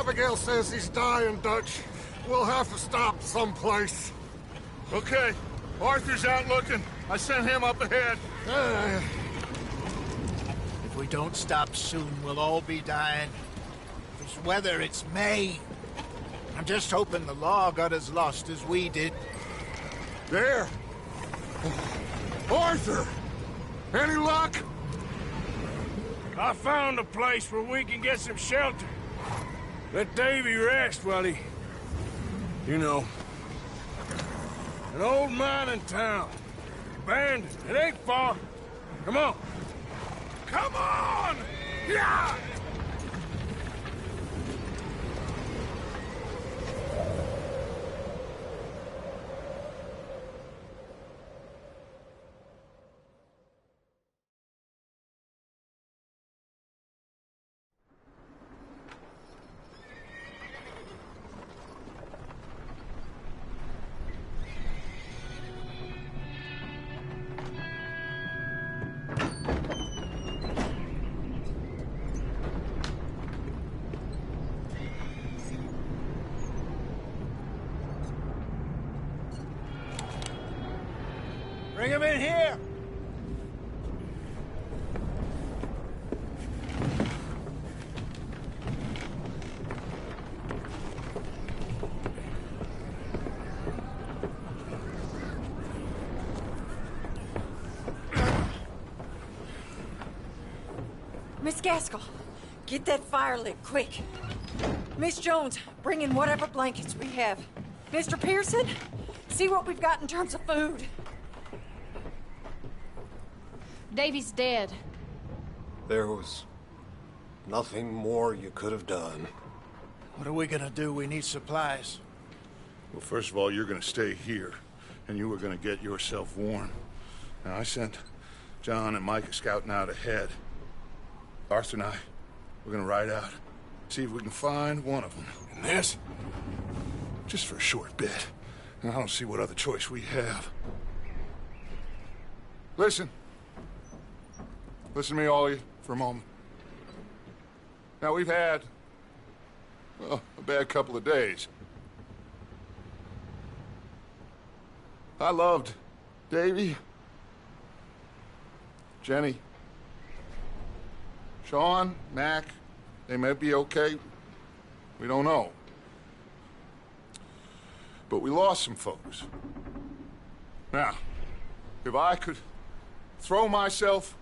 Abigail says he's dying, Dutch. We'll have to stop someplace. Okay. Arthur's out looking. I sent him up ahead. If we don't stop soon, we'll all be dying. This weather, it's May. I'm just hoping the law got as lost as we did. There! Arthur! Any luck? I found a place where we can get some shelter. Let Davy rest while he... You know. An old mining town. Abandoned. It ain't far. Come on. Come on! Yeah! Bring him in here! Miss Gaskell, get that fire lit, quick. Miss Jones, bring in whatever blankets we have. Mr. Pearson, see what we've got in terms of food. Davy's dead. There was nothing more you could have done. What are we gonna do? We need supplies. Well, first of all, you're gonna stay here, and you were gonna get yourself warm. Now, I sent John and Micah scouting out ahead. Arthur and I, we're gonna ride out, see if we can find one of them. And this? Just for a short bit. And I don't see what other choice we have. Listen. Listen to me, all of you, for a moment. Now, we've had, well, a bad couple of days. I loved Davy, Jenny, Sean, Mac. They may be okay. We don't know. But we lost some folks. Now, if I could throw myself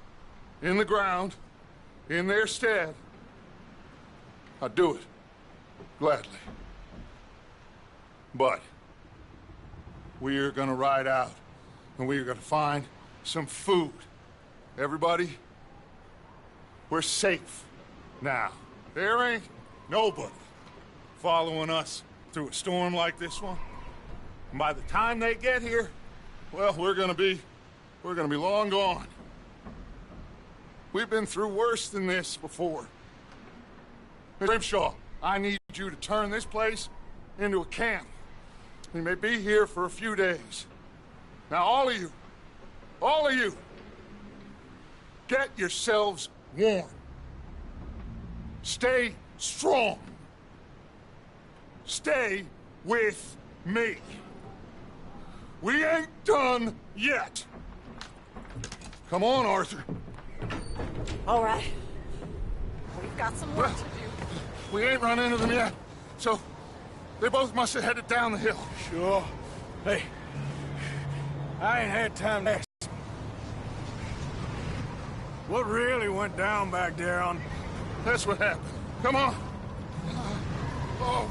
in the ground, in their stead, I'd do it, gladly. But we're gonna ride out, and we're gonna find some food. Everybody, we're safe now. There ain't nobody following us through a storm like this one. And by the time they get here, well, we're gonna be long gone. We've been through worse than this before. Grimshaw, I need you to turn this place into a camp. We may be here for a few days. Now, all of you, get yourselves warm. Stay strong. Stay with me. We ain't done yet. Come on, Arthur. All right. We've got some work to do. We ain't run into them yet, so they both must have headed down the hill. Sure. Hey, I ain't had time to ask. What really went down back there on... That's what happened. Come on. Oh.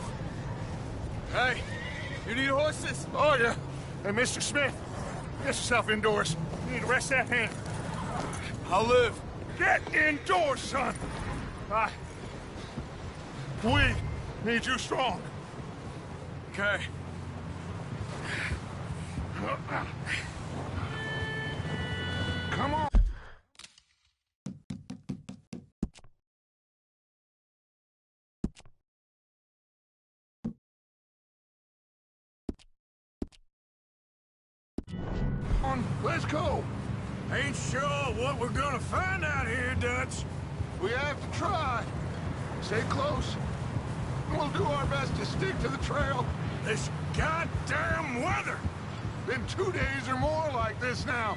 Hey, you need horses? Oh, yeah. Hey, Mr. Smith, get yourself indoors. You need to rest that hand. I'll live. Get indoors, son. We need you strong. Okay. Come on. Let's go. Ain't sure what we're gonna find out here, Dutch. We have to try. Stay close. and we'll do our best to stick to the trail. This goddamn weather! Been 2 days or more like this now.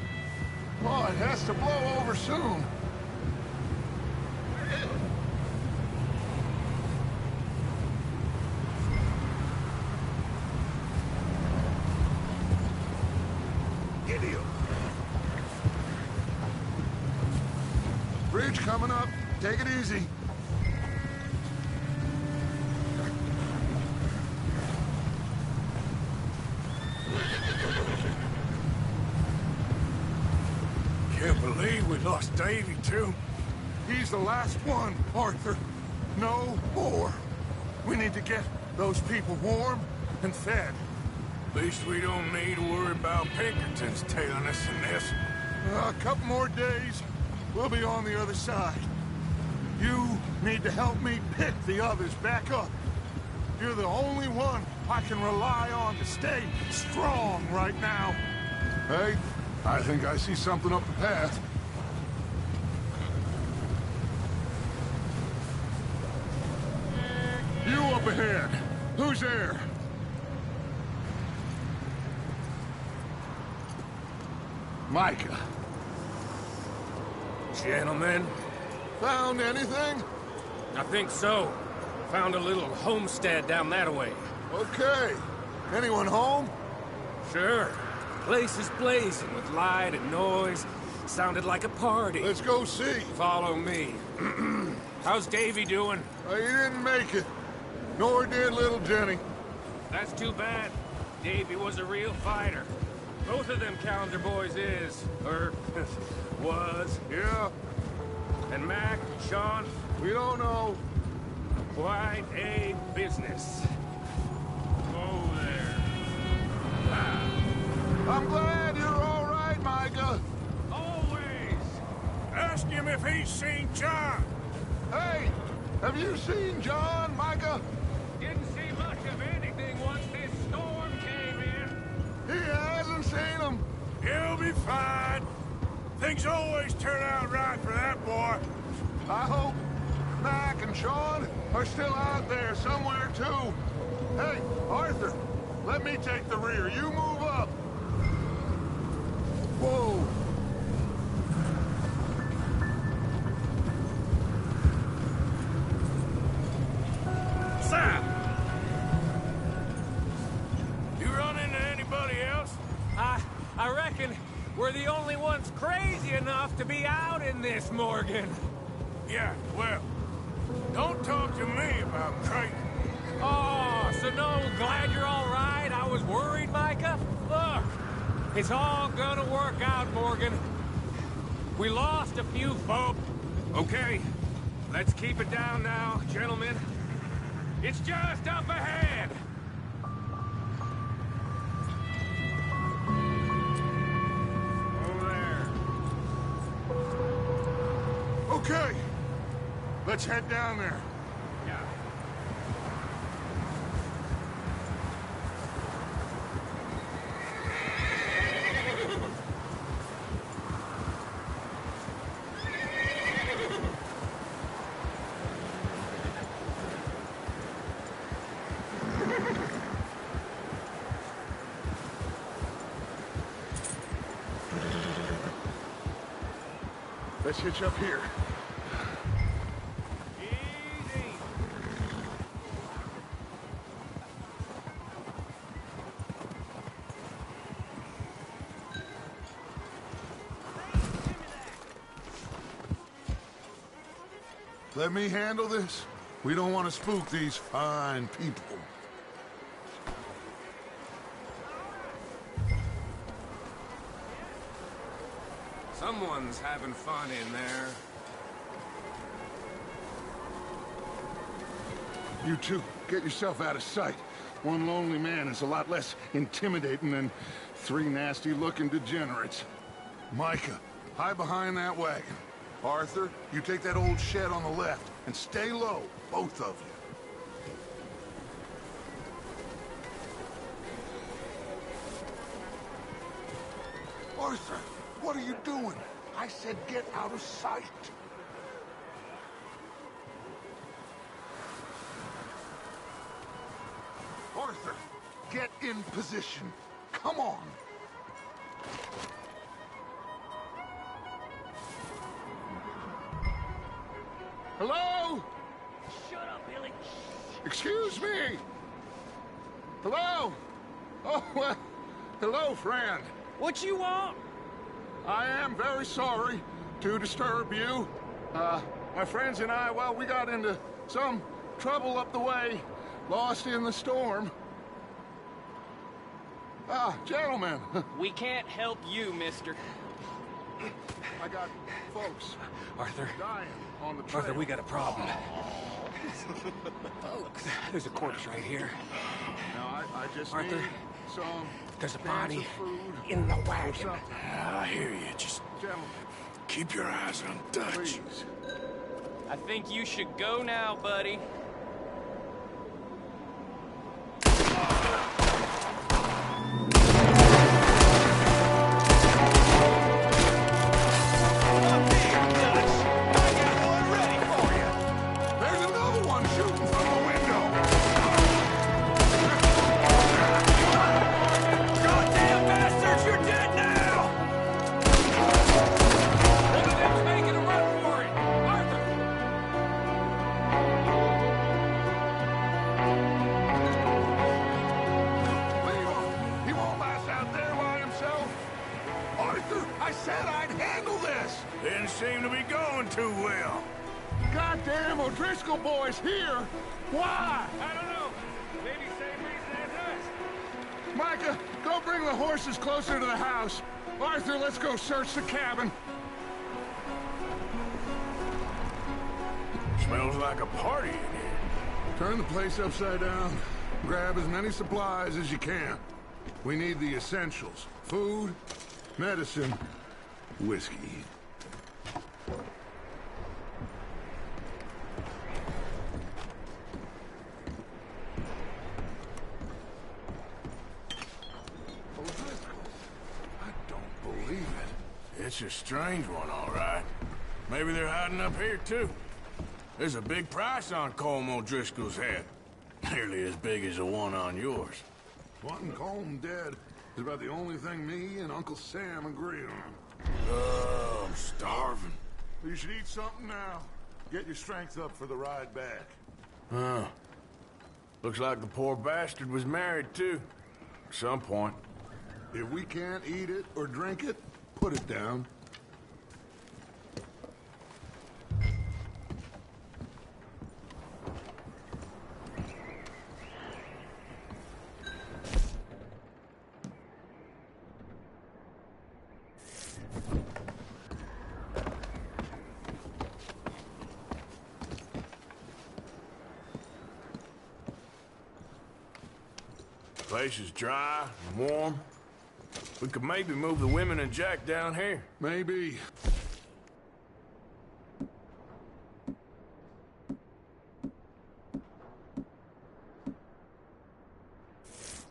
Oh, it has to blow over soon. Idiot! Bridge coming up. Take it easy. Can't believe we lost Davy, too. He's the last one, Arthur. No more. We need to get those people warm and fed. At least we don't need to worry about Pinkertons tailing us in this. A couple more days, we'll be on the other side. You need to help me pick the others back up. You're the only one I can rely on to stay strong right now. Hey, I think I see something up the path. You up ahead. Who's there? Micah. Gentlemen, Found anything? I think so. Found a little homestead down that way. Okay. Anyone home? Sure. Place is blazing with light and noise. Sounded like a party. Let's go see. Follow me. How's Davy doing? He didn't make it. Nor did little Jenny. That's too bad. Davy was a real fighter. Both of them Calendar boys is. Or was. Yeah, And Mac, Sean, we don't know. quite a business. Oh, there. I'm glad you're all right, Micah. Always! Ask him if he's seen John. Hey, have you seen John, Micah? Didn't see much of anything once this storm came in. He hasn't seen him. He'll be fine. Things always turn out right for that boy. I hope Mac and Sean are still out there somewhere, too. Hey, Arthur, let me take the rear. You move up. Whoa. Sam! You run into anybody else? I reckon we're the only ones crazy enough to be out in this, Morgan. Yeah, well, don't talk to me about Creighton. Oh, so no, glad you're all right. I was worried, Micah. Look, it's all gonna work out, Morgan. We lost a few folk. Okay, let's keep it down now, gentlemen. It's just up ahead. Over there. Okay. Let's head down there. Yeah. Let's hitch up here. Easy. Let me handle this. We don't want to spook these fine people. Someone's having fun in there. You two, get yourself out of sight. One lonely man is a lot less intimidating than three nasty-looking degenerates. Micah, hide behind that wagon. Arthur, you take that old shed on the left, and stay low, both of you. Arthur, what are you doing? I said get out of sight. Arthur, get in position. Come on. Hello? Shut up, Billy. Excuse me. Hello? Oh, well, hello, friend. What you want? I am very sorry to disturb you. My friends and I, well, we got into some trouble up the way, lost in the storm. Gentlemen. We can't help you, mister. I got folks Arthur. dying on the trail. Arthur, we got a problem. Folks. There's a corpse right here. Now, I just Arthur, need some there's a cans body of food in the or wagon. something. I hear you. Just Gentlemen, keep your eyes on Dutch. please. I think you should go now, buddy. There's another one shooting from the window. Goddamn bastards, you're dead now! One of them's making a run for it! Arthur! He won't last out there by himself. Arthur, I said I'd handle this. Didn't seem to be going too well. Goddamn O'Driscoll boys here. Why? I don't know. Maybe same reason as us. Micah, go bring the horses closer to the house. Arthur, let's go search the cabin. Smells like a party in here. Turn the place upside down. Grab as many supplies as you can. We need the essentials. Food, medicine, whiskey. I don't believe it. It's a strange one, all right. Maybe they're hiding up here, too. There's a big price on Colm O'Driscoll's head. Nearly as big as the one on yours. Wanting Colm dead is about the only thing me and Uncle Sam agree on. Oh, I'm starving. You should eat something now. Get your strength up for the ride back. Huh. Looks like the poor bastard was married, too. At some point. If we can't eat it or drink it, put it down. Place is dry and warm. We could maybe move the women and Jack down here. Maybe.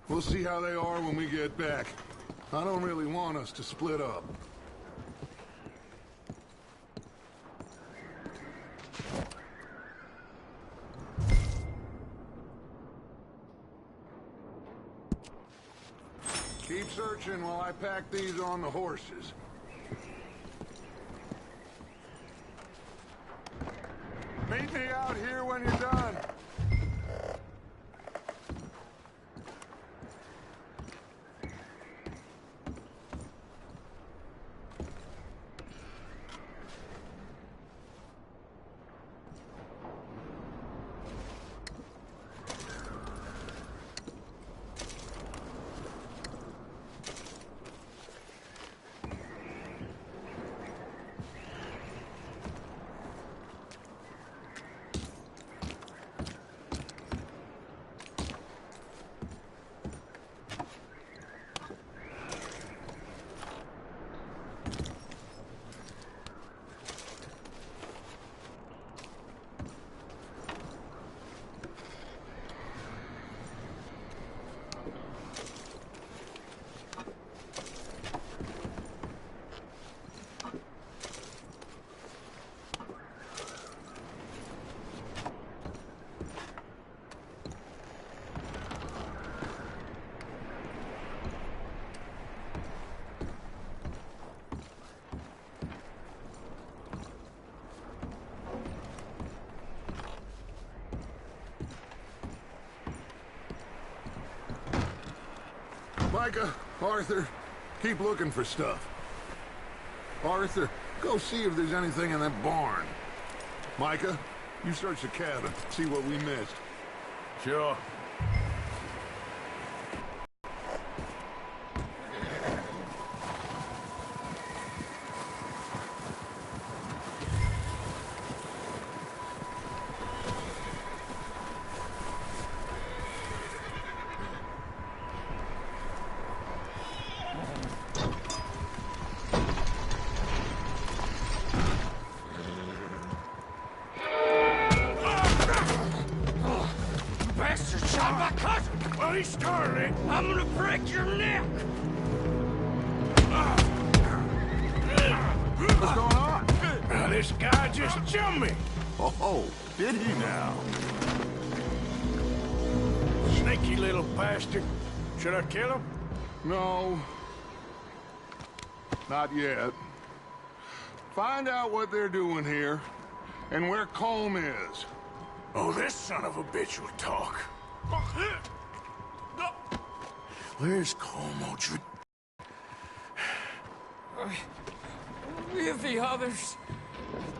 We'll see how they are when we get back. I don't really want us to split up. Keep searching while I pack these on the horses. Meet me out here when you're done. Micah, Arthur, keep looking for stuff. Arthur, go see if there's anything in that barn. Micah, you search the cabin, see what we missed. Sure. Bastard shot my cousin! Well, he started it. I'm gonna break your neck! What's going on? Now, this guy just jumped me. Oh, did he now? Sneaky little bastard. Should I kill him? No. Not yet. Find out what they're doing here, and where Colm is. Oh, this son of a bitch will talk. Where's Colm, With the others.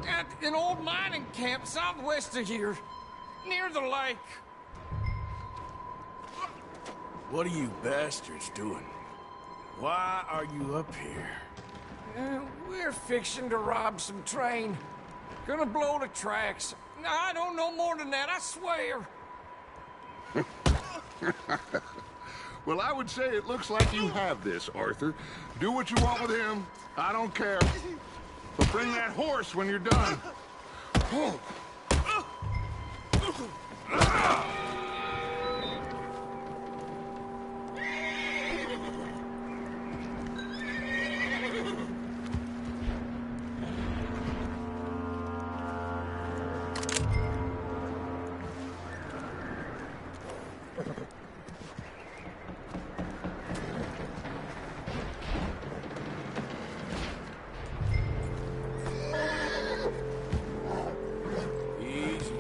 At an old mining camp southwest of here. Near the lake. What are you bastards doing? Why are you up here? We're fixing to rob some train. Gonna blow the tracks. I don't know more than that, I swear. Well, I would say it looks like you have this, Arthur. Do what you want with him. I don't care. But bring that horse when you're done. Oh. Easy.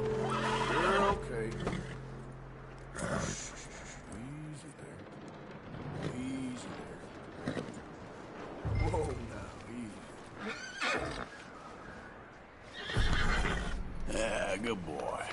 You're okay. Easy there. Easy there. Whoa, now, easy. Ah, good boy.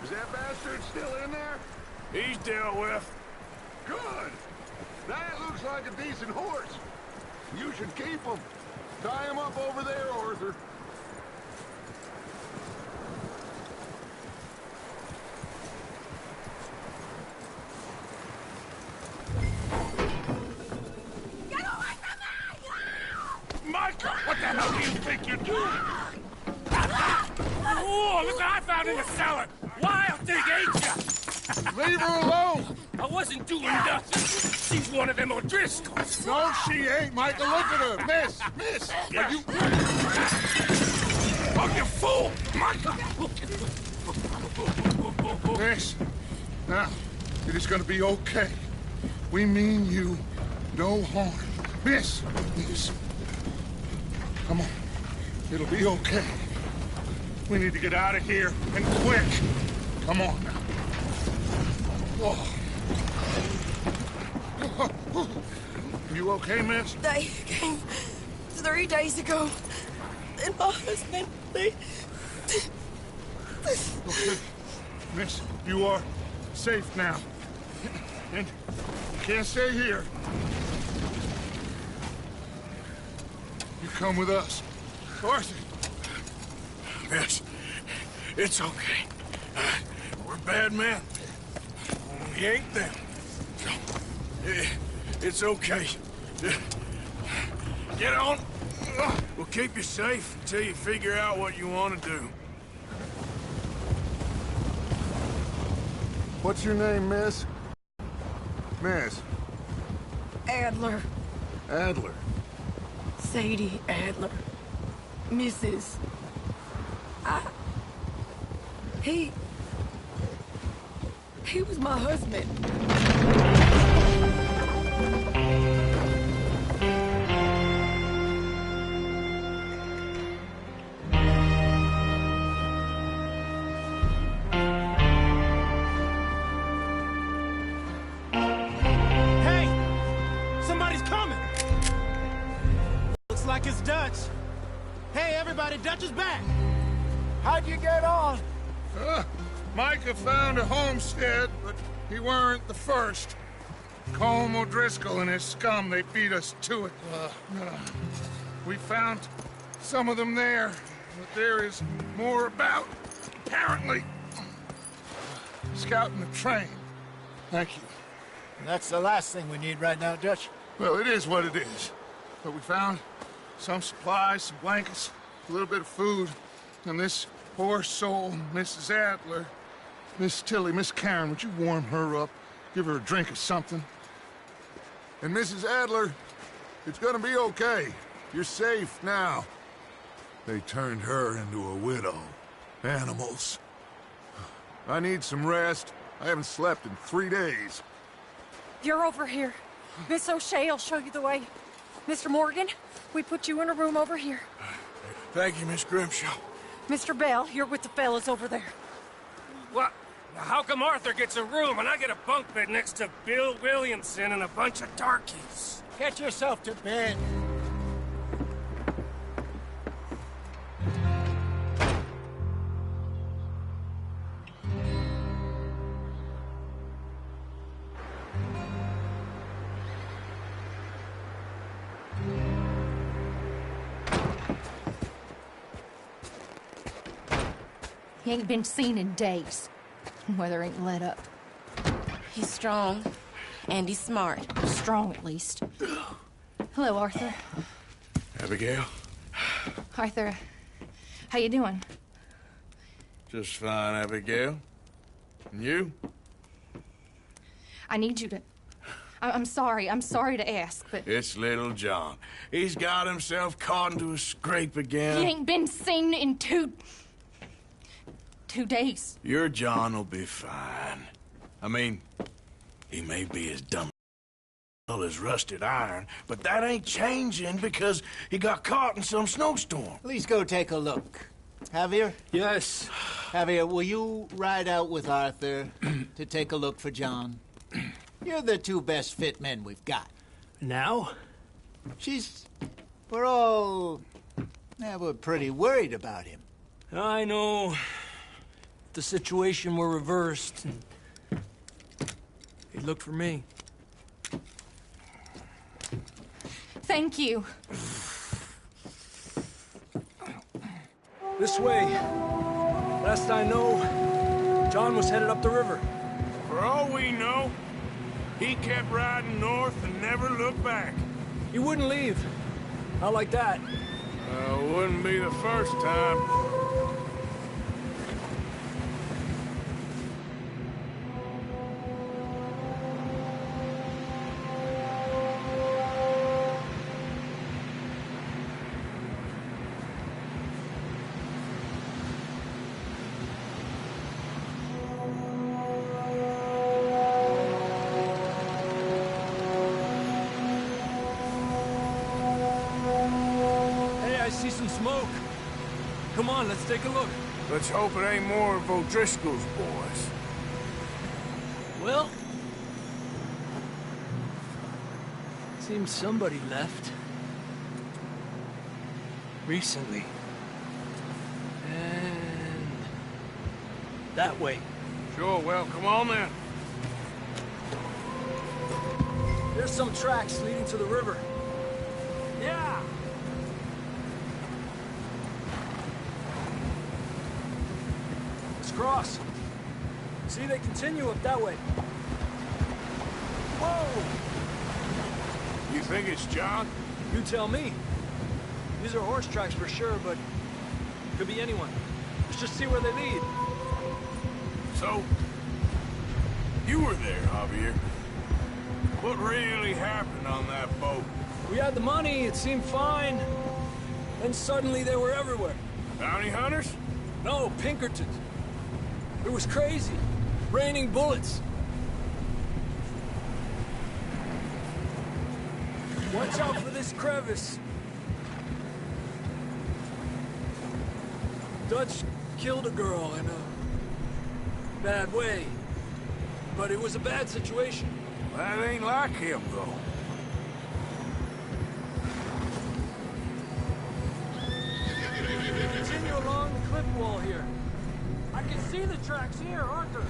Is that bastard still in there? He's dealt with. Good. That looks like a decent horse. You should keep him. Tie him up over there, Arthur. Micah, what the hell do you think you're doing? Oh, look what I found in the cellar. Wild thing, ain't ya? Leave her alone. I wasn't doing nothing. She's one of them O'Driscolls. No, she ain't, Micah. Look at her. Miss, are you... Oh, you fool! Micah! Miss, now, it is gonna be okay. We mean you no harm. Miss. Come on. It'll be okay. We need to get out of here, and quick. Come on now. Oh. You okay, miss? They came 3 days ago. And my husband, they... Okay. Miss, you are safe now. And you can't stay here. You come with us. Arthur. Miss, it's okay. We're bad men. We ain't them. So, it's okay. Get on. We'll keep you safe until you figure out what you want to do. What's your name, miss? Miss. Adler. Adler. Sadie Adler. Mrs. He was my husband. Like it's Dutch. Hey, everybody, Dutch is back. How'd you get on? Micah found a homestead, but he weren't the first. Colm O'Driscoll and his scum, they beat us to it. We found some of them there, but there is more about, apparently. Scouting the train. Thank you. That's the last thing we need right now, Dutch. Well, it is what it is. But we found some supplies, some blankets, a little bit of food, and this poor soul, Mrs. Adler, Miss Tilly, Miss Karen, would you warm her up? Give her a drink or something? And Mrs. Adler, it's gonna be okay. You're safe now. They turned her into a widow. Animals. I need some rest. I haven't slept in 3 days. You're over here. Miss O'Shea will show you the way. Mr. Morgan, we put you in a room over here. Thank you, Miss Grimshaw. Mr. Bell, you're with the fellas over there. What? How come Arthur gets a room and I get a bunk bed next to Bill Williamson and a bunch of darkies? Get yourself to bed. He ain't been seen in days. Weather ain't let up. He's strong, and he's smart. Strong, at least. Hello, Arthur. Abigail? Arthur, how you doing? Just fine, Abigail. And you? I need you to... I'm sorry to ask, but... It's little John. He's got himself caught into a scrape again. He ain't been seen in 2 days. Your John will be fine. I mean, he may be as dumb as rusted iron, but that ain't changing because he got caught in some snowstorm. Please go take a look. Javier? Yes. Javier, will you ride out with Arthur to take a look for John? You're the 2 best fit men we've got. Now? We're all... we're pretty worried about him. I know. The situation were reversed. He looked for me. Thank you. This way. Last I know, John was headed up the river. For all we know, he kept riding north and never looked back. He wouldn't leave. Not like that. Wouldn't be the first time. I see some smoke. Come on, let's take a look. Let's hope it ain't more of O'Driscoll's boys. Well... seems somebody left. Recently. And... that way. Sure, well, come on then. There's some tracks leading to the river. Yeah! Cross. See, they continue up that way. Whoa! You think it's John? You tell me. These are horse tracks for sure, but could be anyone. Let's just see where they lead. So, you were there, Javier. What really happened on that boat? We had the money, it seemed fine. Then suddenly they were everywhere. Bounty hunters? No, Pinkertons. It was crazy. Raining bullets. Watch out for this crevice. Dutch killed a girl in a bad way. But it was a bad situation. That ain't like him, though. Continue along the cliff wall here. I can see the tracks here, Arthur.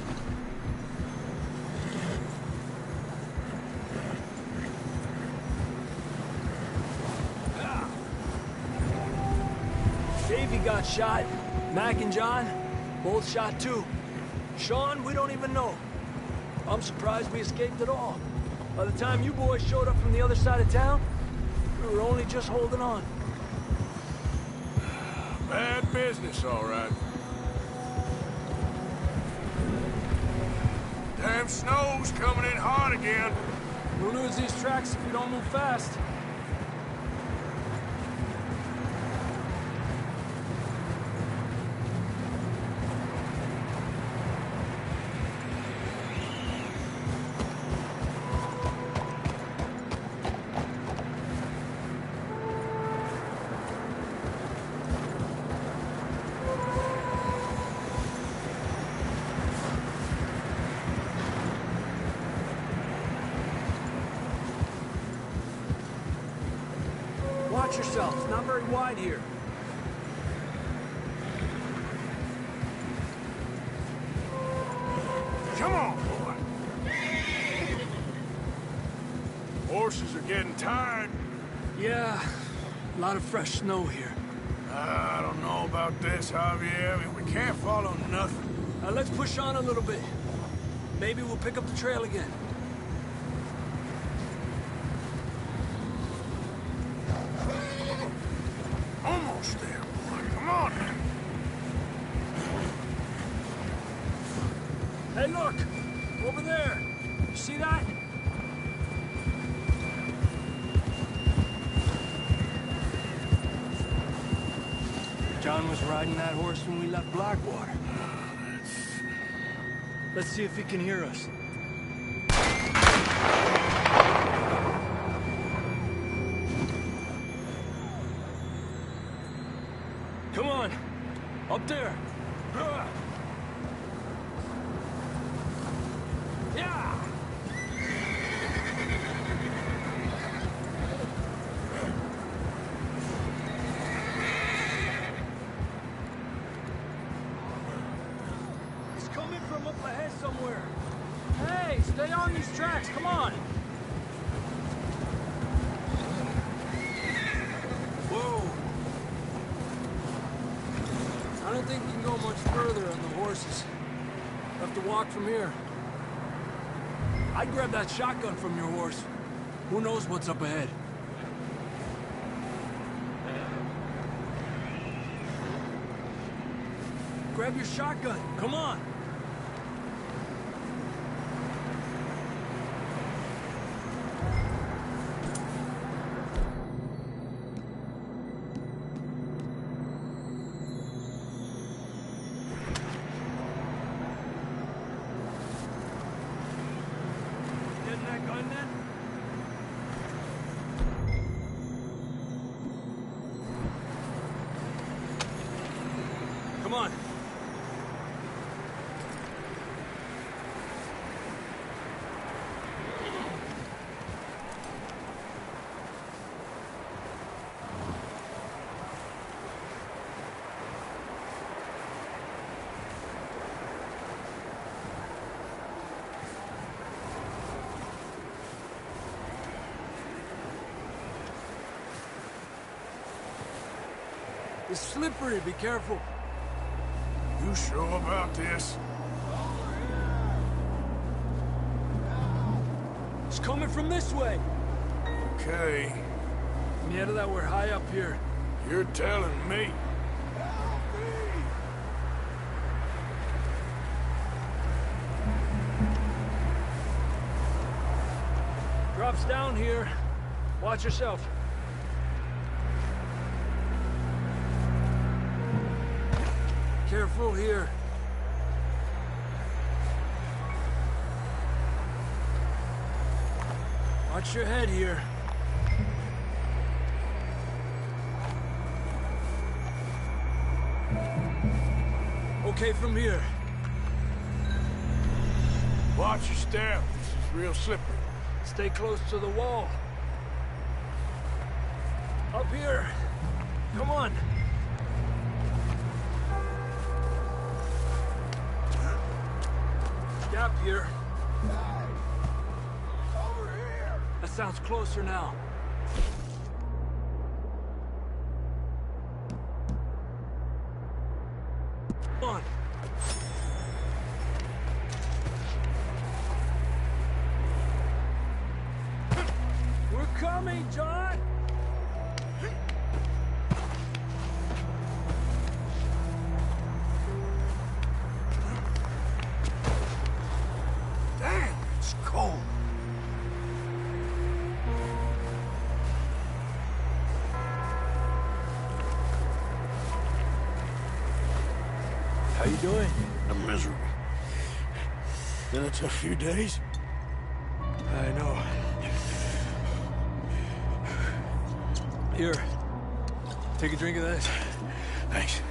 Davey got shot. Mac and John, both shot too. Sean, we don't even know. I'm surprised we escaped at all. By the time you boys showed up from the other side of town, we were only just holding on. Bad business, all right. Damn snow's coming in hard again. We'll lose these tracks if we don't move fast. Watch yourself. It's not very wide here. Come on, boy. Horses are getting tired. Yeah, a lot of fresh snow here. I don't know about this, Javier. I mean, we can't follow nothing. Let's push on a little bit. Maybe we'll pick up the trail again. Almost there, boy. Come on. Hey, look! Over there! You see that? John was riding that horse when we left Blackwater. Let's see if he can hear us. Come on! Up there! Yeah! He's coming from up ahead somewhere. Hey, stay on these tracks, come on! Whoa! I don't think we can go much further on the horses. We'll have to walk from here. I'd grab that shotgun from your horse. Who knows what's up ahead? Grab your shotgun. Come on. Getting that gun then? Come on. It's slippery, be careful. You sure about this? It's coming from this way. Okay. Yeah, that we're high up here. You're telling me. Drops down here. Watch yourself. Careful here. Watch your head here. okay from here. Watch your step. This is real slippery. Stay close to the wall. Up here. Come on. Gap here. Over here! That sounds closer now. Come on. We're coming, John! Damn, it's cold. How you doing? I'm miserable. Been a tough few days. I know. Here. Take a drink of this. Thanks.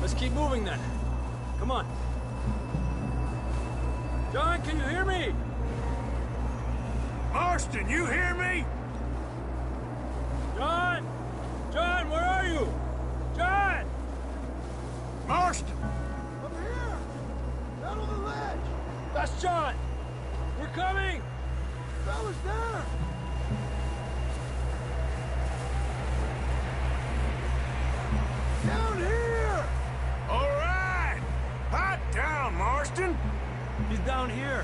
Let's keep moving then. Come on. John, can you hear me? Marston, you hear me? John! John, where are you? John! Marston! Up here! Down on the ledge! That's John! We're coming! Fellas there! Down here! All right! Hot down, Marston! He's down here.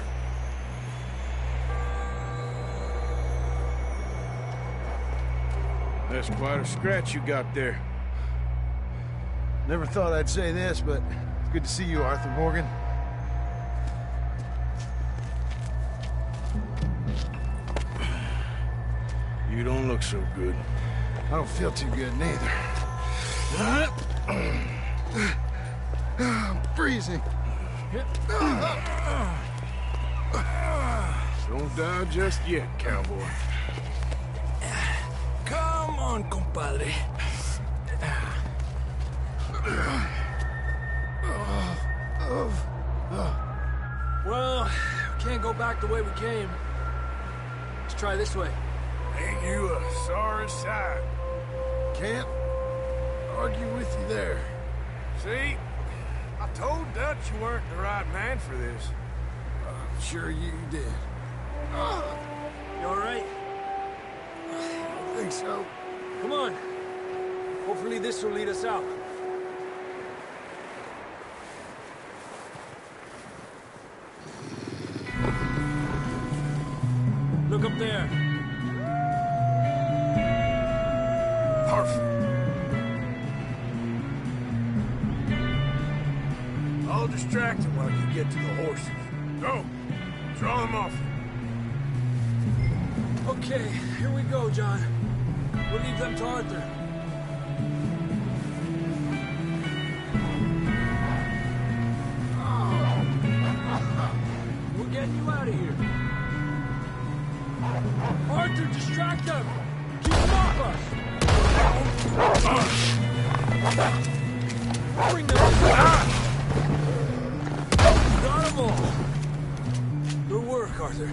That's quite a scratch you got there. Never thought I'd say this, but it's good to see you, Arthur Morgan. You don't look so good. I don't feel too good, neither. I'm freezing. Don't die just yet, cowboy. Come on, compadre. Well, we can't go back the way we came. Let's try this way. Ain't you a sorry sight? Can't argue with you there. See? I told Dutch you weren't the right man for this. I'm sure you did. You all right? I think so. Come on. Hopefully this will lead us out. Look up there. Perfect. I'll distract him while you get to the horses. Go. Draw them off. Okay, here we go, John. We'll leave them to Arthur. We're getting you out of here. Arthur, distract them! Keep them off us! Bring them up! Got them all! Good work, Arthur.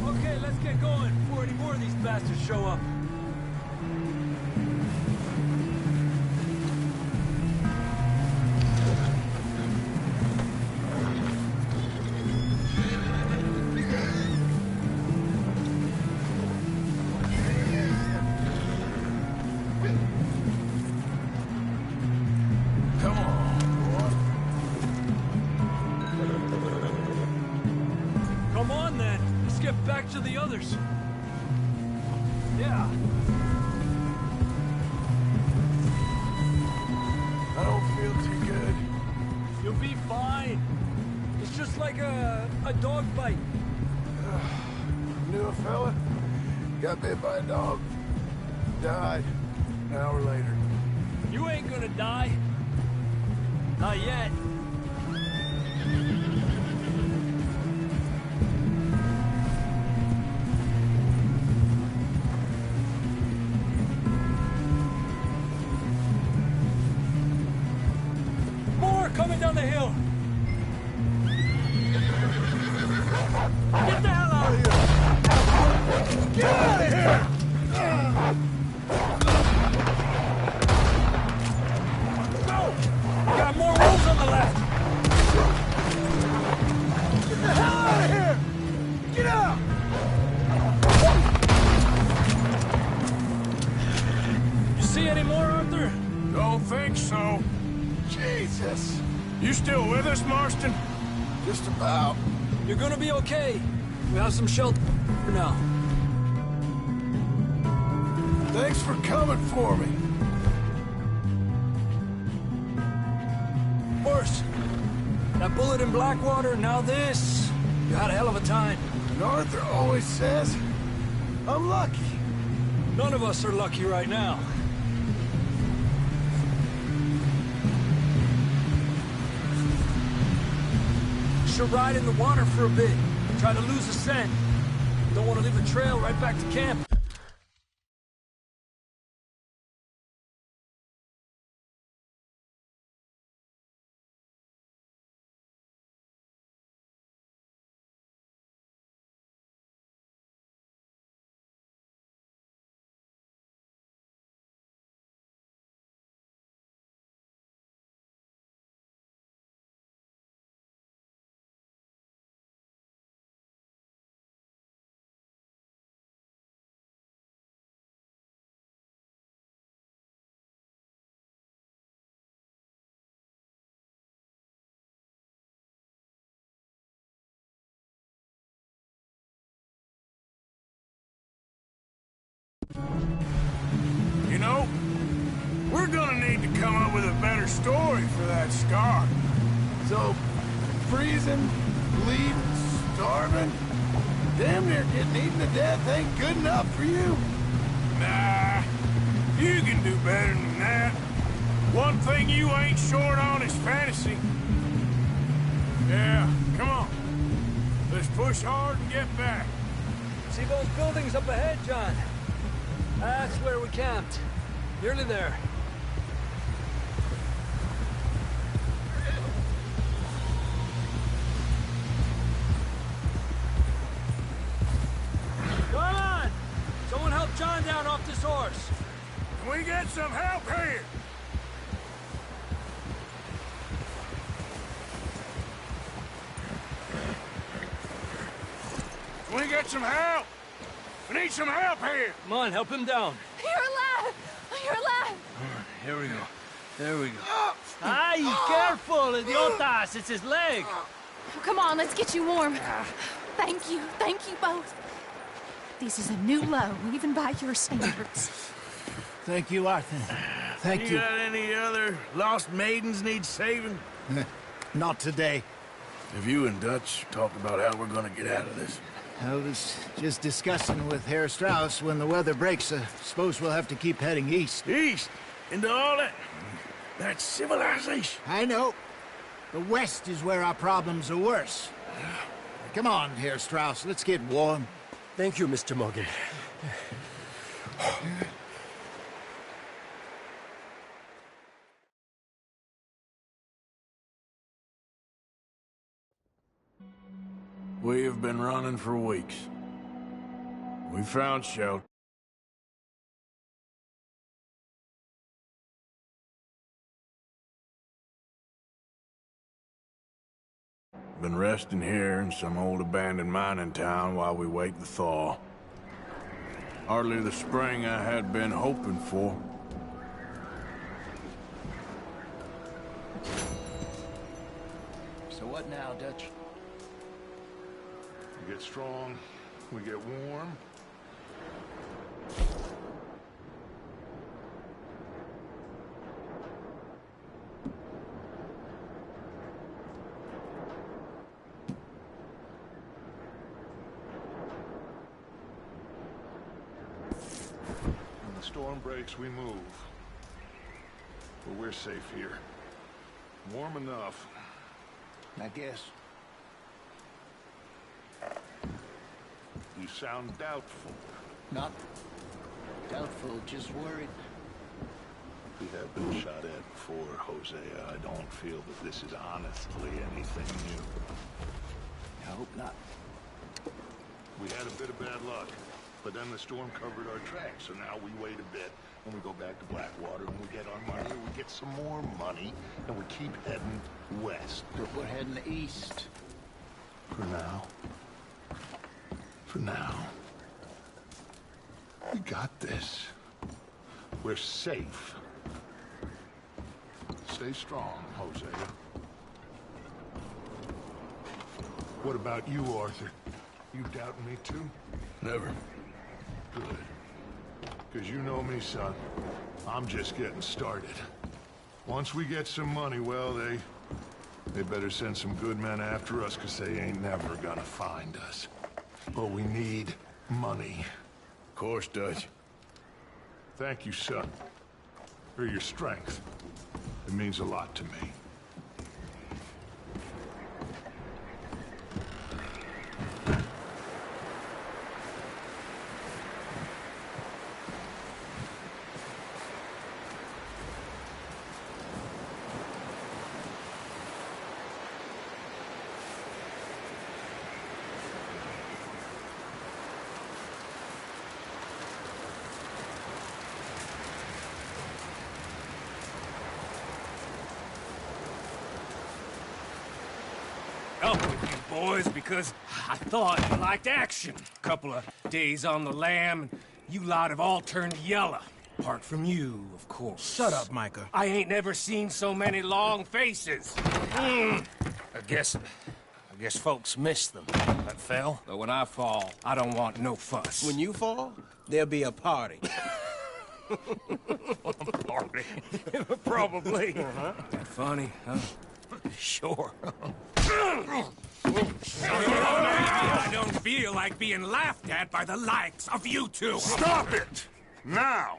Okay, let's get going before any more of these bastards show up. Come on, then. Let's get back to the others. Yeah. I don't feel too good. You'll be fine. It's just like a dog bite. Knew a fella, got bit by a dog, died an hour later. You ain't gonna die. Not yet. think so. Jesus! You still with us, Marston? Just about. You're gonna be okay. We have some shelter now. Thanks for coming for me. Worse. That bullet in Blackwater, now this. You had a hell of a time. And Arthur always says, I'm lucky. None of us are lucky right now. Should ride in the water for a bit. Try to lose the scent. Don't want to leave a trail right back to camp. You know, we're gonna need to come up with a better story for that scar. So, freezing, bleeding, starving, damn near getting eaten to death ain't good enough for you? Nah, you can do better than that. One thing you ain't short on is fantasy. Yeah, come on. Let's push hard and get back. See those buildings up ahead, John? That's where we camped. Nearly there. John! Someone help John down off this horse. Can we get some help here? Can we get some help? We need some help here! Come on, help him down. You're alive! You're alive! Here we go. There we go. Ay, careful, idiotas! It's his leg! Come on, let's get you warm. Thank you both. This is a new low, even by your standards. Thank you, Arthur. Thank you. You got any other lost maidens need saving? Not today. Have you and Dutch talked about how we're gonna get out of this? I was just discussing with Herr Strauss when the weather breaks. Suppose we'll have to keep heading east. East? Into all that... That's civilization. I know. The west is where our problems are worse. Come on, Herr Strauss, let's get warm. Thank you, Mr. Morgan. We have been running for weeks. We found shelter. Been resting here in some old abandoned mining town while we wait the thaw. Hardly the spring I had been hoping for. So what now, Dutch? We get strong, we get warm. When the storm breaks, we move. But we're safe here. Warm enough. I guess. You sound doubtful. Not doubtful, just worried. We have been shot at before, Hosea. I don't feel that this is honestly anything new. I hope not. We had a bit of bad luck, but then the storm covered our tracks, so now we wait a bit, and we go back to Blackwater, and we get our money, and we get some more money, and we keep heading west. But we're heading east. For now. For now. We got this. We're safe. Stay strong, Hosea. What about you, Arthur? You doubting me too? Never. Good. Because you know me, son. I'm just getting started. Once we get some money, well, they better send some good men after us, because they ain't never gonna find us. But we need money. Of course, Dutch. Thank you, son, for your strength. It means a lot to me. Up with you boys because I thought you liked action. Couple of days on the lam, and you lot have all turned yellow. Apart from you, of course. Shut up, Micah. I ain't never seen so many long faces. I guess folks miss them. That fell. But when I fall, I don't want no fuss. When you fall, there'll be a party. Party? Probably. That funny, huh? Sure. I don't feel like being laughed at by the likes of you two. Stop it! Now!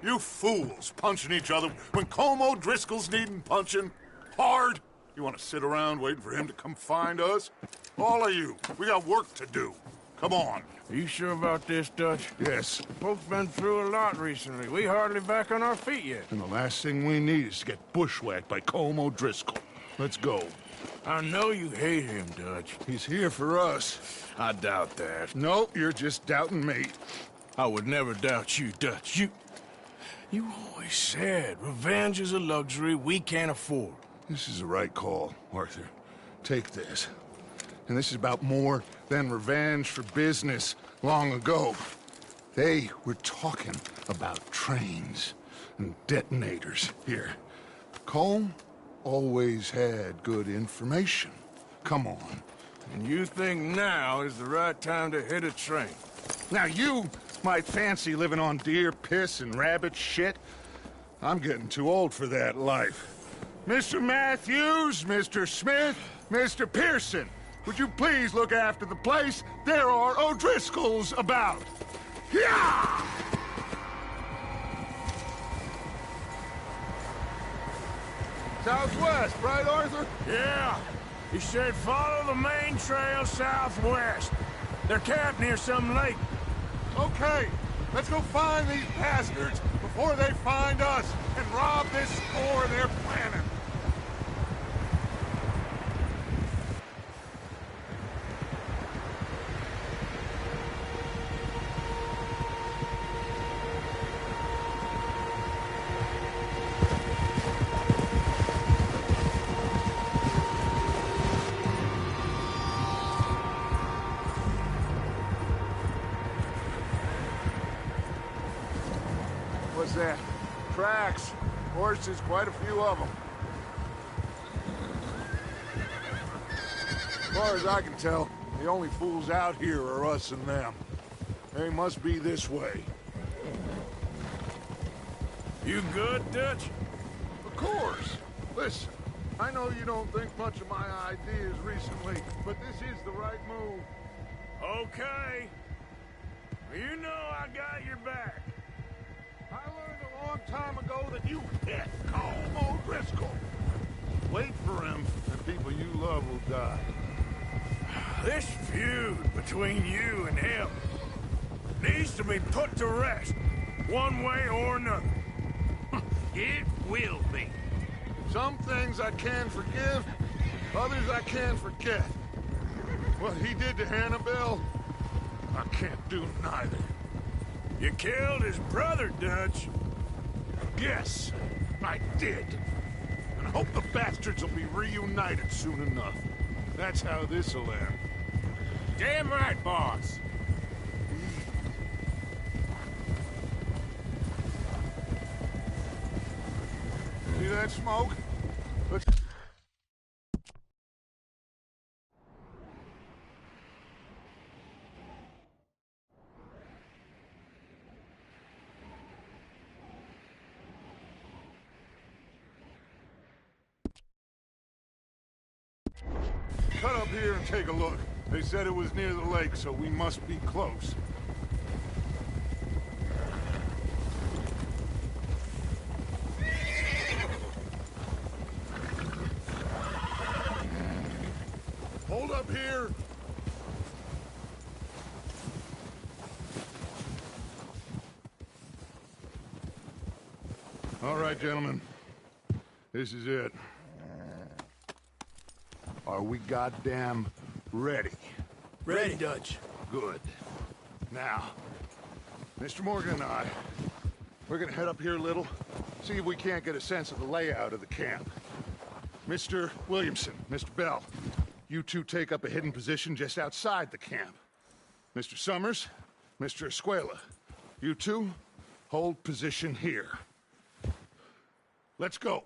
You fools punching each other when Colm O'Driscoll's needing punching hard. You want to sit around waiting for him to come find us? All of you, we got work to do. Come on. Are you sure about this, Dutch? Yes. Folks been through a lot recently. We hardly back on our feet yet. And the last thing we need is to get bushwhacked by Colm O'Driscoll. Let's go. I know you hate him, Dutch. He's here for us. I doubt that. No, you're just doubting me. I would never doubt you, Dutch. You always said revenge is a luxury we can't afford. This is the right call, Arthur. Take this. And this is about more than revenge for business long ago. They were talking about trains and detonators here. Colm always had good information. Come on. And you think now is the right time to hit a train? Now you might fancy living on deer piss and rabbit shit. I'm getting too old for that life. Mr. Matthews, Mr. Smith, Mr. Pearson, would you please look after the place? There are O'Driscolls about. Yeah! Southwest, right, Arthur? Yeah. He said follow the main trail southwest. They're camped near some lake. Okay, let's go find these bastards before they find us and rob this store they're planning. What's that? Tracks. Horses, quite a few of them. As far as I can tell, the only fools out here are us and them. They must be this way. You good, Dutch? Of course. Listen, I know you don't think much of my ideas recently, but this is the right move. Okay. You know I got your back. I learned a long time ago that you can't call O'Driscoll. Wait for him, and people you love will die. This feud between you and him needs to be put to rest, one way or another. It will be. Some things I can forgive, others I can't forget. What he did to Annabelle, I can't do neither. You killed his brother, Dutch. Yes, I did. And I hope the bastards will be reunited soon enough. That's how this'll end. Damn right, boss. See that smoke? here and take a look. They said it was near the lake, so we must be close. Hold up here! All right, gentlemen. This is it. Are we goddamn ready? Ready, Dutch. Good. Now, Mr. Morgan and I, we're gonna head up here a little, see if we can't get a sense of the layout of the camp. Mr. Williamson, Mr. Bell, you two take up a hidden position just outside the camp. Mr. Summers, Mr. Escuela, you two hold position here. Let's go.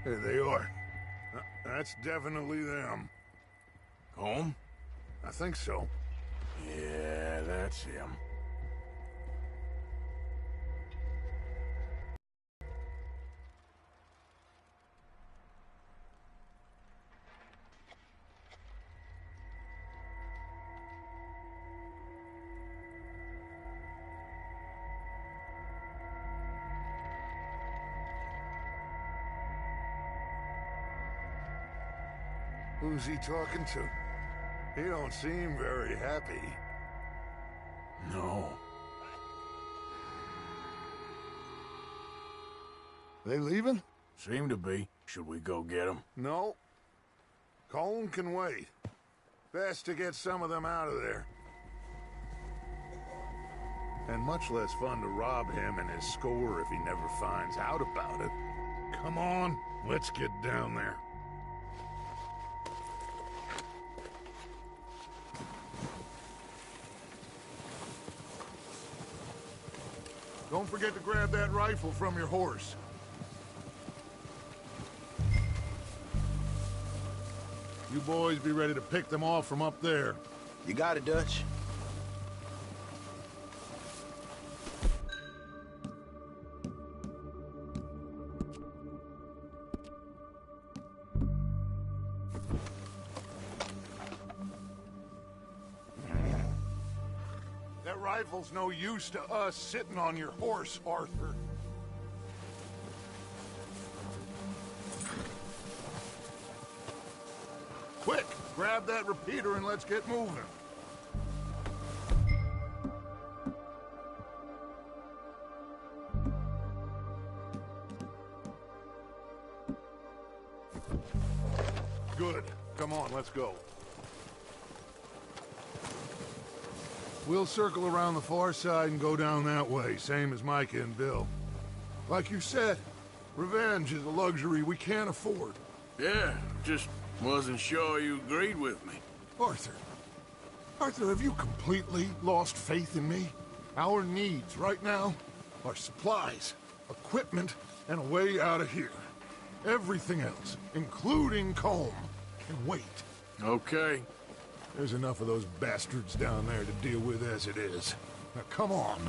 There they are. That's definitely them. Home? I think so. Yeah, that's him. Who's he talking to? He don't seem very happy. No. They leaving? Seem to be. Should we go get them? No. Colm can wait. Best to get some of them out of there. And much less fun to rob him and his score if he never finds out about it. Come on, let's get down there. Don't forget to grab that rifle from your horse. You boys be ready to pick them off from up there. You got it, Dutch. That rifle's no use to us sitting on your horse, Arthur. Quick, grab that repeater and let's get moving. Good. Come on, let's go. We'll circle around the far side and go down that way, same as Micah and Bill. Like you said, revenge is a luxury we can't afford. Yeah, just wasn't sure you agreed with me. Arthur. Arthur, have you completely lost faith in me? Our needs right now are supplies, equipment, and a way out of here. Everything else, including Colm, can wait. Okay. There's enough of those bastards down there to deal with as it is. Now come on.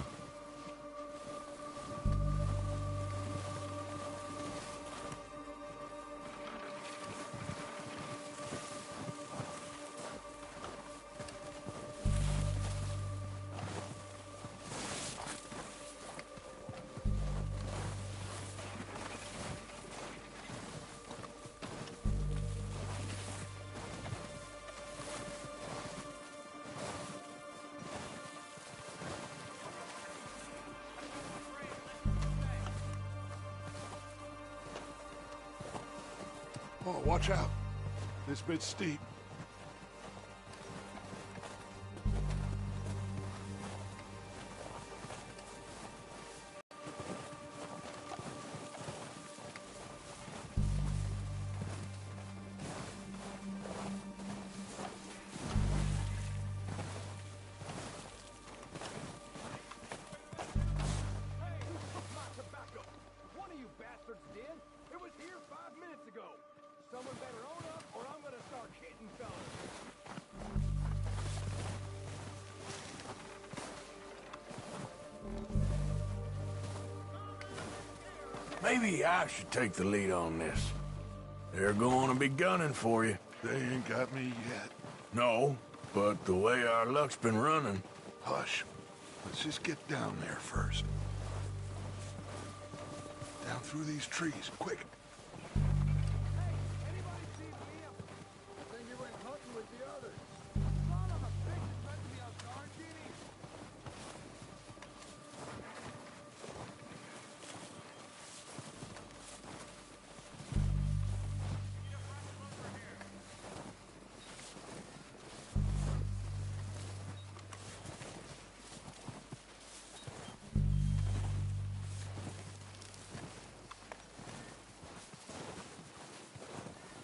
Oh, watch out. This bit's steep. Maybe I should take the lead on this. They're going to be gunning for you. They ain't got me yet. No, but the way our luck's been running... Hush. Let's just get down there first. Down through these trees, quick.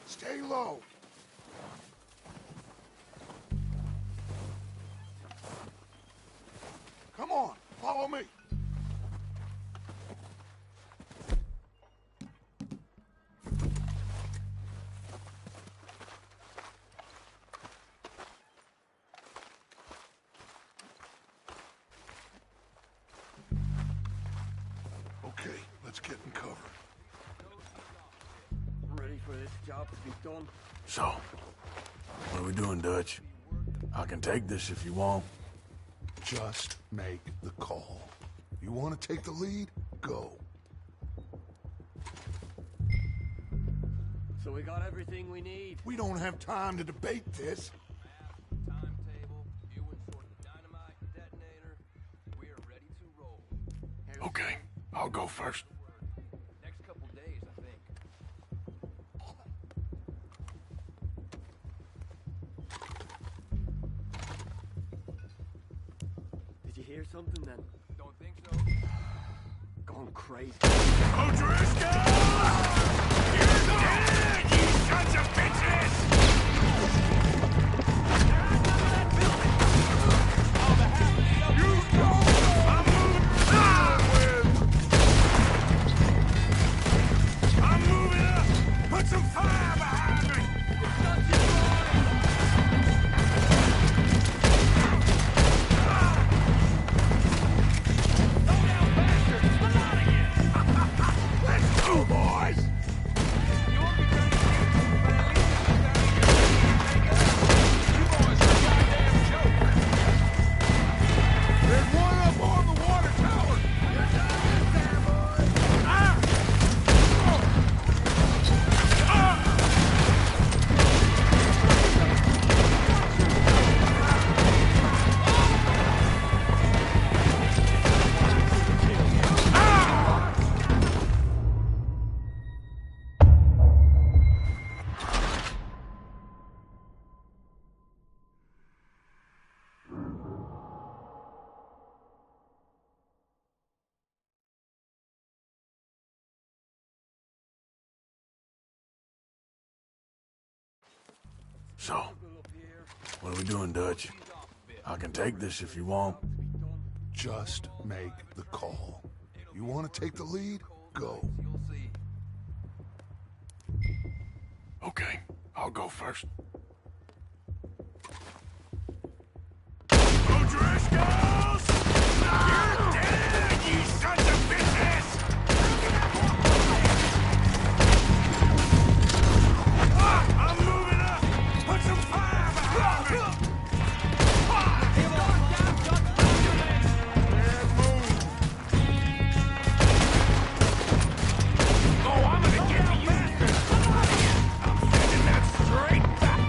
Stay low. Come on, follow me. Okay, let's get in cover. Ready for this job to be done? So, what are we doing, Dutch? I can take this if you want. Just make the call. You want to take the lead? Go. So we got everything we need. We don't have time to debate this. Timetable, you and sort the dynamite detonator. We are ready to roll. Okay, I'll go first. Next couple days, I think. Did you hear something then? Don't think so. Gone crazy. O'Driscoll! You're dead, you sons of bitches! You go! I'm moving forward! I'm moving up! Put some fire behind me! It's not too Let's go, boys! There's one up on the water tower. You're done this time, boys. So, what are we doing, Dutch? I can take this if you want. Just make the call. You want to take the lead? Go. Okay, I'll go first. O'Driscolls! You're dead, you sons of bitches! I'm moving up! Put some fire behind me! Oh, I'm gonna get you! I'm sending that straight back!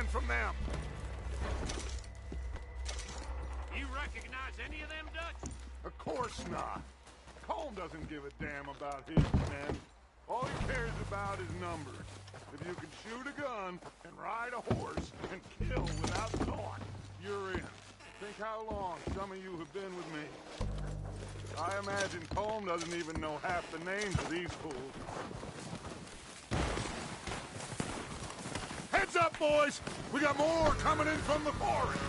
coming from them. You recognize any of them, Dutch? Of course not. Colm doesn't give a damn about his men. All he cares about is numbers. If you can shoot a gun and ride a horse and kill without thought, you're in. Think how long some of you have been with me. I imagine Colm doesn't even know half the names of these fools. Heads up, boys! We got more coming in from the forest!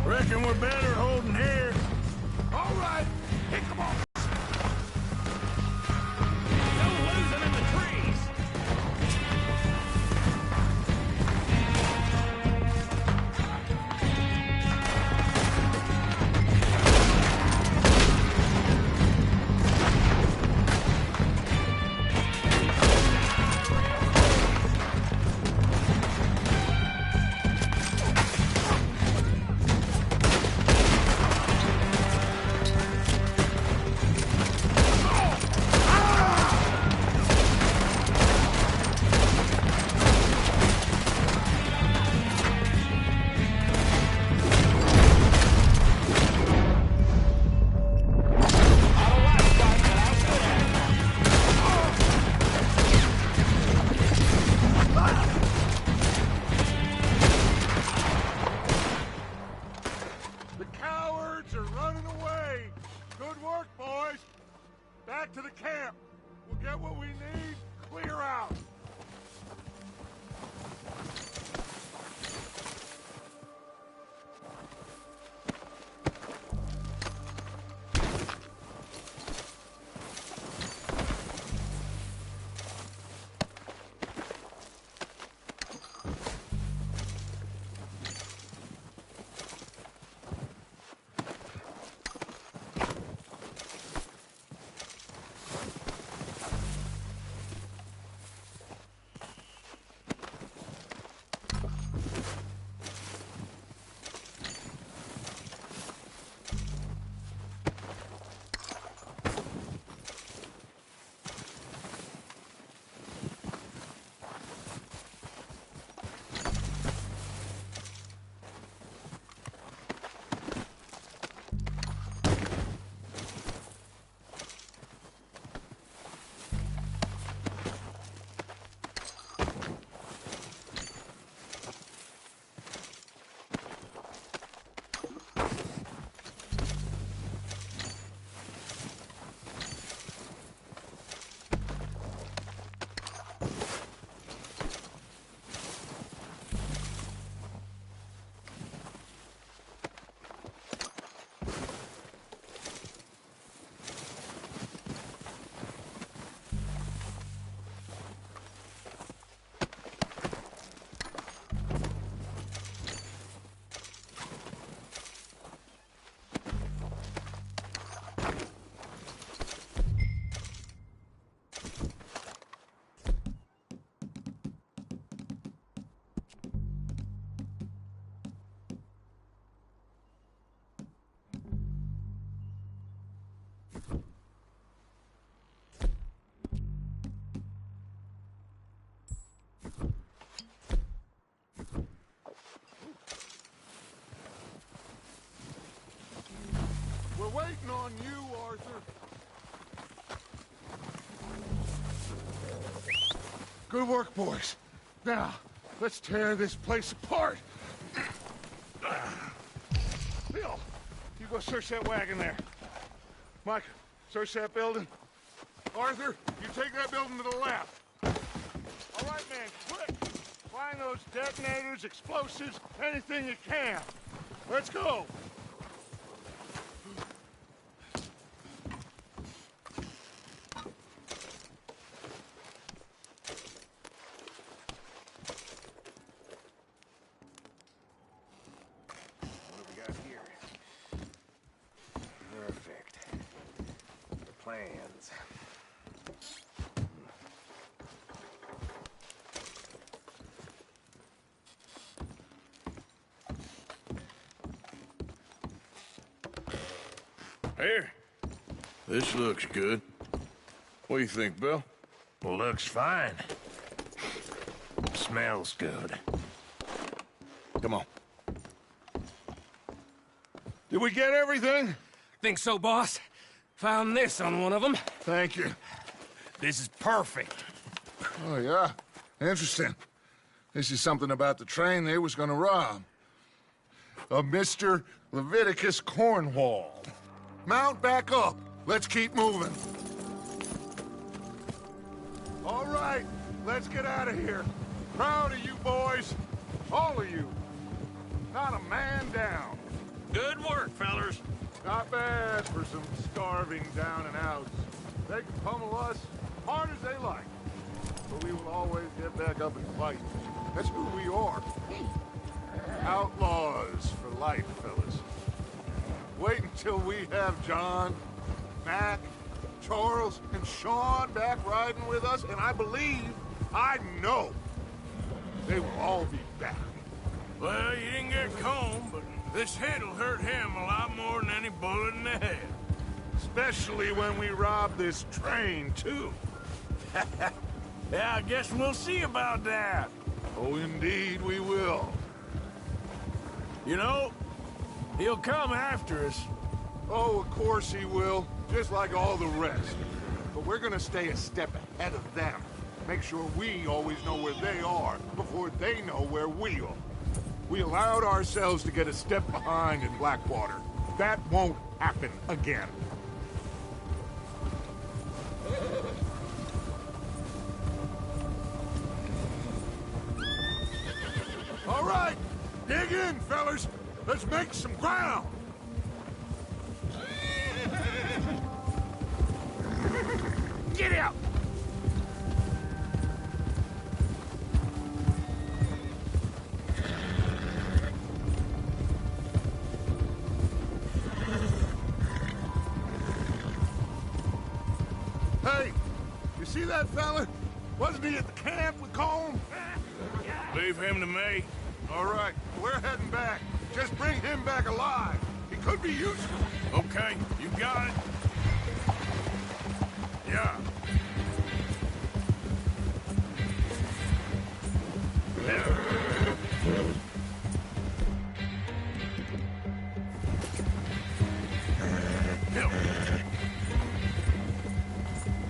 Reckon we're better holding here. All right, pick them off. Don't lose them in the trees. Back to the camp. We'll get what we need. Clear out. We're waiting on you, Arthur. Good work, boys. Now, let's tear this place apart go search that wagon there. Mike, search that building. Arthur, you take that building to the left. All right, man, quick. Find those detonators, explosives, anything you can. Let's go. What do we got here? Perfect. The plans. Here. This looks good. What do you think, Bill? Looks fine. Smells good. Come on. Did we get everything? Think so, boss. Found this on one of them. Thank you. This is perfect. Oh, yeah? Interesting. This is something about the train they was gonna rob. Of Mr. Leviticus Cornwall. Mount back up. Let's keep moving. All right, let's get out of here. Proud of you boys. All of you. Not a man down. Good work, fellers. Not bad for some starving down and outs. They can pummel us hard as they like. But we will always get back up and fight. That's who we are. Outlaws for life, fellas. Wait until we have John, Mac, Charles, and Sean back riding with us, and I know, they will all be back. Well, you didn't get Combe, but this hit'll hurt him a lot more than any bullet in the head. Especially when we rob this train, too. Yeah, I guess we'll see about that. Oh, indeed we will. You know, he'll come after us. Oh, of course he will, just like all the rest. But we're gonna stay a step ahead of them. Make sure we always know where they are before they know where we are. We allowed ourselves to get a step behind in Blackwater. That won't happen again. All right, dig in, fellas. Let's make some ground. Get out! Hey, you see that fella? Wasn't he at the camp with Colm? Leave him to me. All right, we're heading back. Just bring him back alive. He could be useful. Okay, you got it. Yeah.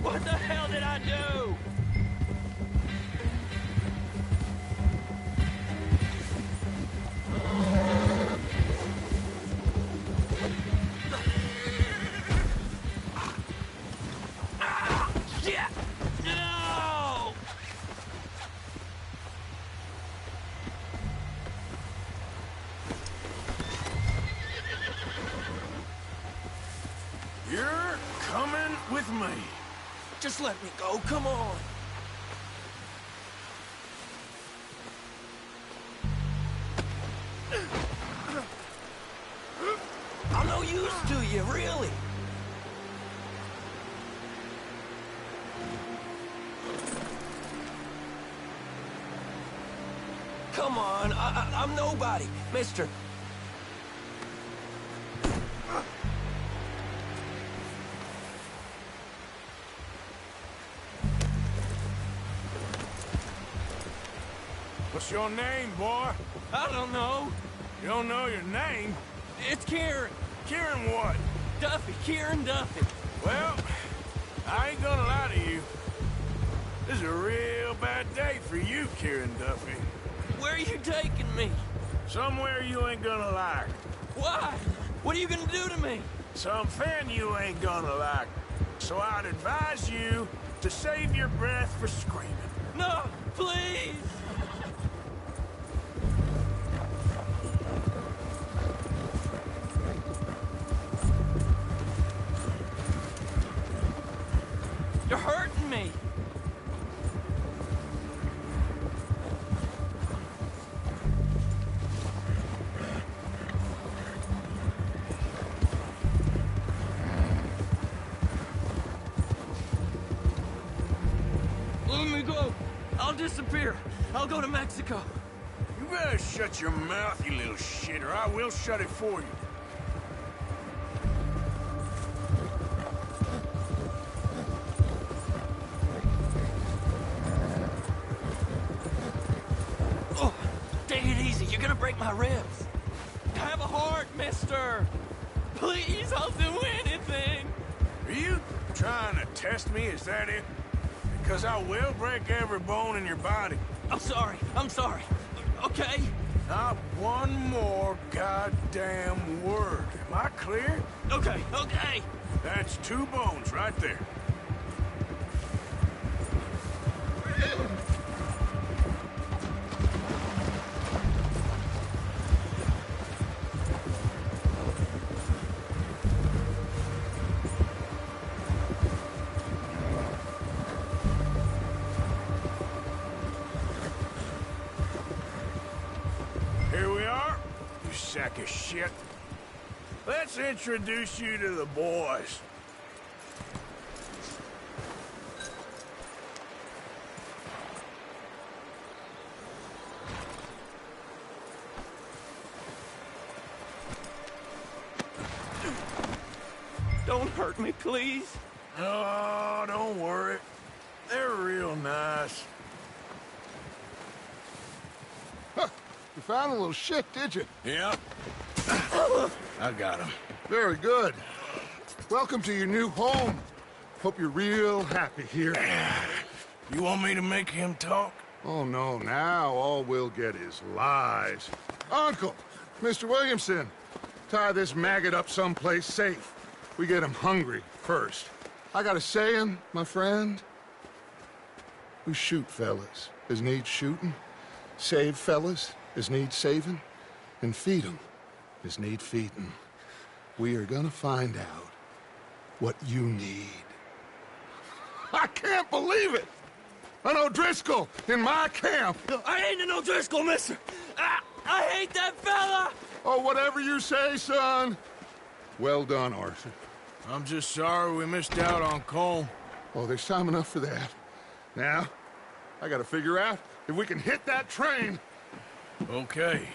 What the hell did I do? Shit! No! You're coming with me. Just let me go, come on. I'm no use to you, really. Come on, I'm nobody, mister. What's your name, boy? I don't know. You don't know your name? It's Kieran. Kieran what? Duffy. Kieran Duffy. Well, I ain't gonna lie to you. This is a real bad day for you, Kieran Duffy. Where are you taking me? Somewhere you ain't gonna like. Why? What are you gonna do to me? Something you ain't gonna like. So I'd advise you to save your breath for screaming. No, please! You're hurting me! Let me go! I'll disappear! I'll go to Mexico! You better shut your mouth, you little shit, or I will shut it for you. Oh, take it easy. You're gonna break my ribs. Have a heart, mister. Please, I'll do anything. Are you trying to test me? Is that it? Because I will break every bone in your body. I'm sorry. I'm sorry. Okay? Not one more goddamn word. Am I clear? Okay, okay. That's 2 bones right there. Here we are, you sack of shit. Let's introduce you to the boys. Don't hurt me, please. Oh, don't worry. They're real nice. You found a little shit, did you? Yep. I got him. Very good. Welcome to your new home. Hope you're real happy here. You want me to make him talk? Oh, no, now all we'll get is lies. Uncle, Mr. Williamson, tie this maggot up someplace safe. We get him hungry first. I got a saying, my friend. We shoot fellas as need shooting, save fellas as need saving, and feed 'em as need feeding. We are gonna find out what you need. I can't believe it! An O'Driscoll in my camp! I ain't an O'Driscoll, mister! I hate that fella! Oh, whatever you say, son. Well done, Arthur. I'm just sorry we missed out on Colm. Oh, there's time enough for that. Now, I gotta figure out if we can hit that train. Okay.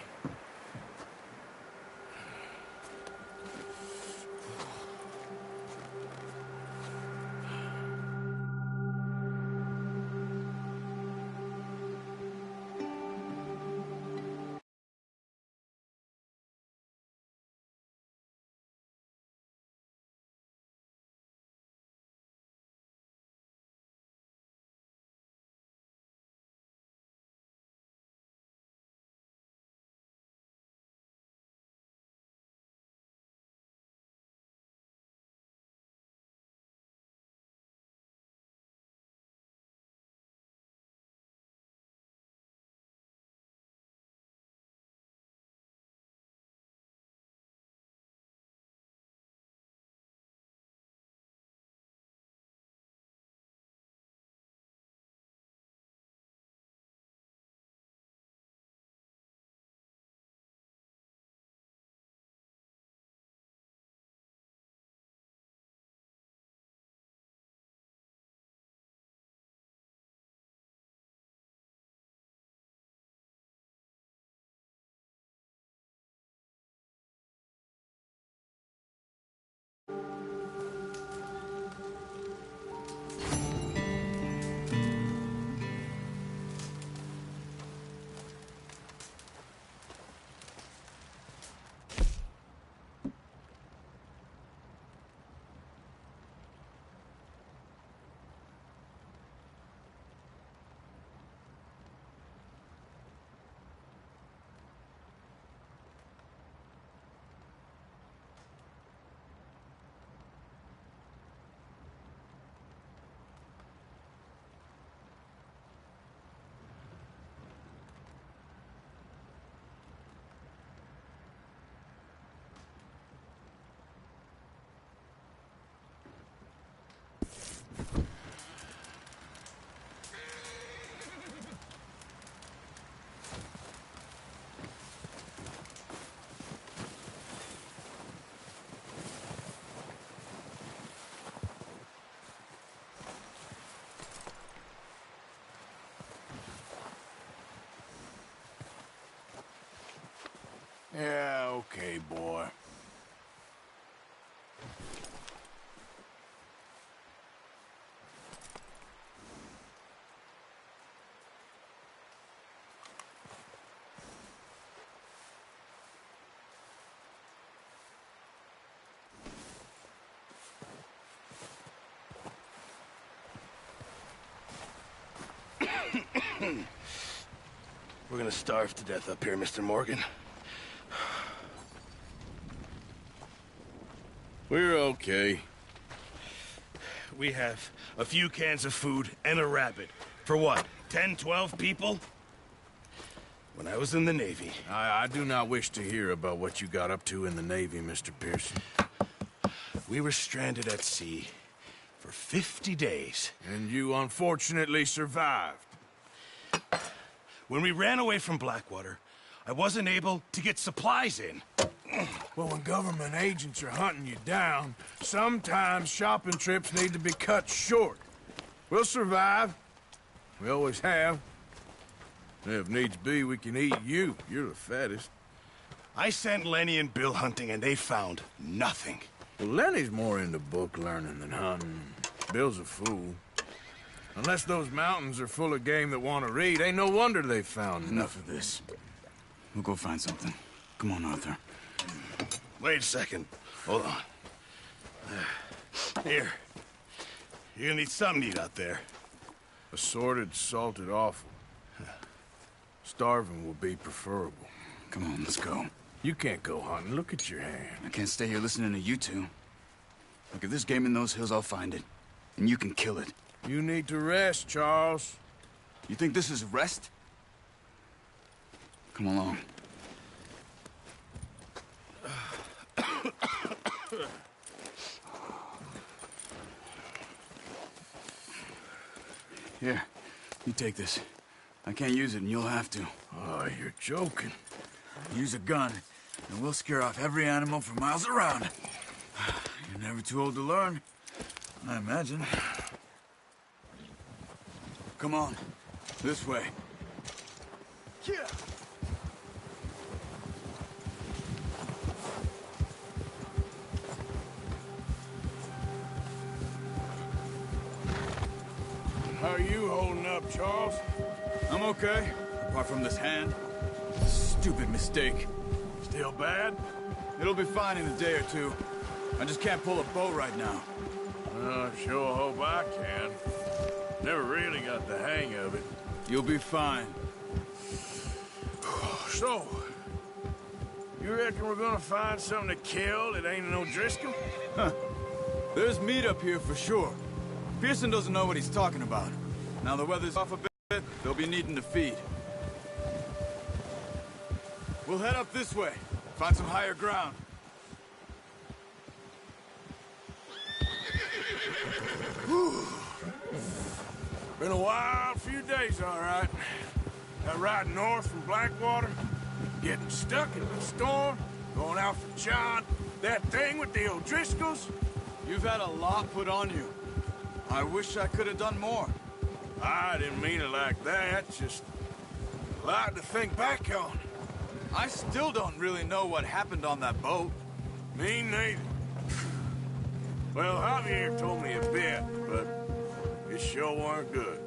Yeah, okay, boy. We're gonna starve to death up here, Mr. Morgan. We're okay. We have a few cans of food and a rabbit. For what, 10, 12 people? When I was in the Navy... I do not wish to hear about what you got up to in the Navy, Mr. Pearson. We were stranded at sea for 50 days. And you unfortunately survived. When we ran away from Blackwater, I wasn't able to get supplies in. Well, when government agents are hunting you down, sometimes shopping trips need to be cut short. We'll survive. We always have. If needs be, we can eat you. You're the fattest. I sent Lenny and Bill hunting, and they found nothing. Well, Lenny's more into book learning than hunting. Bill's a fool. Unless those mountains are full of game that want to read, ain't no wonder they found Enough of this. We'll go find something. Come on, Arthur. Wait a second. Hold on. Here. You're gonna need something to eat out there. Assorted, salted offal. Starving will be preferable. Come on, let's go. You can't go hunting. Look at your hand. I can't stay here listening to you two. Look, if there's game in those hills, I'll find it. And you can kill it. You need to rest, Charles. You think this is rest? Come along. Here, you take this. I can't use it, and you'll have to. Oh, you're joking. Use a gun, and we'll scare off every animal for miles around. You're never too old to learn, I imagine. Come on, this way. Yeah. How are you holding up, Charles? I'm okay, apart from this hand. Stupid mistake. Still bad? It'll be fine in a day or two. I just can't pull a bow right now. I sure hope I can. Never really got the hang of it. You'll be fine. So, you reckon we're gonna find something to kill that ain't no Driscoll? Huh. There's meat up here for sure. Pearson doesn't know what he's talking about. Now the weather's off a bit, they'll be needing to feed. We'll head up this way, find some higher ground. Been a wild few days, all right. That ride north from Blackwater, getting stuck in the storm, going out for John, that thing with the O'Driscolls. You've had a lot put on you. I wish I could have done more. I didn't mean it like that, just a lot to think back on. I still don't really know what happened on that boat. Me neither. Well, Javier told me a bit, but it sure weren't good.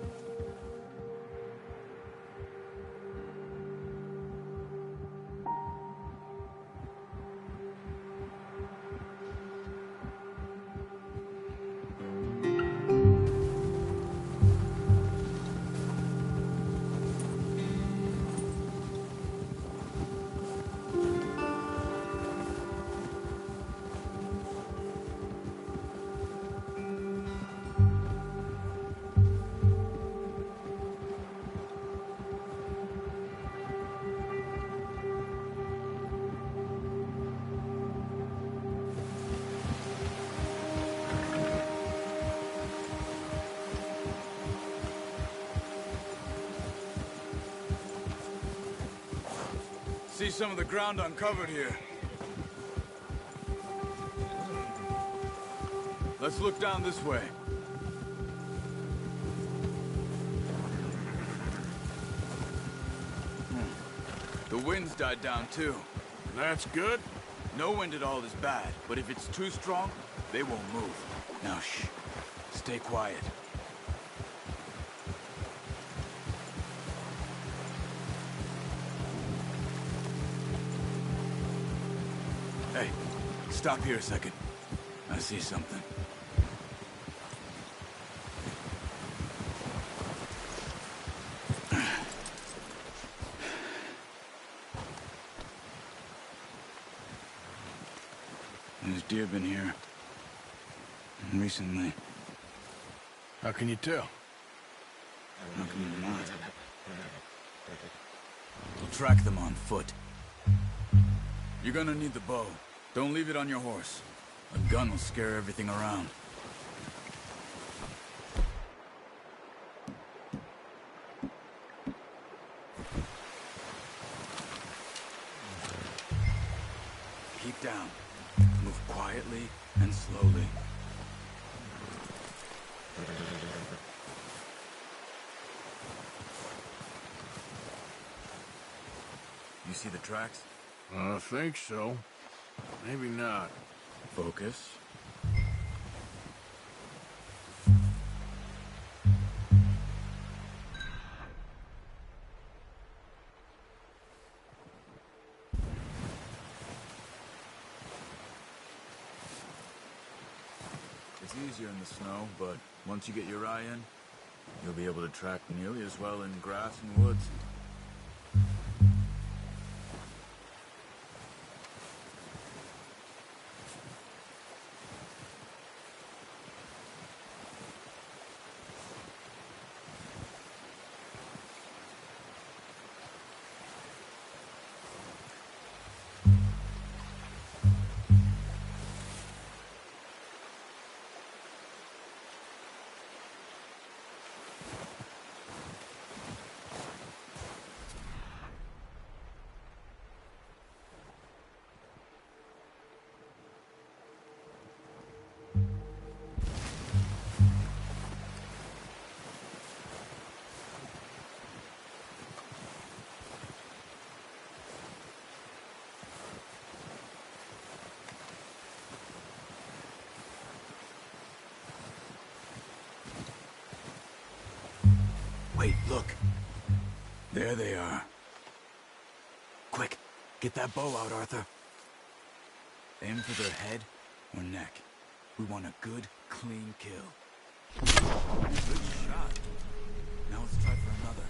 See some of the ground uncovered here. Let's look down this way. The wind's died down too. That's good? No wind at all is bad, but if it's too strong, they won't move. Now, shh. Stay quiet. Hey, stop here a second. I see something. There's deer been here. Recently. How can you tell? How can you not? We'll track them on foot. You're gonna need the bow. Don't leave it on your horse. A gun will scare everything around. Keep down. Move quietly and slowly. You see the tracks? I think so. Maybe not. Focus. It's easier in the snow, but once you get your eye in, you'll be able to track nearly as well in grass and woods. Wait, look. There they are. Quick, get that bow out, Arthur. Aim for their head or neck. We want a good, clean kill. Good shot. Now let's try for another.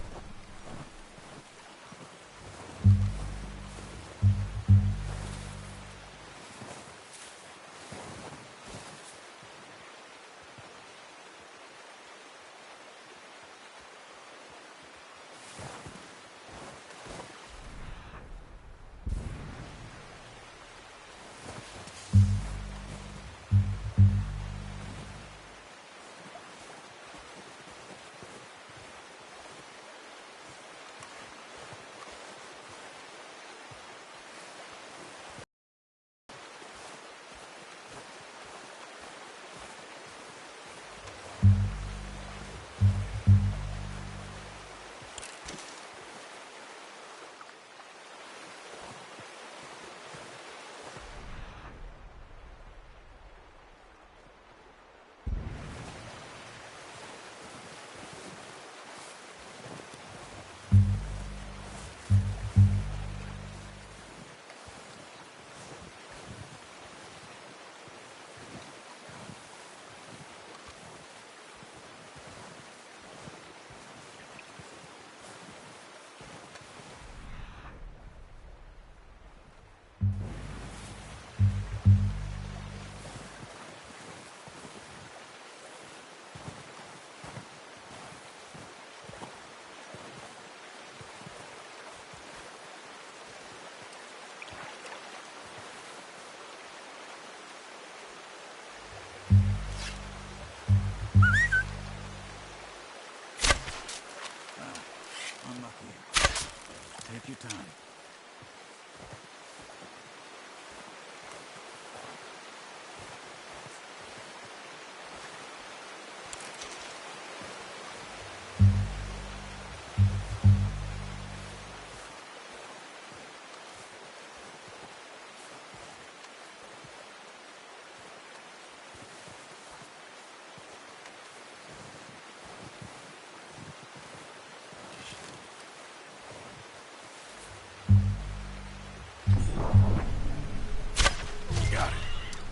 got it.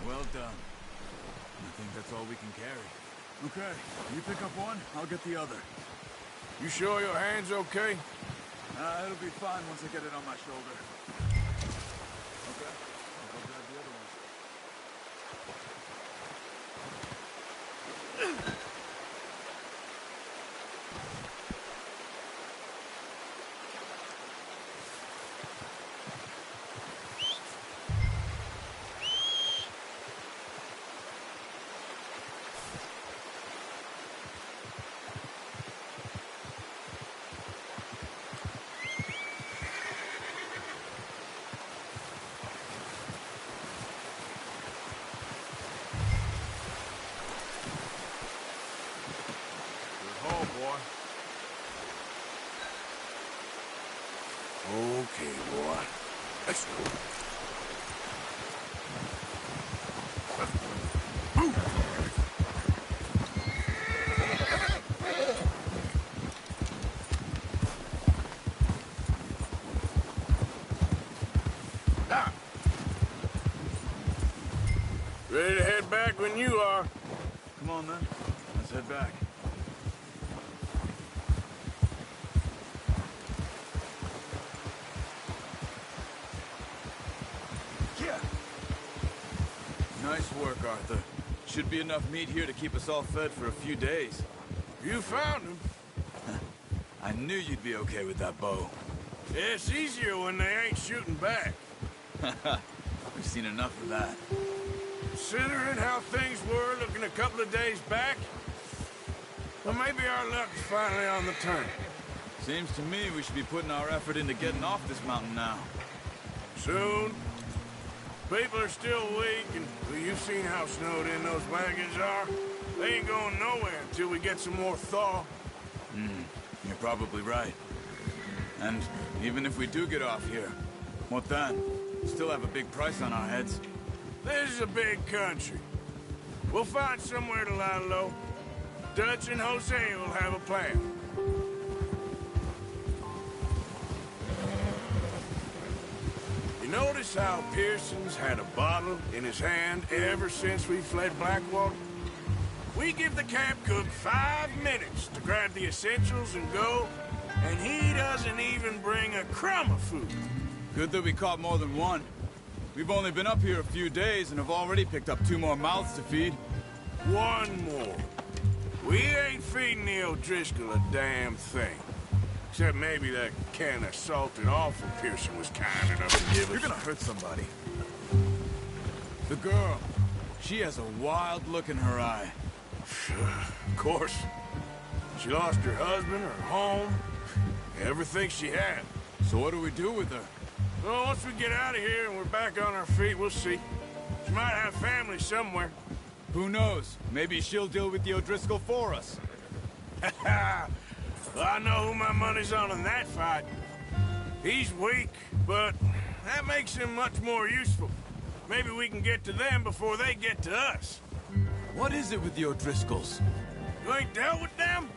Well done. I think that's all we can carry. Okay, you pick up one, I'll get the other. You sure your hand's okay? It'll be fine once I get it on my shoulder. Okay, I'll go grab the other one. Okay, boy. Let's go. Ready to head back when you are. Come on, then. Let's head back. Nice work, Arthur. Should be enough meat here to keep us all fed for a few days. You found him. I knew you'd be okay with that bow. Yeah, it's easier when they ain't shooting back. We've seen enough of that. Considering how things were looking a couple of days back, well, maybe our luck is finally on the turn. Seems to me we should be putting our effort into getting off this mountain now. Soon. People are still weak, and well, you've seen how snowed in those wagons are. They ain't going nowhere until we get some more thaw. You're probably right. And even if we do get off here, what then? Still have a big price on our heads. This is a big country. We'll find somewhere to lie low. Dutch and Jose will have a plan. You notice how Pearson's had a bottle in his hand ever since we fled Blackwater? We give the camp cook 5 minutes to grab the essentials and go, and he doesn't even bring a crumb of food. Good that we caught more than one. We've only been up here a few days and have already picked up 2 more mouths to feed. 1 more. We ain't feeding the O'Driscoll a damn thing. Except maybe that can of salted offal Pearson was kind enough to give us. You're gonna hurt somebody. The girl. She has a wild look in her eye. Of course. She lost her husband, her home, everything she had. So what do we do with her? Well, once we get out of here and we're back on our feet, we'll see. She might have family somewhere. Who knows? Maybe she'll deal with the O'Driscoll for us. Well, I know who my money's on in that fight. He's weak, but that makes him much more useful. Maybe we can get to them before they get to us. What is it with the O'Driscolls? You ain't dealt with them?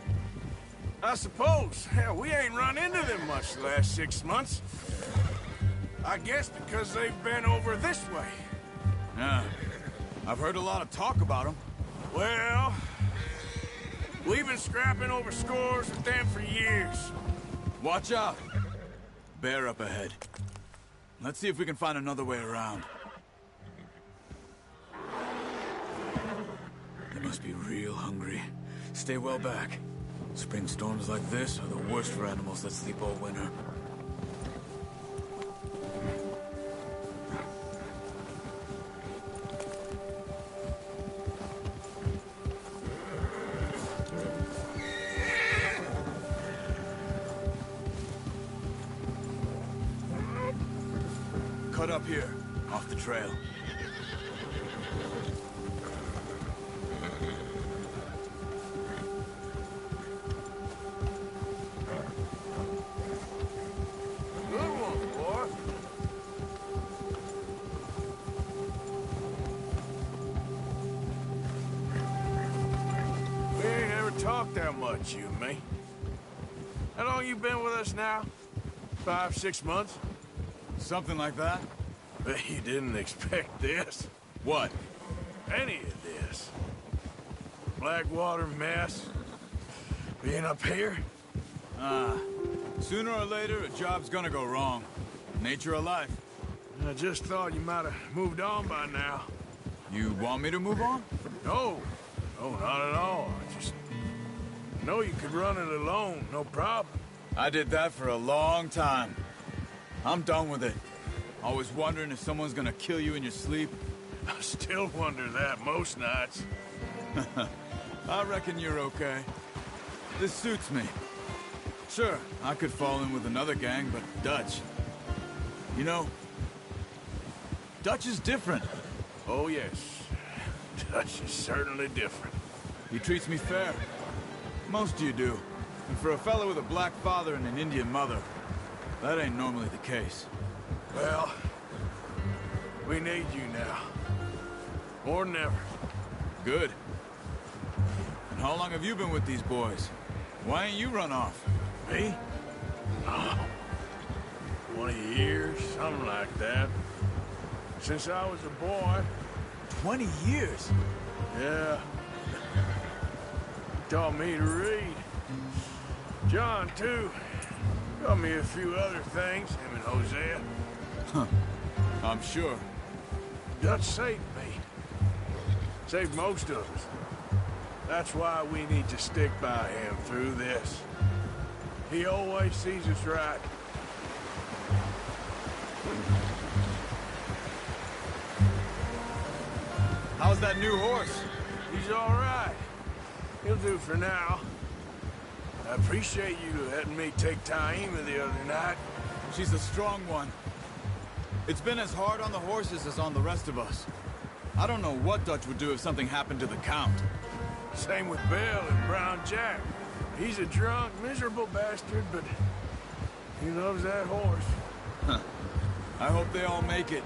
I suppose. Hell, we ain't run into them much the last 6 months. I guess because they've been over this way. Yeah. I've heard a lot of talk about them. Well, we've been scrapping over scores with them for years. Watch out. Bear up ahead. Let's see if we can find another way around. They must be real hungry. Stay well back. Spring storms like this are the worst for animals that sleep all winter. Cut up here, off the trail. Good one, boy. We ain't ever talked that much, you and me. How long you been with us now? 5, 6 months? Something like that? Bet you didn't expect this. What? Any of this. Blackwater mess. Being up here? Sooner or later, a job's gonna go wrong. Nature of life. I just thought you might have moved on by now. You want me to move on? No. No, not at all. I just know you could run it alone, no problem. I did that for a long time. I'm done with it. Always wondering if someone's gonna kill you in your sleep. I still wonder that most nights. I reckon you're okay. This suits me. Sure, I could fall in with another gang, but Dutch... You know, Dutch is different. Oh, yes. Dutch is certainly different. He treats me fair. Most of you do. And for a fellow with a black father and an Indian mother, that ain't normally the case. Well, we need you now. More than ever. Good. And how long have you been with these boys? Why ain't you run off? Me? Oh, 20 years, something like that. Since I was a boy. 20 years? Yeah. He taught me to read. John, too. Taught me a few other things, him and Hosea. Huh. I'm sure. Dutch saved me. Saved most of us. That's why we need to stick by him through this. He always sees us right. How's that new horse? He's all right. He'll do for now. I appreciate you letting me take Taima the other night. She's a strong one. It's been as hard on the horses as on the rest of us. I don't know what Dutch would do if something happened to the Count. Same with Bill and Brown Jack. He's a drunk, miserable bastard, but he loves that horse. Huh. I hope they all make it.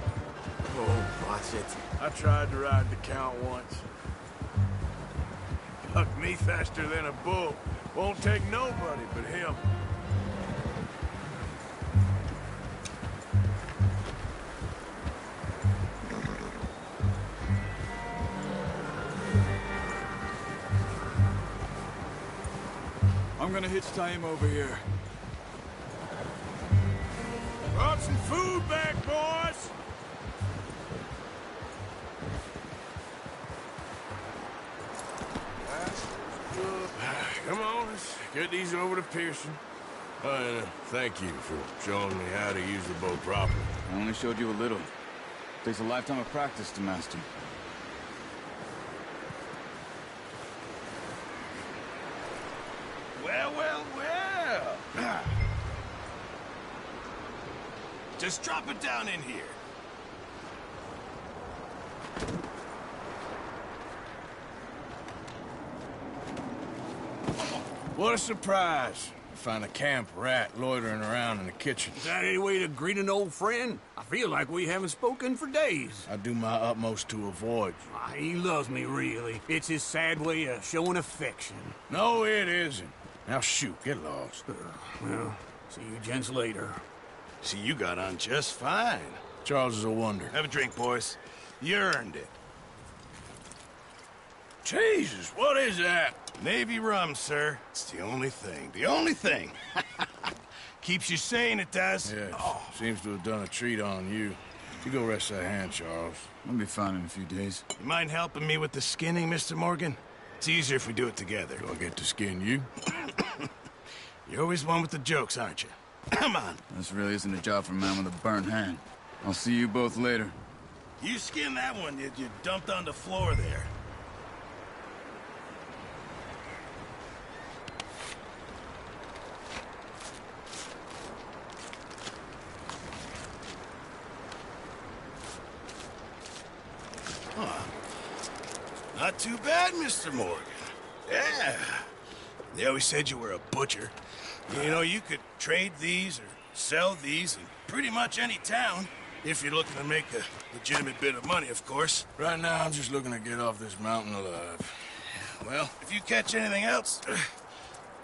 Oh, watch it. I tried to ride the Count once. Bucked me faster than a bull. Won't take nobody but him. I'm gonna hitch Taima over here. Brought some food back, boys! Come on, let's get these over to Pearson. And thank you for showing me how to use the bow properly. I only showed you a little. Takes a lifetime of practice to master. Well, well, well. Just drop it down in here. What a surprise. Find a camp rat loitering around in the kitchen. Is that any way to greet an old friend? I feel like we haven't spoken for days. I do my utmost to avoid you. He loves me, really. It's his sad way of showing affection. No, it isn't. Now shoot, get lost. Well, see you gents later. See, you got on just fine. Charles is a wonder. Have a drink, boys. You earned it. Jesus, what is that? Navy rum, sir. It's the only thing. The only thing. Keeps you sane, it does. Yes. Seems to have done a treat on you. You go rest that hand, Charles. I'll be fine in a few days. You mind helping me with the skinning, Mr. Morgan? It's easier if we do it together. Do I get to skin you? You're always one with the jokes, aren't you? Come on. This really isn't a job for a man with a burnt hand. I'll see you both later. You skin that one you dumped on the floor there. Not too bad, Mr. Morgan. Yeah. They always said you were a butcher. You know, you could trade these or sell these in pretty much any town. If you're looking to make a legitimate bit of money, of course. Right now, I'm just looking to get off this mountain alive. Well, if you catch anything else,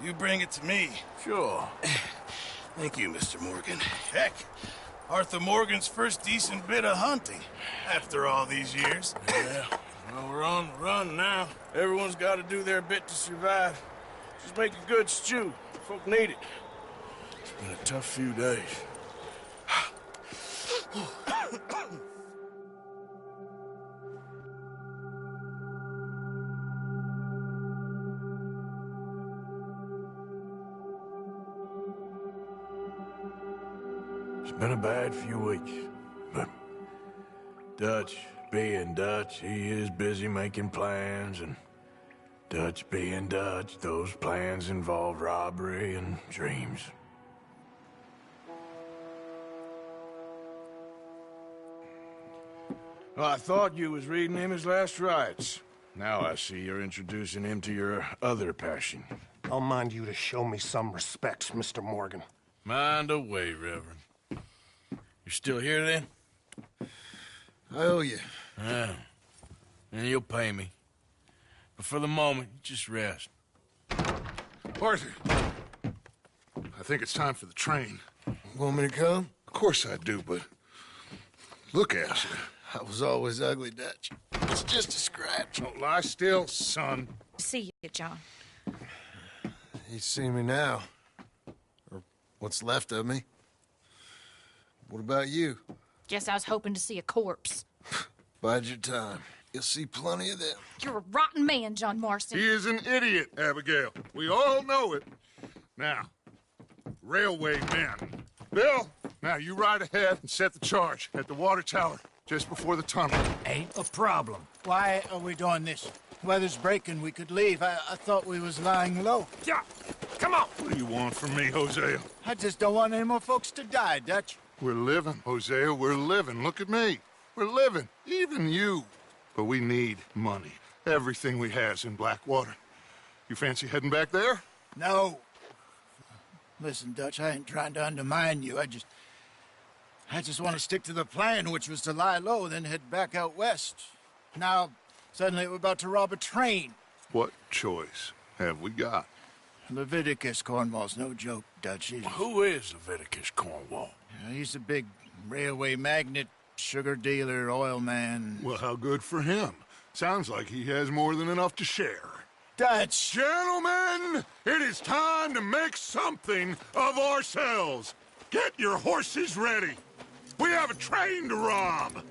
you bring it to me. Sure. Thank you, Mr. Morgan. Heck, Arthur Morgan's first decent bit of hunting after all these years. Yeah, well, we're on the run now. Everyone's got to do their bit to survive. Just make a good stew. Folk need it. It's been a tough few days. It's been a bad few weeks, but Dutch being Dutch, he is busy making plans, and Dutch being Dutch, those plans involve robbery and dreams. Well, I thought you was reading him his last rites. Now I see you're introducing him to your other passion. I'll mind you to show me some respect, Mr. Morgan. Mind away, Reverend. You still here, then? I owe you. Yeah. And you'll pay me. But for the moment, just rest. Arthur, I think it's time for the train. Want me to come? Of course I do, but look at you. I was always ugly, Dutch. It's just a scratch. Don't lie still, son. See you, John. You see me now. Or what's left of me. What about you? Guess I was hoping to see a corpse. Bide your time. You'll see plenty of them. You're a rotten man, John Marston. He is an idiot, Abigail. We all know it. Now, railway men. Bill, now you ride ahead and set the charge at the water tower just before the tunnel. Ain't a problem. Why are we doing this? Weather's breaking. We could leave. I thought we was lying low. Yeah, come on. What do you want from me, Hosea? I just don't want any more folks to die, Dutch. We're living, Hosea. We're living. Look at me. We're living. Even you. But we need money. Everything we has in Blackwater. You fancy heading back there? No. Listen, Dutch, I ain't trying to undermine you. I just want to stick to the plan, which was to lie low, then head back out west. Now, suddenly we're about to rob a train. What choice have we got? Leviticus Cornwall's no joke, Dutch. Who is Leviticus Cornwall? He's a big railway magnate, sugar dealer, oil man. Well, how good for him. Sounds like he has more than enough to share. Dutch! Gentlemen, it is time to make something of ourselves. Get your horses ready. We have a train to rob.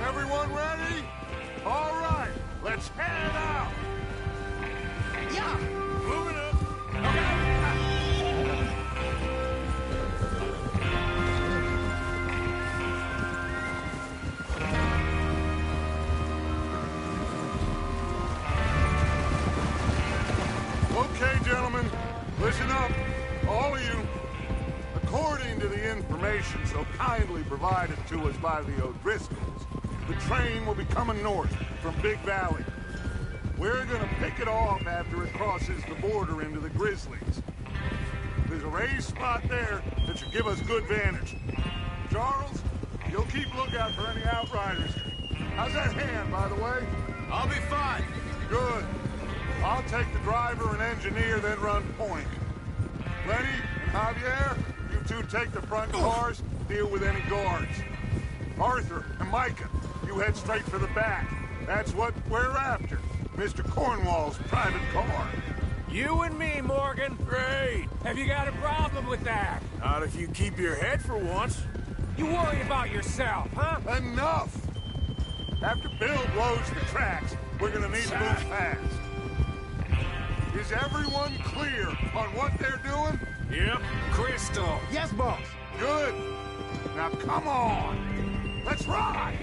Everyone ready? All right, let's head out. Yeah. Moving up. Okay, gentlemen, listen up, all of you. According to the information so kindly provided to us by the O'Driscolls, the train will be coming north from Big Valley. We're gonna pick it off after it crosses the border into the Grizzlies. There's a raised spot there that should give us good vantage. Charles, you'll keep lookout for any outriders. How's that hand, by the way? I'll be fine. Good. I'll take the driver and engineer, then run point. Lenny and Javier, you two take the front cars, deal with any guards. Arthur and Micah, you you head straight for the back. That's what we're after. Mr. Cornwall's private car. You and me, Morgan. Great. Have you got a problem with that? Not if you keep your head for once. You worry about yourself, huh? Enough! After Bill blows the tracks, we're gonna need to move fast. Is everyone clear on what they're doing? Yep. Crystal. Yes, boss. Good. Now come on. Let's ride.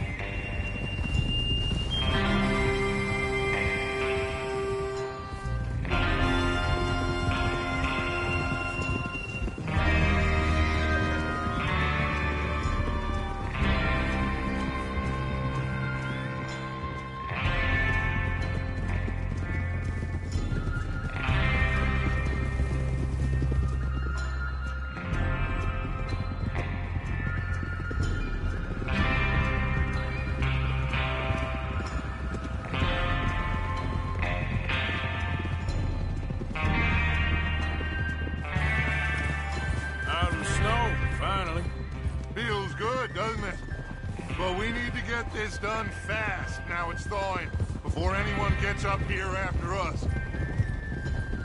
Feels good, doesn't it? But we need to get this done fast now it's thawing, before anyone gets up here after us.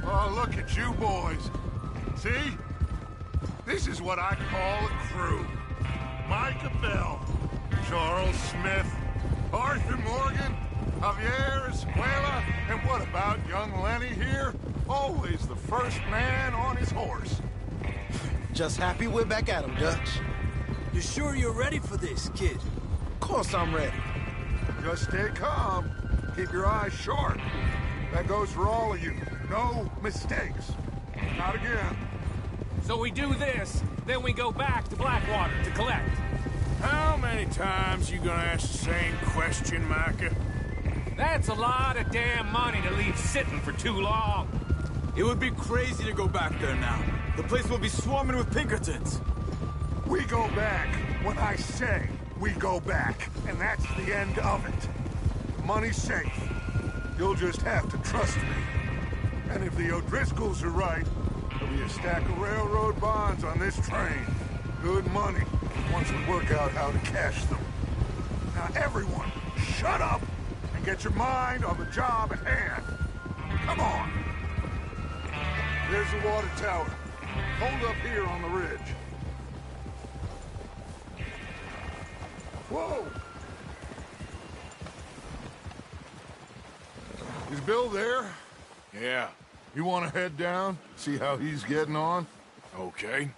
Oh, look at you boys. See? This is what I call a crew. Micah Bell, Charles Smith, Arthur Morgan, Javier Escuela, and what about young Lenny here? Always the first man on his horse. Just happy we're back at him, Dutch. You sure you're ready for this, kid? Of course I'm ready. Just stay calm. Keep your eyes sharp. That goes for all of you. No mistakes. Not again. So we do this, then we go back to Blackwater to collect. How many times you gonna ask the same question, Micah? That's a lot of damn money to leave sitting for too long. It would be crazy to go back there now. The place will be swarming with Pinkertons. We go back when I say we go back, and that's the end of it. Money's safe. You'll just have to trust me. And if the O'Driscolls are right, there'll be a stack of railroad bonds on this train. Good money, once we work out how to cash them. Now everyone, shut up and get your mind on the job at hand. Come on. There's the water tower. Hold up here on the ridge. Whoa! Is Bill there? Yeah. You want to head down, see how he's getting on? Okay.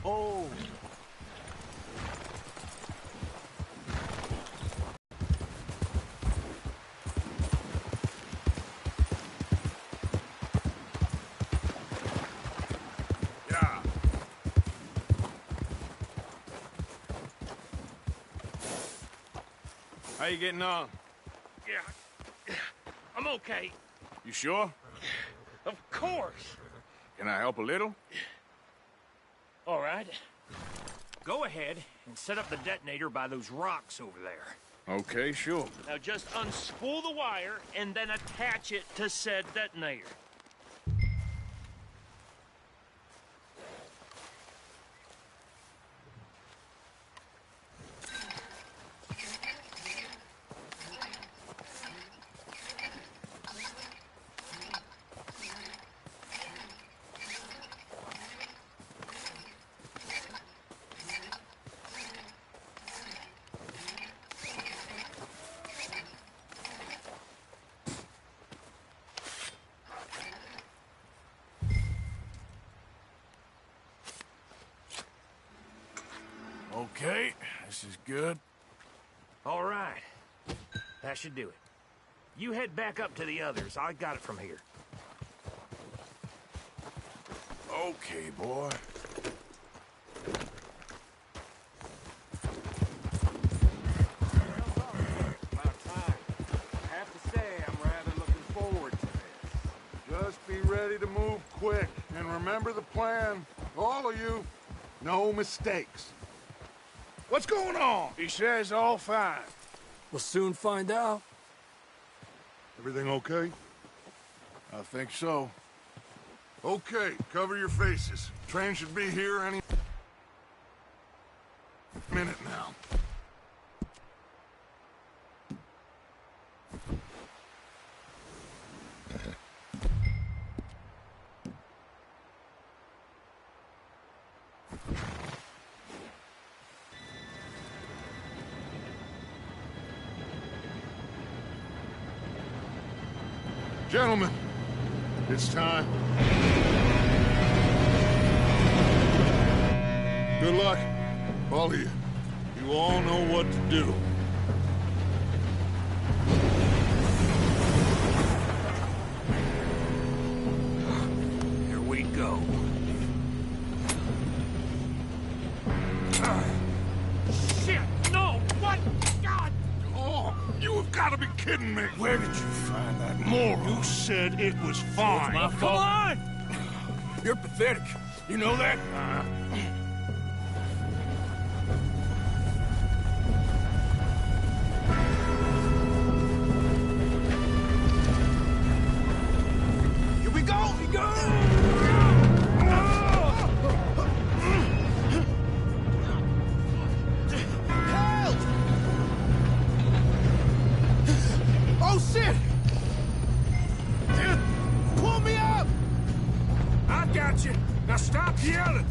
Oh. Yeah. How you getting on? Yeah. I'm okay. You sure? Of course. Can I help a little? All right. Go ahead and set up the detonator by those rocks over there. Okay, sure. Now just unspool the wire and then attach it to said detonator. Okay, this is good. All right. That should do it. You head back up to the others. I got it from here. Okay, boy. About time. I have to say, I'm rather looking forward to this. Just be ready to move quick, and remember the plan. All of you, no mistakes. What's going on? He says all fine. We'll soon find out. Everything okay? I think so. Okay, cover your faces. Train should be here any minute now. Gentlemen, it's time. Good luck, all of you. You all know what to do. Here we go. Shit! No! What? God! Oh, you have got to be kidding me! Where did you find that moron? You said it was fine. It's my fault. Come on! You're pathetic. You know that? Here we go! We go! Help! Oh, shit! Pull me up! I got you. Now stop yelling.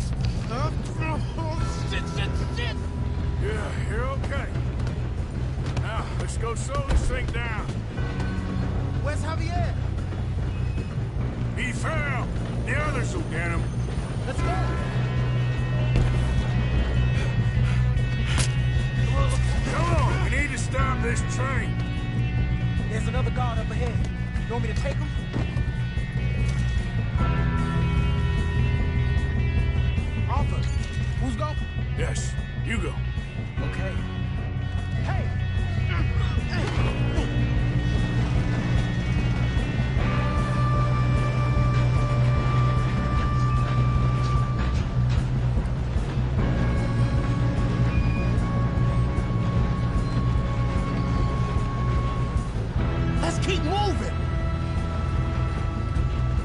Shit, shit, shit! Yeah, you're okay. Now, let's go slow this thing down. Where's Javier? He fell. The others will get him. Let's go! Come on, we need to stop this train. There's another guard up ahead. You want me to take him? Arthur, who's go? Yes, you go. Okay. Hey! Let's keep moving!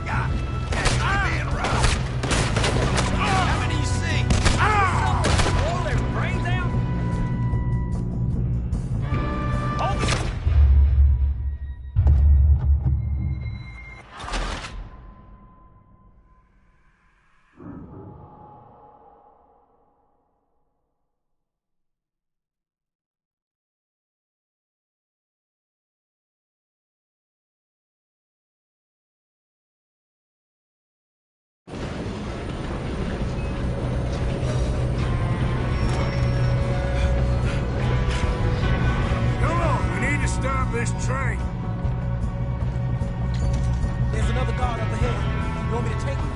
God, man, rough. How many you see? Blow their brains out? Come on, we need to stop this train. There's another guard up ahead. You want me to take him?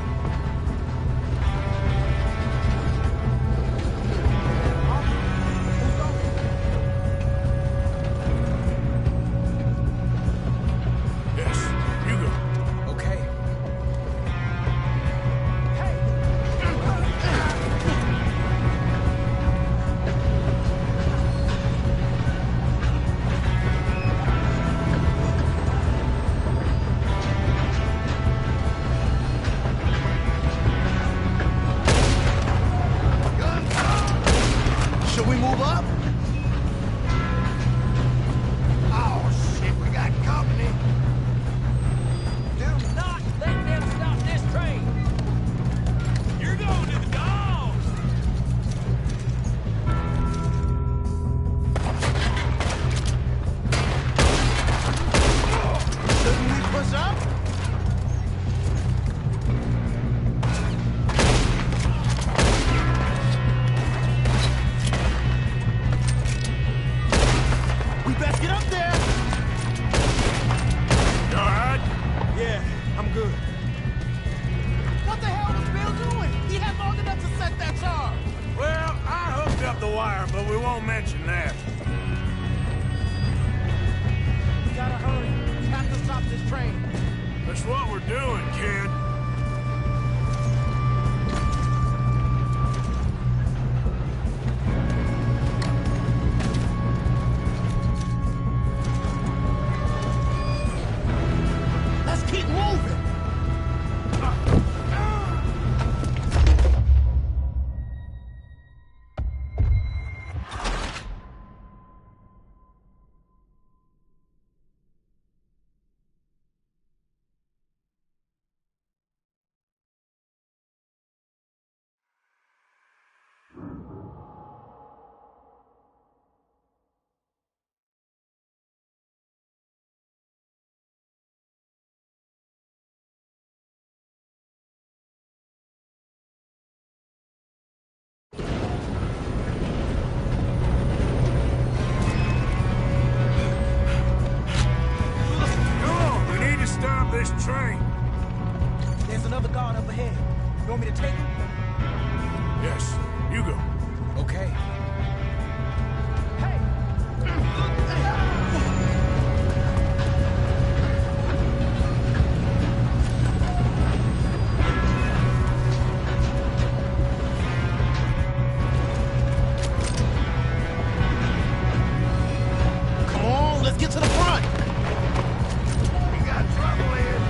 Yes, you go. Okay. Should we move up? Oh, shit, we got company. Do not let them stop this train! You're going to the dogs! Shouldn't we push up? We best get up there! You all right? Yeah, I'm good. What the hell was Bill doing? He had long enough to set that charge. Well, I hooked up the wire, but we won't mention that. We gotta hurry. We have to stop this train. That's what we're doing, kid. this train. There's another guard up ahead. You want me to take him? Yes, you go. Okay. Come on, let's get to the front. We got trouble here.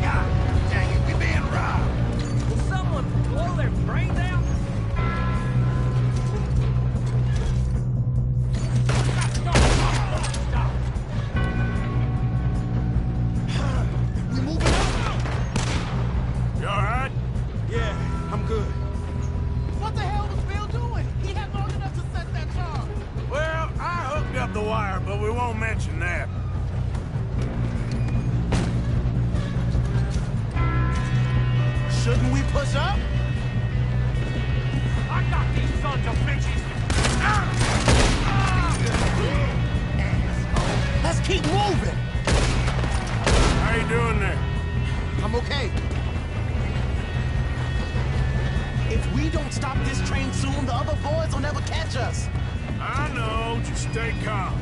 God dang it, we being robbed. Will someone blow their brains out? Stop. We moving up. You all right? Yeah, I'm good. What the hell was Bill doing? He had long enough to set that charge. Well, I hooked up the wire, but we won't mention that. Shouldn't we push up? I got these sons of bitches. Let's keep moving. How you doing there? I'm okay. If we don't stop this train soon, the other boys will never catch us. I know, just stay calm.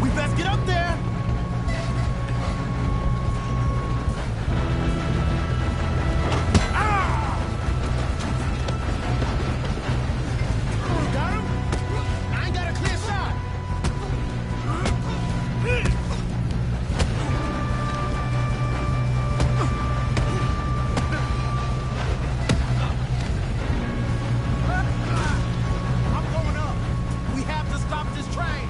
We best get up there. Got him? I ain't got a clear shot. I'm going up. We have to stop this train.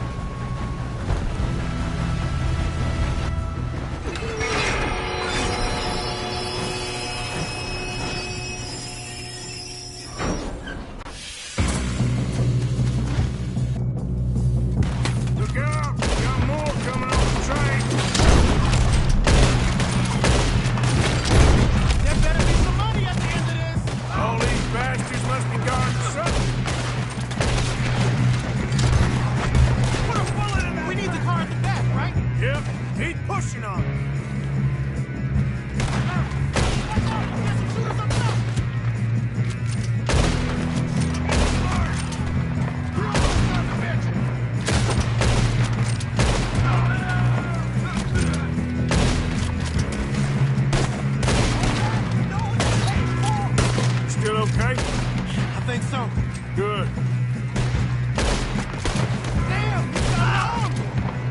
Look out! We got more coming off the train. There better be some money at the end of this. All these bastards must be guarding something. Put a bullet in that. We need the car at the back, right? Yep, keep pushing on it. There's some shooters up top. Still okay? I think so. Good. Damn, he's got an arm.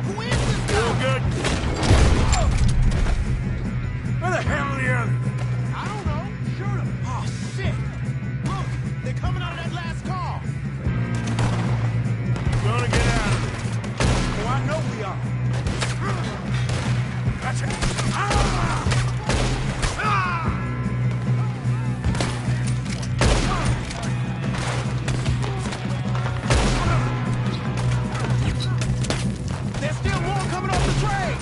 Who is this Still guy? good. Where the hell are the others? I don't know. Shoot him. Oh, shit. Look, they're coming out of that last car. Gonna get out of it. Oh, I know we are. Gotcha. Ah! There's still more coming off the train.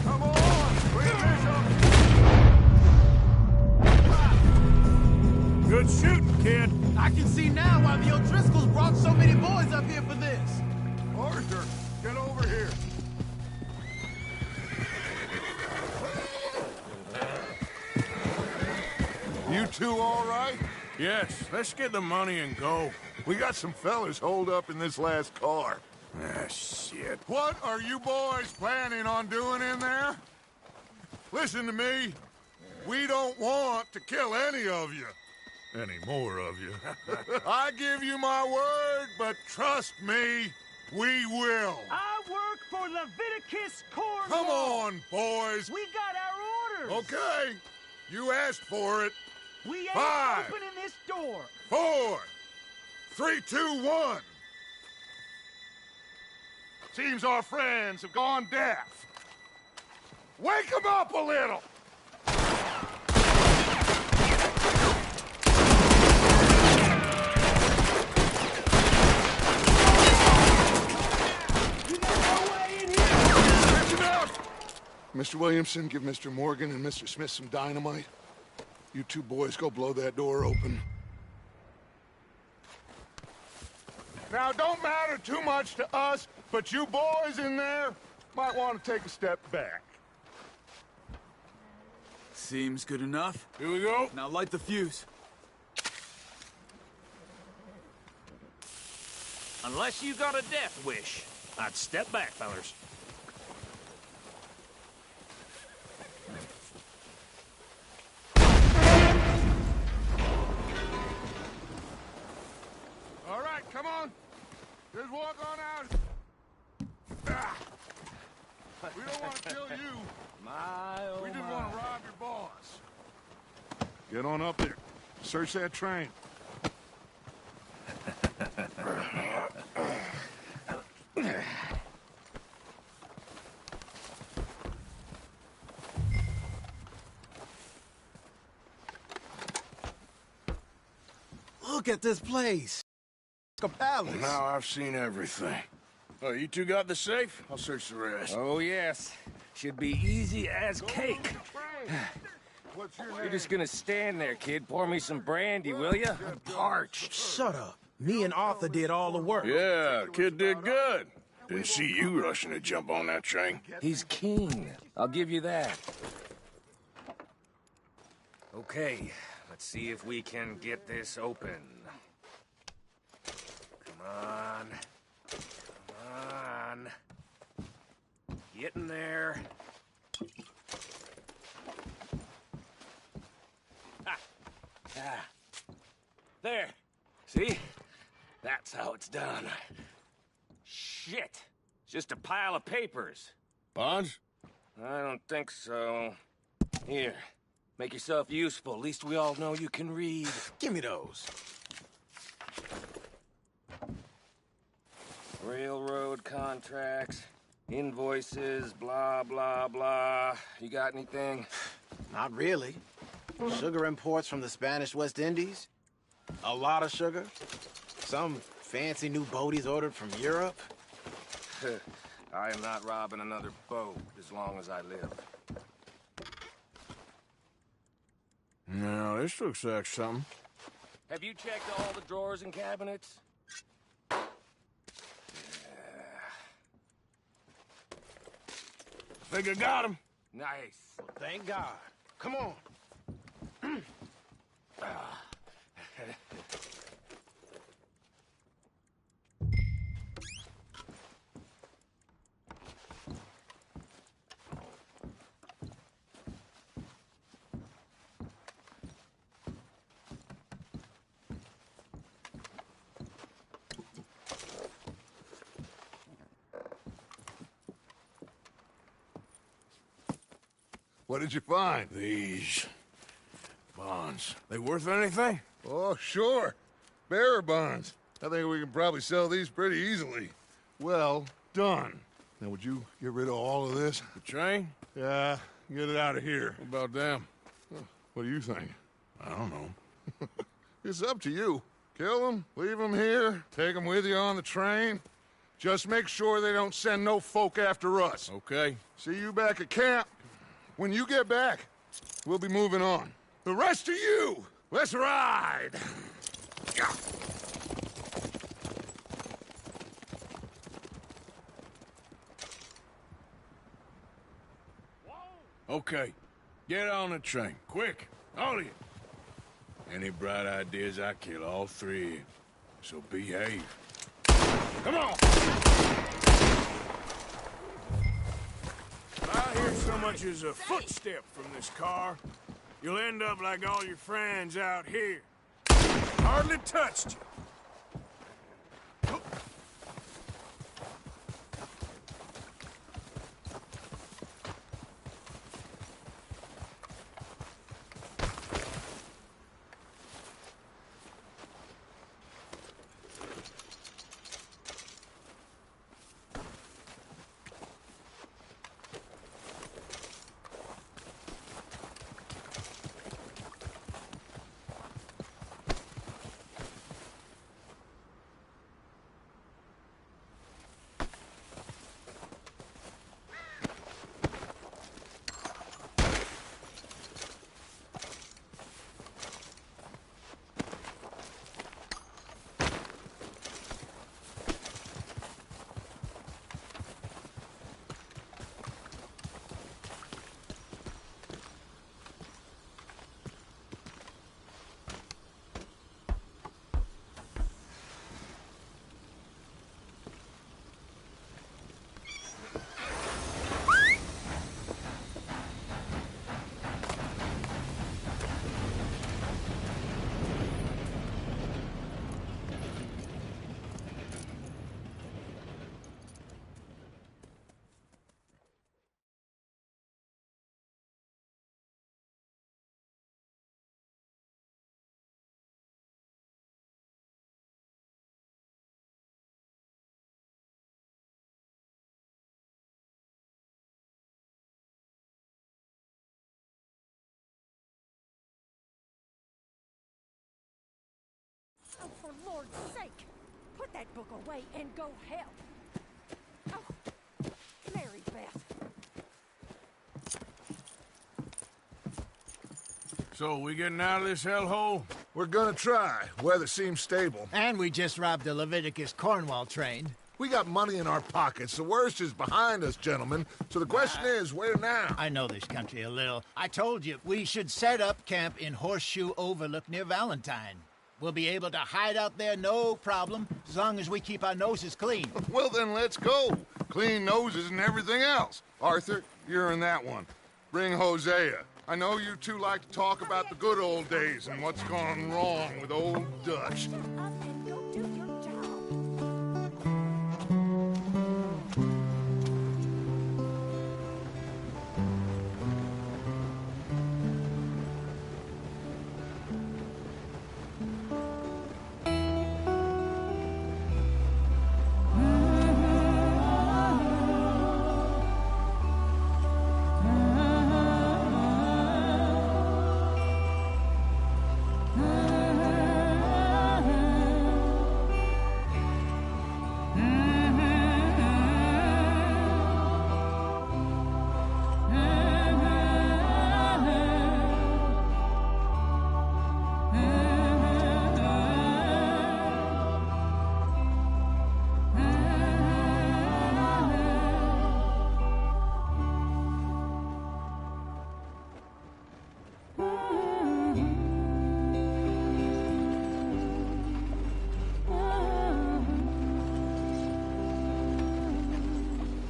Come on, bring Bishop. Good shooting, kid. I can see now why the O'Driscolls brought so many boys up here for this. Arthur, get over here. You two all right? Yes, let's get the money and go. We got some fellas holed up in this last car. Ah, shit. What are you boys planning on doing in there? Listen to me. We don't want to kill any of you. Any more of you. I give you my word, but trust me, we will. I work for Leviticus Cornwall. Come on, boys. We got our orders. Okay. You asked for it. We ain't 5, opening this door. 4, 3, 2, 1. Seems our friends have gone deaf. Wake them up a little. Mr. Williamson, give Mr. Morgan and Mr. Smith some dynamite. You two boys go blow that door open. Now, don't matter too much to us, but you boys in there might want to take a step back. Seems good enough. Here we go. Now light the fuse. Unless you got a death wish, I'd step back, fellers. All right, come on. Just walk on out. Ah. We don't want to kill you. We just want to rob your boss. Get on up there. Search that train. Look at this place. It's a palace. Now I've seen everything. Oh, you two got the safe? I'll search the rest. Oh, yes. Should be easy as cake. What's your You're just gonna stand there, kid. Pour me some brandy, will ya? I'm parched. Shut up. Me and Arthur did all the work. Yeah, kid did good. Didn't see you rushing to jump on that train. He's keen. I'll give you that. Okay, let's see if we can get this open. Come on. Come on. Get in there. Ah. There. See? That's how it's done. Shit. It's just a pile of papers. Bonds? I don't think so. Here. Make yourself useful. At least we all know you can read. Give me those. Railroad contracts, invoices, blah, blah, blah. You got anything? Not really. Sugar imports from the Spanish West Indies. A lot of sugar. Some fancy new boat he's ordered from Europe. I am not robbing another boat as long as I live. No, this looks like something. Have you checked all the drawers and cabinets? Think I got him. Nice. Thank God. Come on. What did you find? These bonds. They worth anything? Oh, sure. Bearer bonds. I think we can probably sell these pretty easily. Well done. Now, would you get rid of all of this? The train? Yeah, get it out of here. What about them? What do you think? I don't know. It's up to you. Kill them, leave them here, take them with you on the train. Just make sure they don't send no folk after us. Okay. See you back at camp. When you get back, we'll be moving on. The rest of you, let's ride! Okay. Get on the train. Quick. All of you. Any bright ideas, I kill all three of you. So behave. Come on! If I hear so much as a footstep from this car, you'll end up like all your friends out here. Hardly touched you. Lord's sake! Put that book away and go help! Oh, Mary Beth. So, we getting out of this hellhole? We're gonna try. Weather seems stable. And we just robbed the Leviticus Cornwall train. We got money in our pockets. The worst is behind us, gentlemen. So the question is, where now? I know this country a little. I told you, we should set up camp in Horseshoe Overlook near Valentine. We'll be able to hide out there, no problem, as long as we keep our noses clean. Well, then let's go. Clean noses and everything else. Arthur, you're in that one. Bring Hosea. I know you two like to talk about the good old days and what's gone wrong with old Dutch.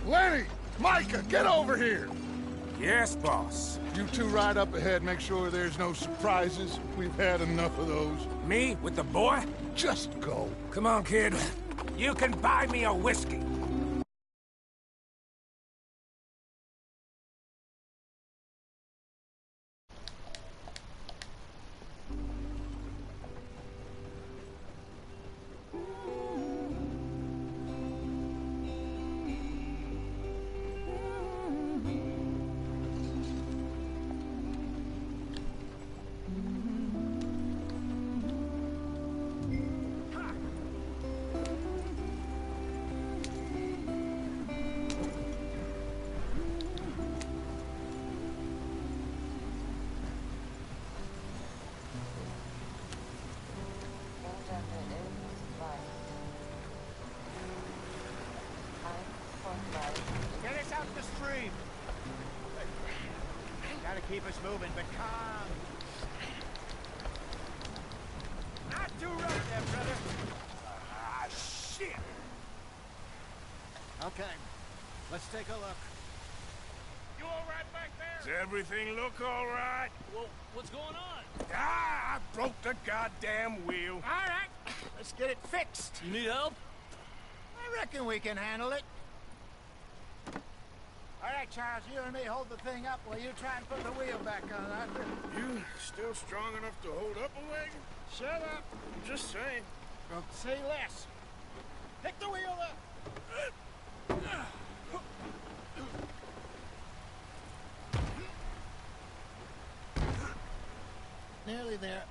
Lenny! Micah, get over here! Yes, boss. You two ride up ahead, make sure there's no surprises. We've had enough of those. Me? With the boy? Just go. Come on, kid. You can buy me a whiskey. Get us out the stream. Gotta keep us moving, but calm. Not too rough there, brother. Ah, shit! Okay, let's take a look. You all right back there? Does everything look all right? Well, what's going on? Ah, I broke the goddamn wheel. All right, let's get it fixed. You need help? I reckon we can handle it. All right, Charles, you and me hold the thing up while you try and put the wheel back on, Arthur. You still strong enough to hold up a wagon? Shut up. Just saying. Don't say less. Pick the wheel up. Nearly there.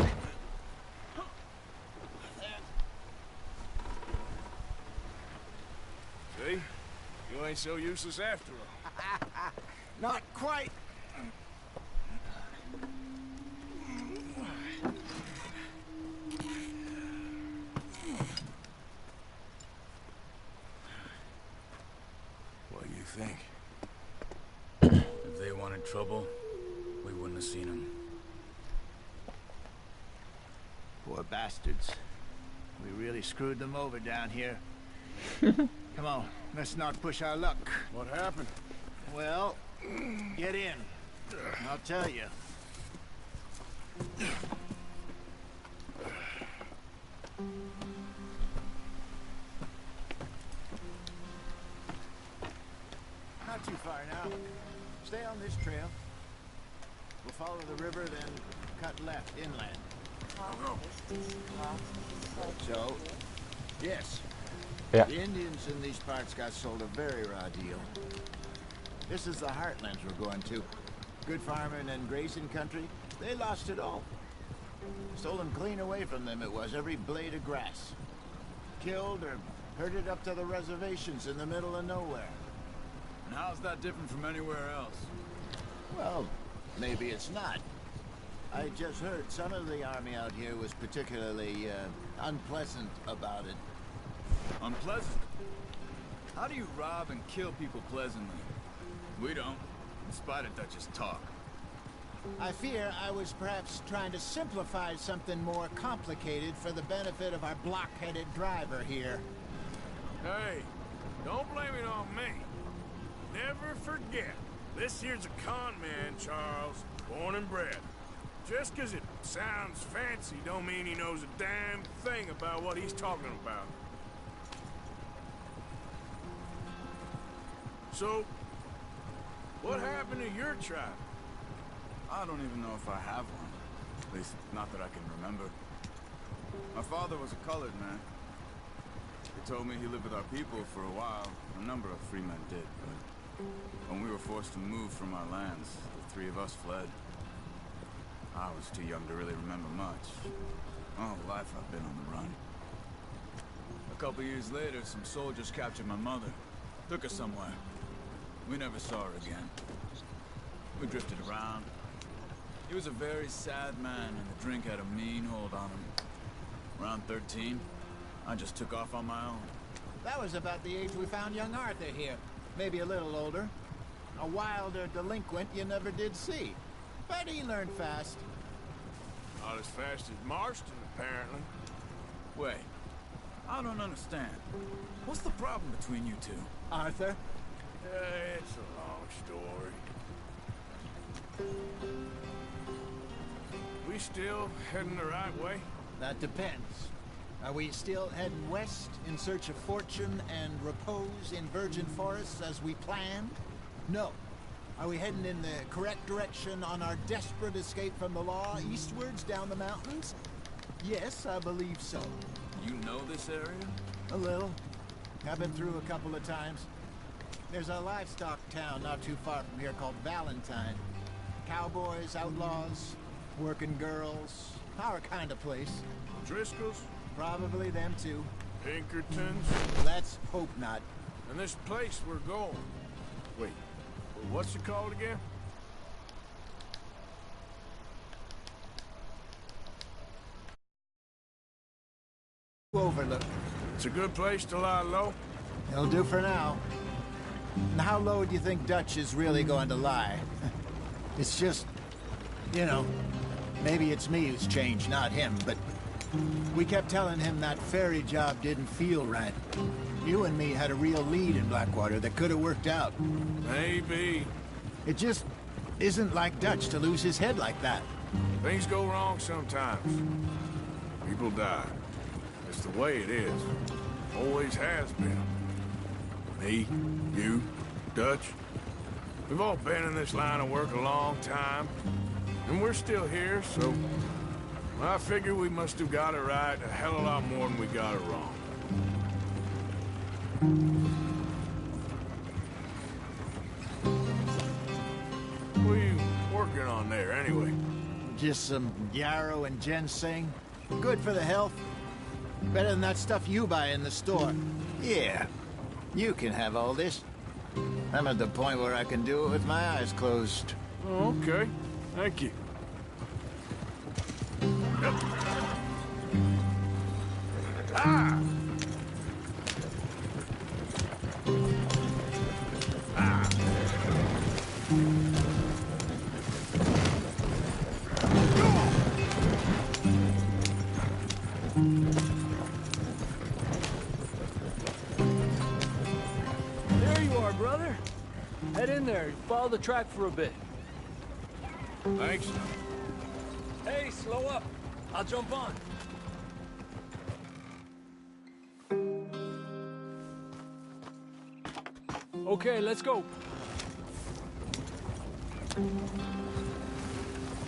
See? You ain't so useless after all. Not quite. What do you think? If they wanted trouble, we wouldn't have seen them. Poor bastards. We really screwed them over down here. Come on, let's not push our luck. What happened? Well, get in. I'll tell you. Not too far now. Stay on this trail. We'll follow the river, then cut left inland. So, yes. Yeah. The Indians in these parts got sold a very raw deal. This is the heartlands we're going to. Good farming and grazing country. They lost it all. Stolen clean away from them it was, every blade of grass. Killed or herded up to the reservations in the middle of nowhere. And how's that different from anywhere else? Well, maybe it's not. I just heard some of the army out here was particularly, unpleasant about it. Unpleasant? How do you rob and kill people pleasantly? We don't, in spite of Dutch's talk. I fear I was perhaps trying to simplify something more complicated for the benefit of our block-headed driver here. Hey, don't blame it on me. Never forget, this here's a con man, Charles, born and bred. Just 'cause it sounds fancy don't mean he knows a damn thing about what he's talking about. So, what happened to your tribe? I don't even know if I have one. At least, not that I can remember. My father was a colored man. He told me he lived with our people for a while. A number of free men did, but when we were forced to move from our lands, the three of us fled. I was too young to really remember much. All life I've been on the run. A couple years later, some soldiers captured my mother. Took her somewhere. We never saw her again. We drifted around. He was a very sad man, and the drink had a mean hold on him. Around 13, I just took off on my own. That was about the age we found young Arthur here. Maybe a little older. A wilder delinquent you never did see. But he learned fast. Not as fast as Marston, apparently. Wait, I don't understand. What's the problem between you two? Arthur? It's a long story. We still heading the right way? That depends. Are we still heading west in search of fortune and repose in virgin forests as we planned? No. Are we heading in the correct direction on our desperate escape from the law eastwards down the mountains? Yes, I believe so. You know this area? A little. I've been through a couple of times. There's a livestock town not too far from here called Valentine. Cowboys, outlaws, working girls, our kind of place. Driscoll's? Probably them too. Pinkertons? Let's hope not. And this place we're going. Wait, what's it called again? Overlook. It's a good place to lie low? It'll do for now. And how low do you think Dutch is really going to lie? It's just, you know, maybe it's me who's changed, not him, but we kept telling him that ferry job didn't feel right. You and me had a real lead in Blackwater that could have worked out. Maybe. It just isn't like Dutch to lose his head like that. Things go wrong sometimes. People die. It's the way it is. Always has been. Me, you, Dutch. We've all been in this line of work a long time. And we're still here, so I figure we must have got it right a hell of a lot more than we got it wrong. What are you working on there, anyway? Just some yarrow and ginseng. Good for the health. Better than that stuff you buy in the store. Yeah, you can have all this. I'm at the point where I can do it with my eyes closed. Oh, okay. Thank you. Yep. Ah! Ah! There you are, brother. Head in there. Follow the track for a bit. Thanks. Hey, slow up. I'll jump on. Okay, let's go.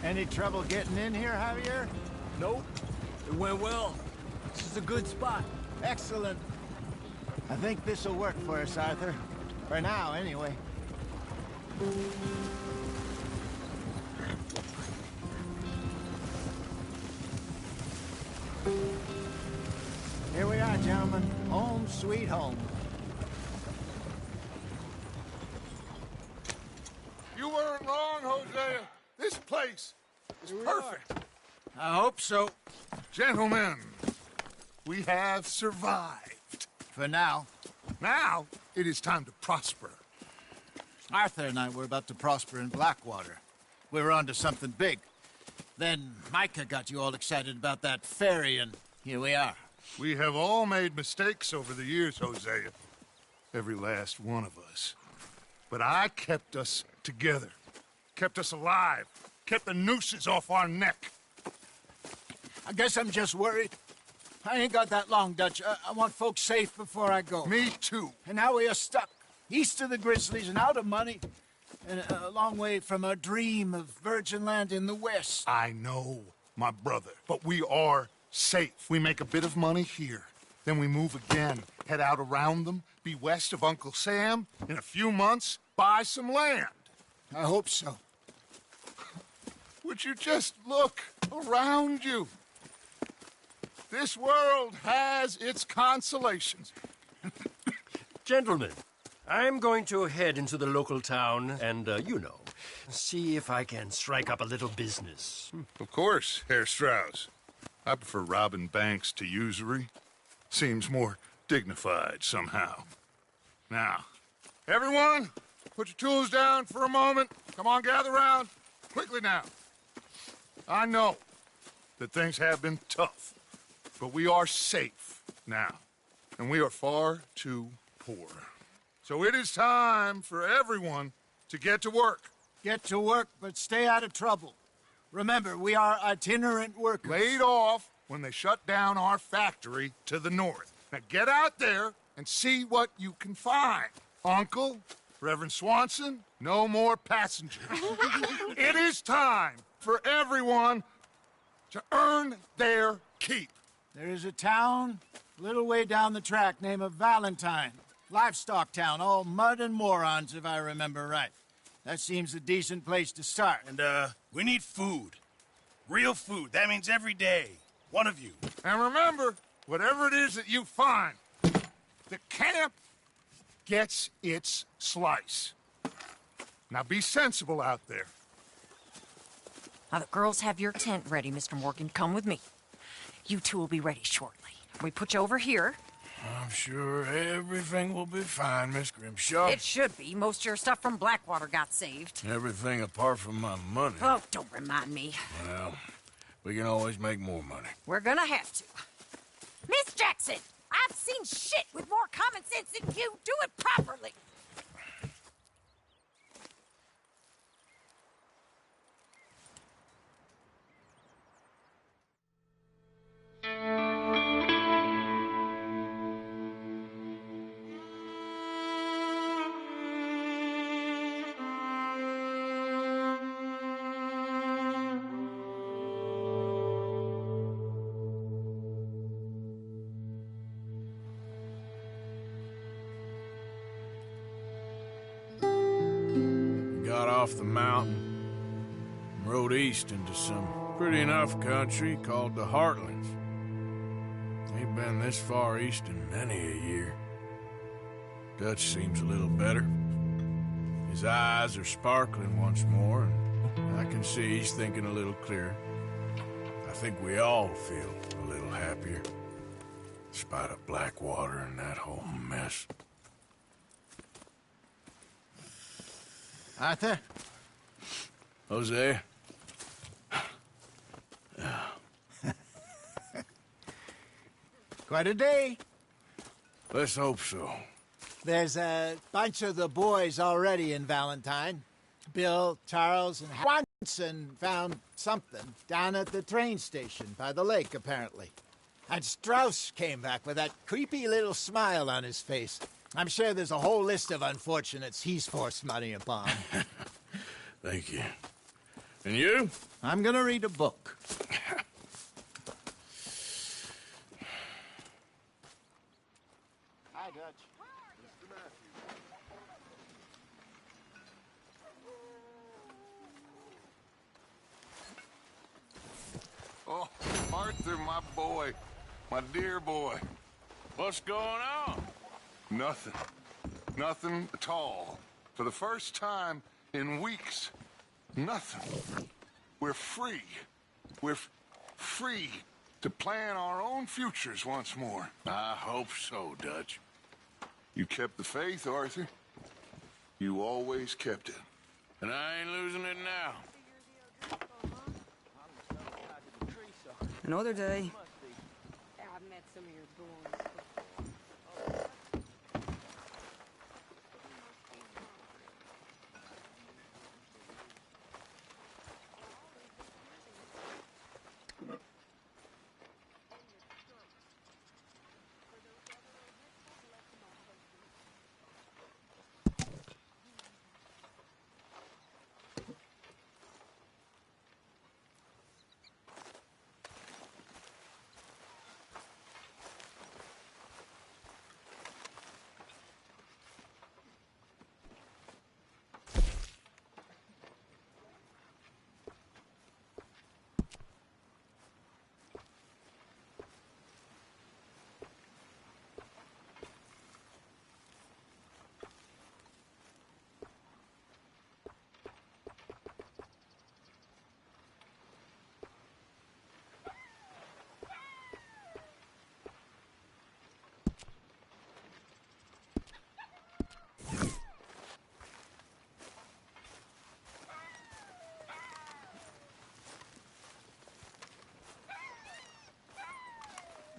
Any trouble getting in here, Javier? Nope. It went well. This is a good spot. Excellent. I think this'll work for us, Arthur. For now, anyway. sweet home. You weren't wrong, Hosea. This place is perfect. I hope so. Gentlemen, we have survived. For now. Now, it is time to prosper. Arthur and I were about to prosper in Blackwater. We were onto something big. Then Micah got you all excited about that ferry, and here we are. We have all made mistakes over the years, Hosea. Every last one of us. But I kept us together. Kept us alive. Kept the nooses off our neck. I guess I'm just worried. I ain't got that long, Dutch. I want folks safe before I go. Me too. And now we are stuck. East of the Grizzlies and out of money. And a long way from our dream of virgin land in the west. I know, my brother. But we are safe. We make a bit of money here. Then we move again. Head out around them. Be west of Uncle Sam. In a few months, buy some land. I hope so. Would you just look around you? This world has its consolations. Gentlemen, I'm going to head into the local town and, see if I can strike up a little business. Of course, Herr Strauss. I prefer robbing banks to usury. Seems more dignified somehow. Now, everyone, put your tools down for a moment. Come on, gather round. Quickly now. I know that things have been tough, but we are safe now, and we are far too poor. So it is time for everyone to get to work. Get to work, but stay out of trouble. Remember, we are itinerant workers. Laid off when they shut down our factory to the north. Now get out there and see what you can find. Uncle, Reverend Swanson, no more passengers. It is time for everyone to earn their keep. There is a town a little way down the track named Valentine. Livestock town, all mud and morons, if I remember right. That seems a decent place to start. And, we need food. Real food. That means every day. One of you. And remember, whatever it is that you find, the camp gets its slice. Now be sensible out there. Now, the girls have your tent ready, Mr. Morgan. Come with me. You two will be ready shortly. We put you over here. I'm sure everything will be fine, Miss Grimshaw. It should be. Most of your stuff from Blackwater got saved. Everything apart from my money. Oh, don't remind me. Well, we can always make more money. We're gonna have to. Miss Jackson, I've seen shit with more common sense than you. Do it properly. Got off the mountain and rode east into some pretty enough country called the Heartlands. Ain't been this far east in many a year. Dutch seems a little better. His eyes are sparkling once more, and I can see he's thinking a little clearer. I think we all feel a little happier, in spite of Blackwater and that whole mess. Arthur? Hosea? Quite a day. Let's hope so. There's a bunch of the boys already in Valentine. Bill, Charles, and Swanson found something down at the train station by the lake, apparently. And Strauss came back with that creepy little smile on his face. I'm sure there's a whole list of unfortunates he's forced money upon. Thank you. And you? I'm gonna read a book. Hi, Dutch. Mr. Matthews. Oh, Arthur, my boy. My dear boy. What's going on? Nothing. Nothing at all. For the first time in weeks, nothing. We're free. We're free to plan our own futures once more. I hope so, Dutch. You kept the faith, Arthur. You always kept it. And I ain't losing it now. Another day. I've met some of your boys.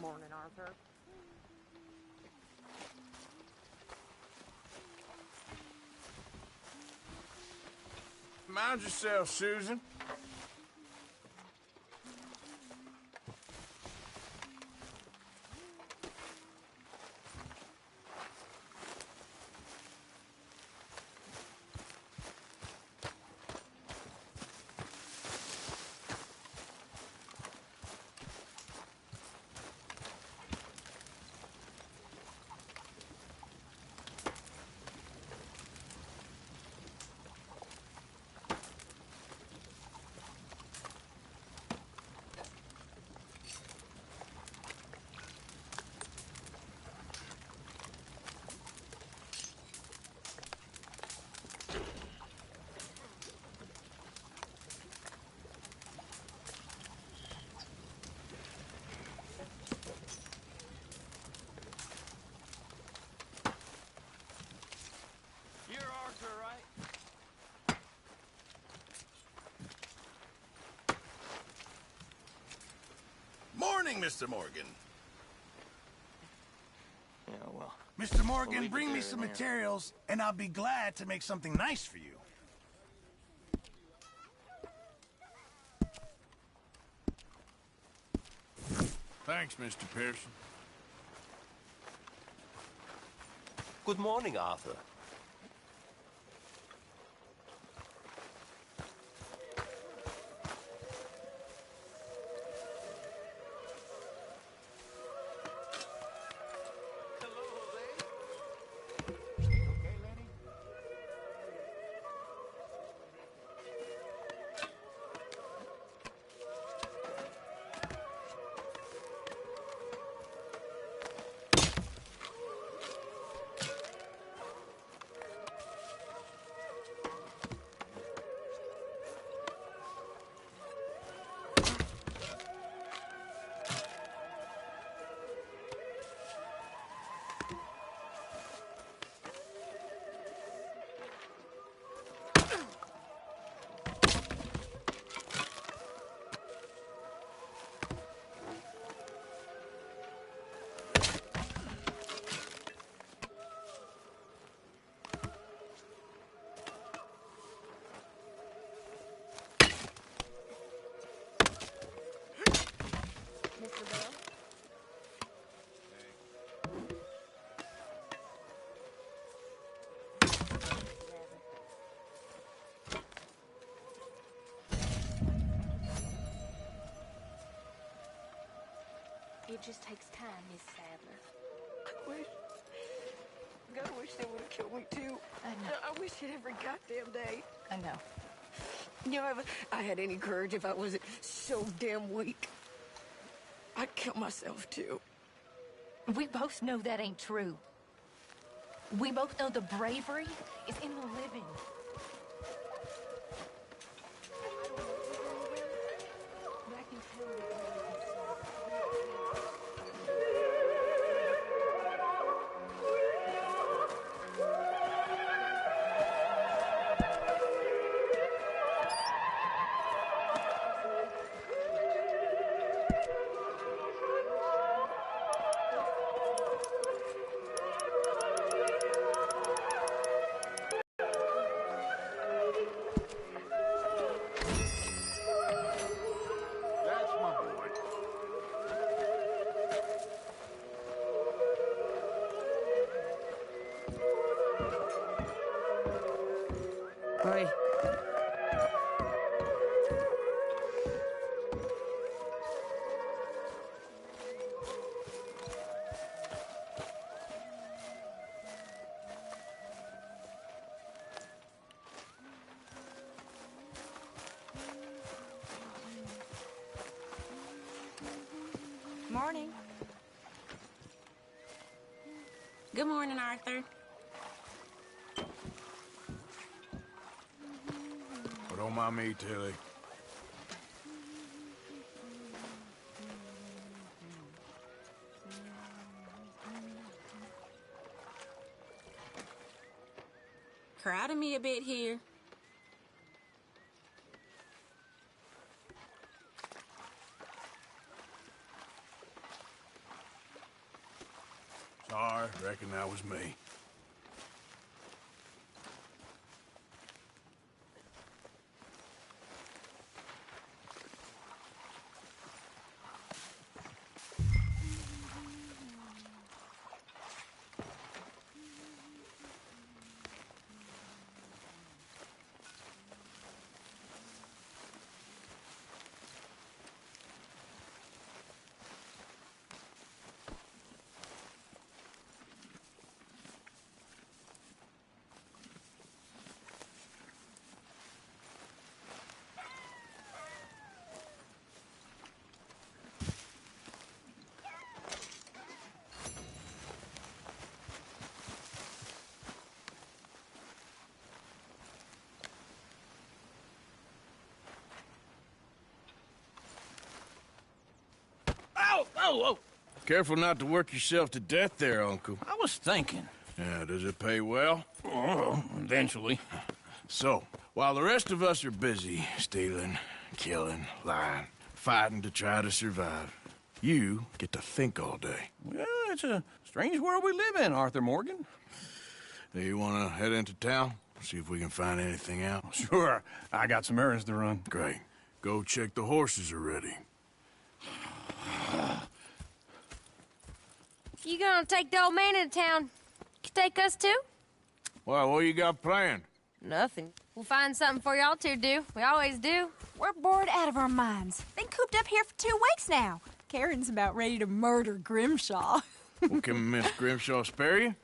Morning, Arthur. Mind yourself, Susan. Morning, Mr. Morgan. Yeah, well. Mr. Morgan, bring me some materials, and I'll be glad to make something nice for you. Thanks, Mr. Pearson. Good morning, Arthur. It just takes time, Miss Sadler. I wish they would have killed me too. I know. I wish it every goddamn day. I know. You know, if I had any courage, if I wasn't so damn weak, I'd kill myself too. We both know that ain't true. We both know the bravery is in the living. But I can tell the Oi. Morning. Good morning, Arthur. But don't mind me, Tilly. Crowding me a bit here. Sorry, reckon that was me. Oh! Careful not to work yourself to death there, Uncle. I was thinking. Yeah, does it pay well? Oh, eventually. So, while the rest of us are busy stealing, killing, lying, fighting to try to survive, you get to think all day. Well, it's a strange world we live in, Arthur Morgan. Do you want to head into town? See if we can find anything out? Sure. I got some errands to run. Great. Go check the horses are ready. You gonna take the old man into town? You take us too? Well, what you got planned? Nothing. We'll find something for y'all to do. We always do. We're bored out of our minds. Been cooped up here for 2 weeks now. Karen's about ready to murder Grimshaw. Well, can Miss Grimshaw spare you?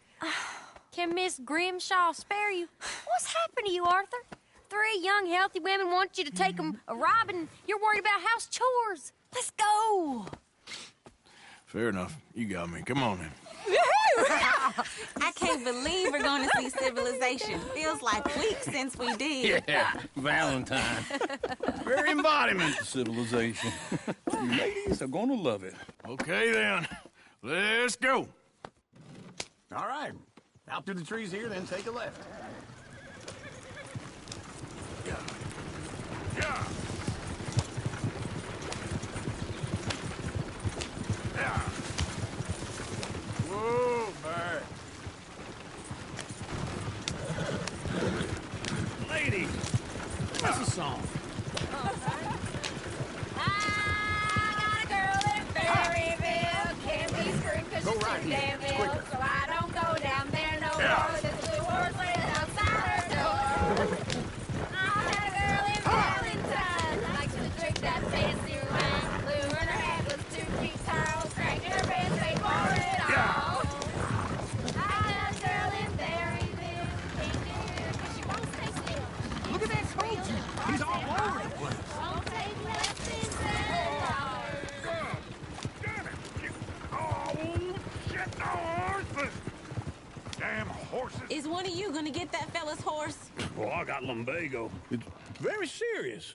Can Miss Grimshaw spare you? What's happened to you, Arthur? 3 young, healthy women want you to take them a robbing. You're worried about house chores. Let's go. Fair enough. You got me. Come on then. I can't believe we're going to see civilization. Feels like weeks since we did. Yeah, Valentine. Very embodiment of civilization. You ladies are gonna love it. Okay then. Let's go. All right. Out through the trees here, then take a left. Yeah. Yeah. Yeah. Whoa, man. Lady, what's the song? I got a girl in Berryville. Can't be screwed 'cause she's right too here. damn It's ill. quicker. So I don't go down there no more. There's a blue horse waiting outside her door. I had a girl in Valentine. Likes to drink that fancy wine. Blue in her head was 2 feet tall. Cracking her pants, they pour it all. I got a girl in Berryville. Can't get her 'cause she won't stay still. Look at that soldier. He's all over the place. Won't take less than $7. Damn it! Oh, shit, no horses! Damn Is one of you gonna get that fella's horse? Well, I got lumbago. It's very serious.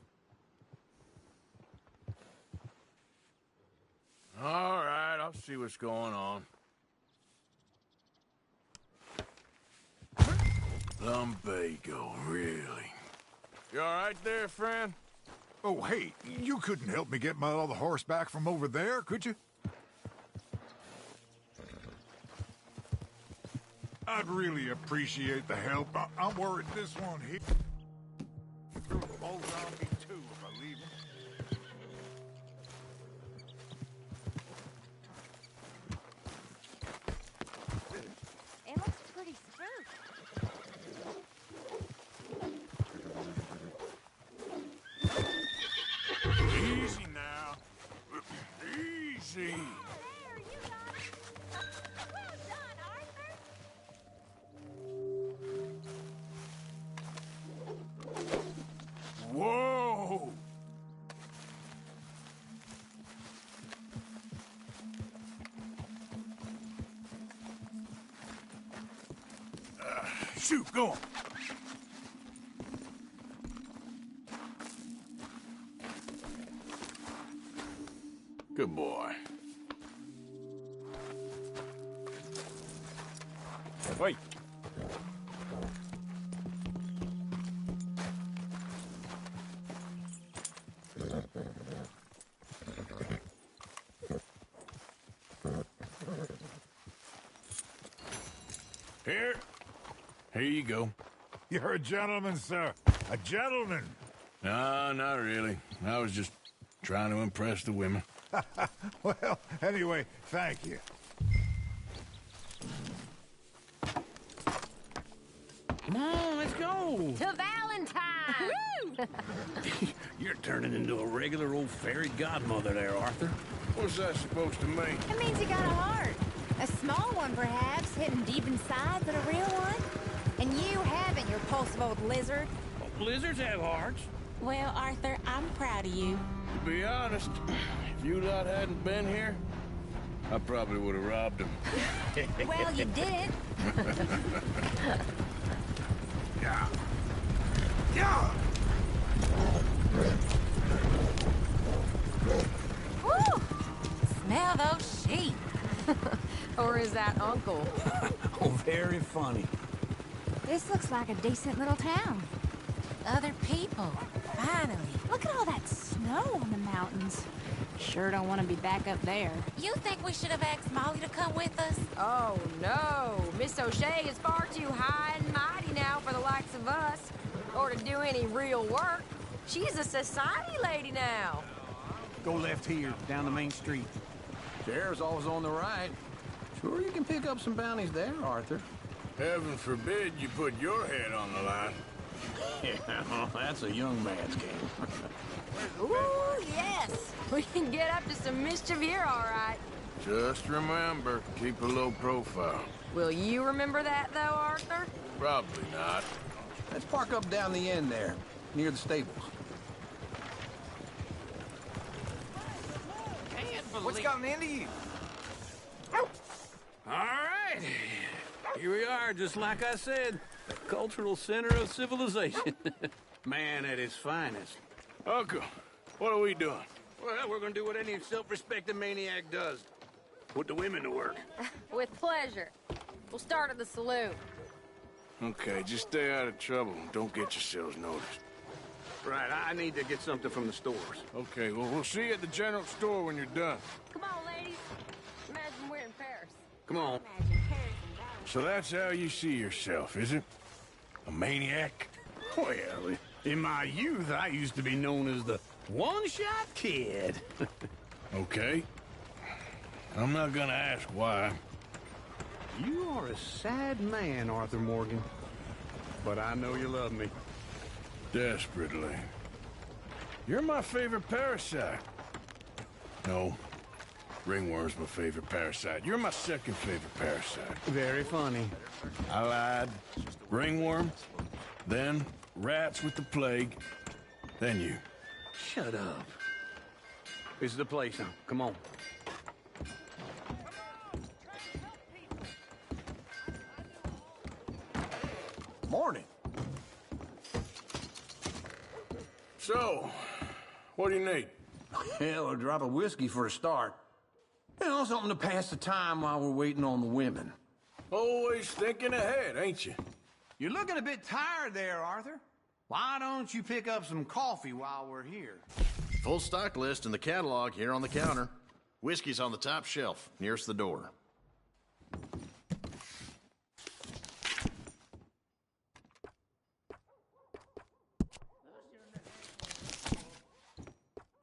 All right, I'll see what's going on. Lumbago, really? You all right there, friend? Oh, hey, you couldn't help me get my other horse back from over there, could you? I'd really appreciate the help. I'm worried this one here threw the bolt on me too if I leave him. It looks pretty spooky. Easy now. Easy. Whoa! Shoot, go on. Good boy. Wait. Here you go. You're a gentleman, sir. A gentleman. No, not really. I was just trying to impress the women. Well, anyway, thank you. Come on, let's go. To Valentine! You're turning into a regular old fairy godmother there, Arthur. What's that supposed to mean? It means you got a heart. A small one, perhaps, hidden deep inside, but a real one. And you haven't, you repulsive old lizard. Lizards have hearts. Well, Arthur, I'm proud of you. To be honest, if you lot hadn't been here, I probably would have robbed him. Well, you did. Yeah. Yeah. Woo! Smell those sheep. Or is that Uncle? Oh, very funny. This looks like a decent little town. Other people. Finally. Look at all that snow on the mountains. Sure don't want to be back up there. You think we should have asked Molly to come with us? Oh, no. Miss O'Shea is far too high and mighty now for the likes of us, or to do any real work. She's a society lady now. Go left here, down the main street. Sheriff's always on the right. Sure you can pick up some bounties there, Arthur. Heaven forbid you put your head on the line. Yeah, well, that's a young man's game. Ooh, yes. We can get up to some mischief here, all right. Just remember, keep a low profile. Will you remember that, though, Arthur? Probably not. Let's park up down the end there, near the stables. What's gotten into you? All right. Here we are, just like I said. The cultural center of civilization. Man at his finest. Uncle, what are we doing? Well, we're gonna do what any self-respecting maniac does. Put the women to work. With pleasure. We'll start at the saloon. Okay, just stay out of trouble and don't get yourselves noticed. Right, I need to get something from the stores. Okay, well, we'll see you at the general store when you're done. Come on, ladies. Imagine we're in Paris. Come on. So that's how you see yourself, is it? A maniac? Well, in my youth, I used to be known as the one-shot kid. Okay. I'm not gonna ask why. You are a sad man, Arthur Morgan. But I know you love me. Desperately. You're my favorite parasite. No. Ringworm's my favorite parasite. You're my second favorite parasite. Very funny. I lied. Ringworm, then rats with the plague, then you. Shut up. This is the place now. Come on. Morning. So, what do you need? Hell, a drop of whiskey for a start. You know, something to pass the time while we're waiting on the women. Always thinking ahead, ain't you? You're looking a bit tired there, Arthur. Why don't you pick up some coffee while we're here? Full stock list in the catalog here on the counter. Whiskey's on the top shelf, nearest the door.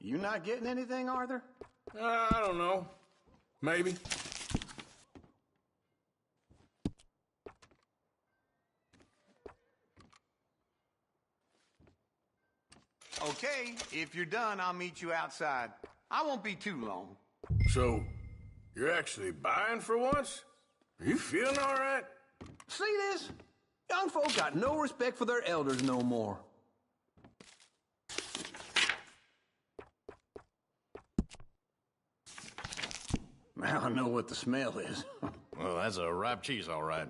You not getting anything, Arthur? I don't know. Maybe. Okay, if you're done, I'll meet you outside. I won't be too long. So, you're actually buying for once? Are you feeling all right? See this? Young folk got no respect for their elders no more. Now I know what the smell is. Well, that's a ripe cheese, all right.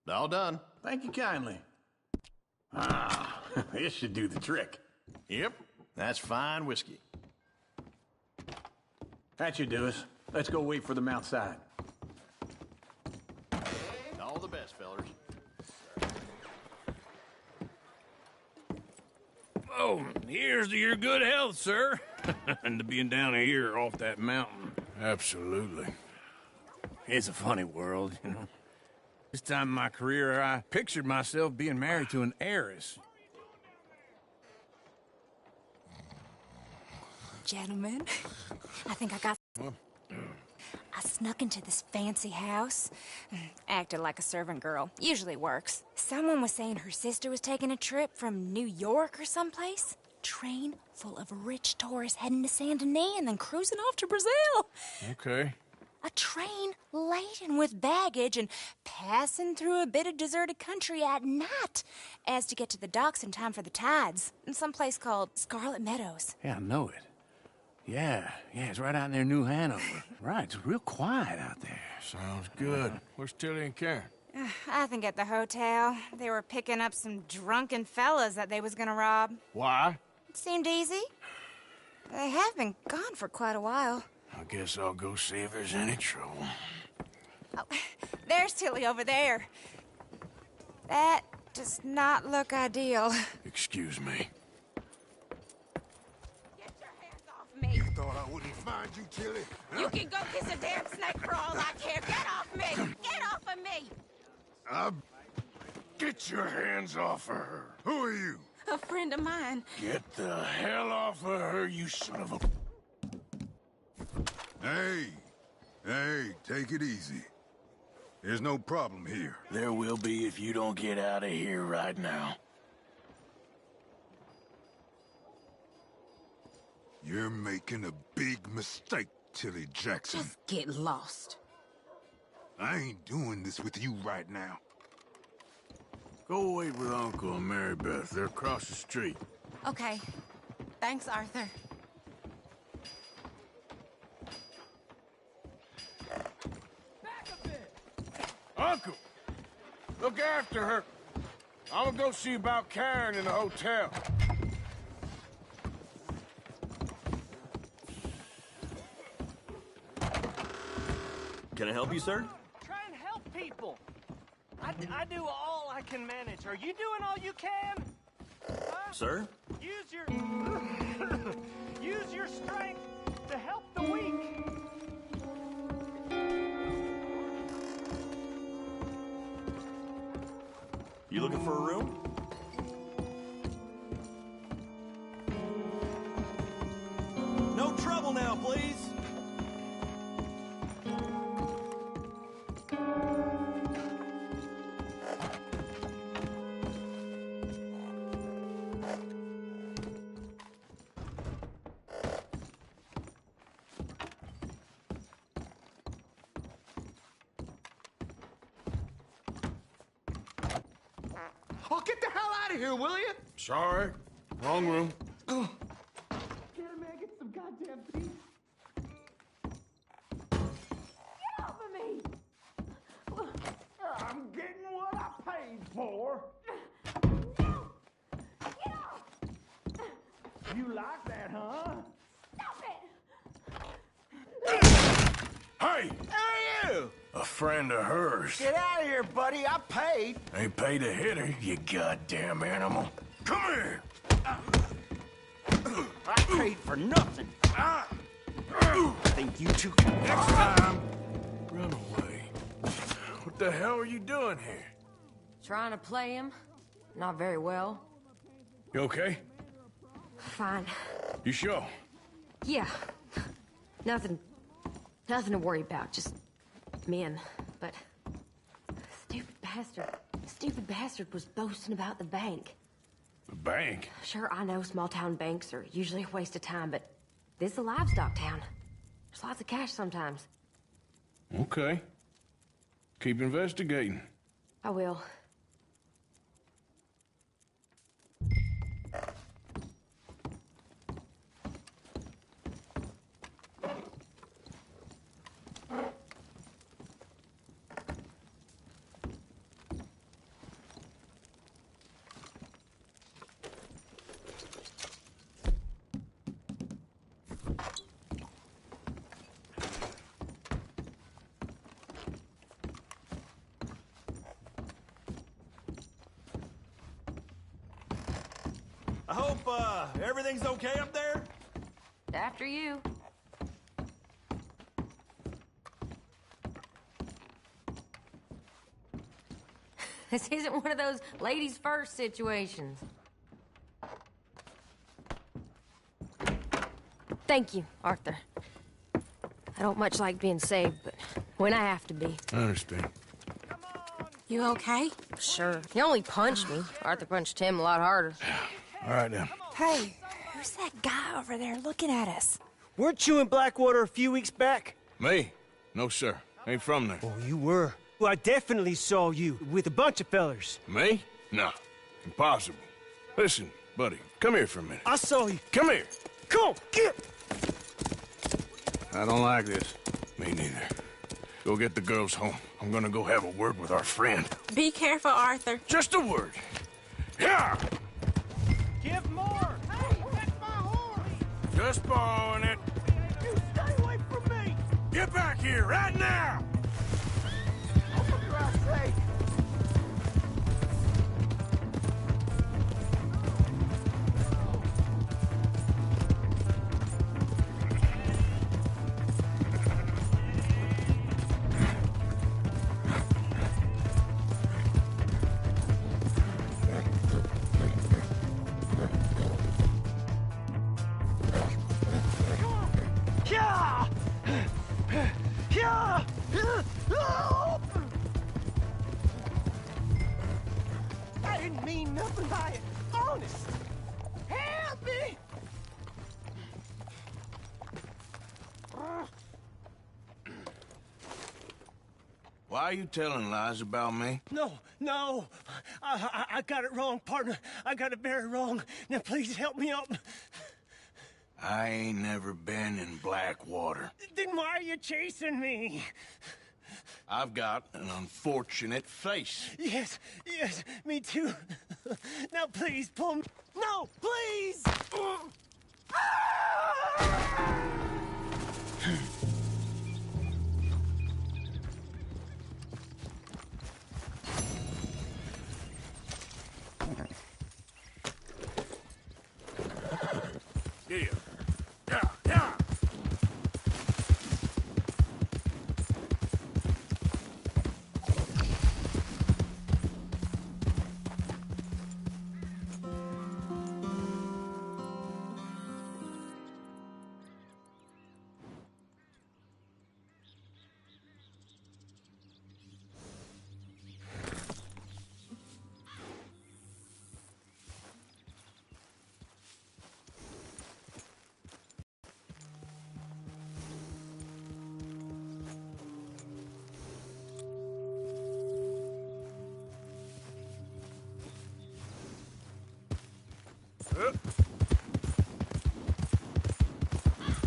All done. Thank you kindly. Ah, this should do the trick. Yep, that's fine whiskey. That should do us. Let's go wait for them outside. All the best, fellers. Oh, here's to your good health, sir. And to being down here off that mountain. Absolutely. It's a funny world, you know. This time in my career, I pictured myself being married to an heiress. Gentlemen, I think I got... I snuck into this fancy house, acted like a servant girl. Usually works. Someone was saying her sister was taking a trip from New York or someplace. Train full of rich tourists heading to Saint Denis and then cruising off to Brazil. Okay. A train laden with baggage and passing through a bit of deserted country at night as to get to the docks in time for the tides in some place called Scarlet Meadows. Yeah, I know it. Yeah, it's right out near New Hanover. Right, it's real quiet out there. Sounds good. Where's Tilly and Karen? I think at the hotel. They were picking up some drunken fellas that they was gonna rob. Why? It seemed easy. They have been gone for quite a while. I guess I'll go see if there's any trouble. Oh, there's Tilly over there. That does not look ideal. Excuse me. Get your hands off me. You thought I wouldn't find you, Tilly? You can go kiss a damn snake for all I care. Get off me! Get off of me! Get your hands off of her. Who are you? A friend of mine. Get the hell off of her, you son of a... Hey, take it easy. There's no problem here. There will be if you don't get out of here right now. You're making a big mistake, Tilly Jackson. Just get lost. I ain't doing this with you right now. Go wait with Uncle and Mary Beth. They're across the street. Okay. Thanks, Arthur. Uncle! Look after her. I'm gonna go see about Karen in the hotel. Can I help you, sir? Try and help people. I do all I can manage. Are you doing all you can? Sir? Use your... use your strength to help the weak. You looking for a room? No trouble now, please. Oh, get the hell out of here, will you? Sorry. Wrong room. Get him, man. Get some goddamn peace. Get off of me! I'm getting what I paid for. Get off! You like that, huh? Stop it! Hey! Hey, you! A friend of hers. Get out of here, buddy. I paid. Ain't paid to hit her, you goddamn animal. Come here! I paid for nothing. Think you two can... Next time, run away. What the hell are you doing here? Trying to play him. Not very well. You okay? Fine. You sure? Yeah. Nothing to worry about. Just men. But stupid bastard was boasting about the bank. The bank? Sure, I know small town banks are usually a waste of time, but this is a livestock town. There's lots of cash sometimes. Okay. Keep investigating. I will. I hope, everything's okay up there? After you. This isn't one of those ladies first situations. Thank you, Arthur. I don't much like being saved, but when I have to be. I understand. You okay? Sure. He only punched me. Arthur punched him a lot harder. All right, then. Hey, who's that guy over there looking at us? Weren't you in Blackwater a few weeks back? Me? No, sir. Ain't from there. Oh, you were. Well, I definitely saw you with a bunch of fellers. Me? No. Impossible. Listen, buddy, come here for a minute. I saw you. Come here. Come on, get! I don't like this. Me neither. Go get the girls home. I'm gonna go have a word with our friend. Be careful, Arthur. Just a word. Yeah! Give more! Hey, that's my horse! Just borrowing it. You stay away from me! Get back here right now! Oh, for Christ's sake. Yeah! Yeah! I didn't mean nothing by it. Honest. Help me! Why are you telling lies about me? No. I got it wrong, partner. I got it very wrong. Now, please help me up. I ain't never been in Blackwater. Then why are you chasing me? I've got an unfortunate face. Yes, me too. Now, please, pull me. No, please! Yeah.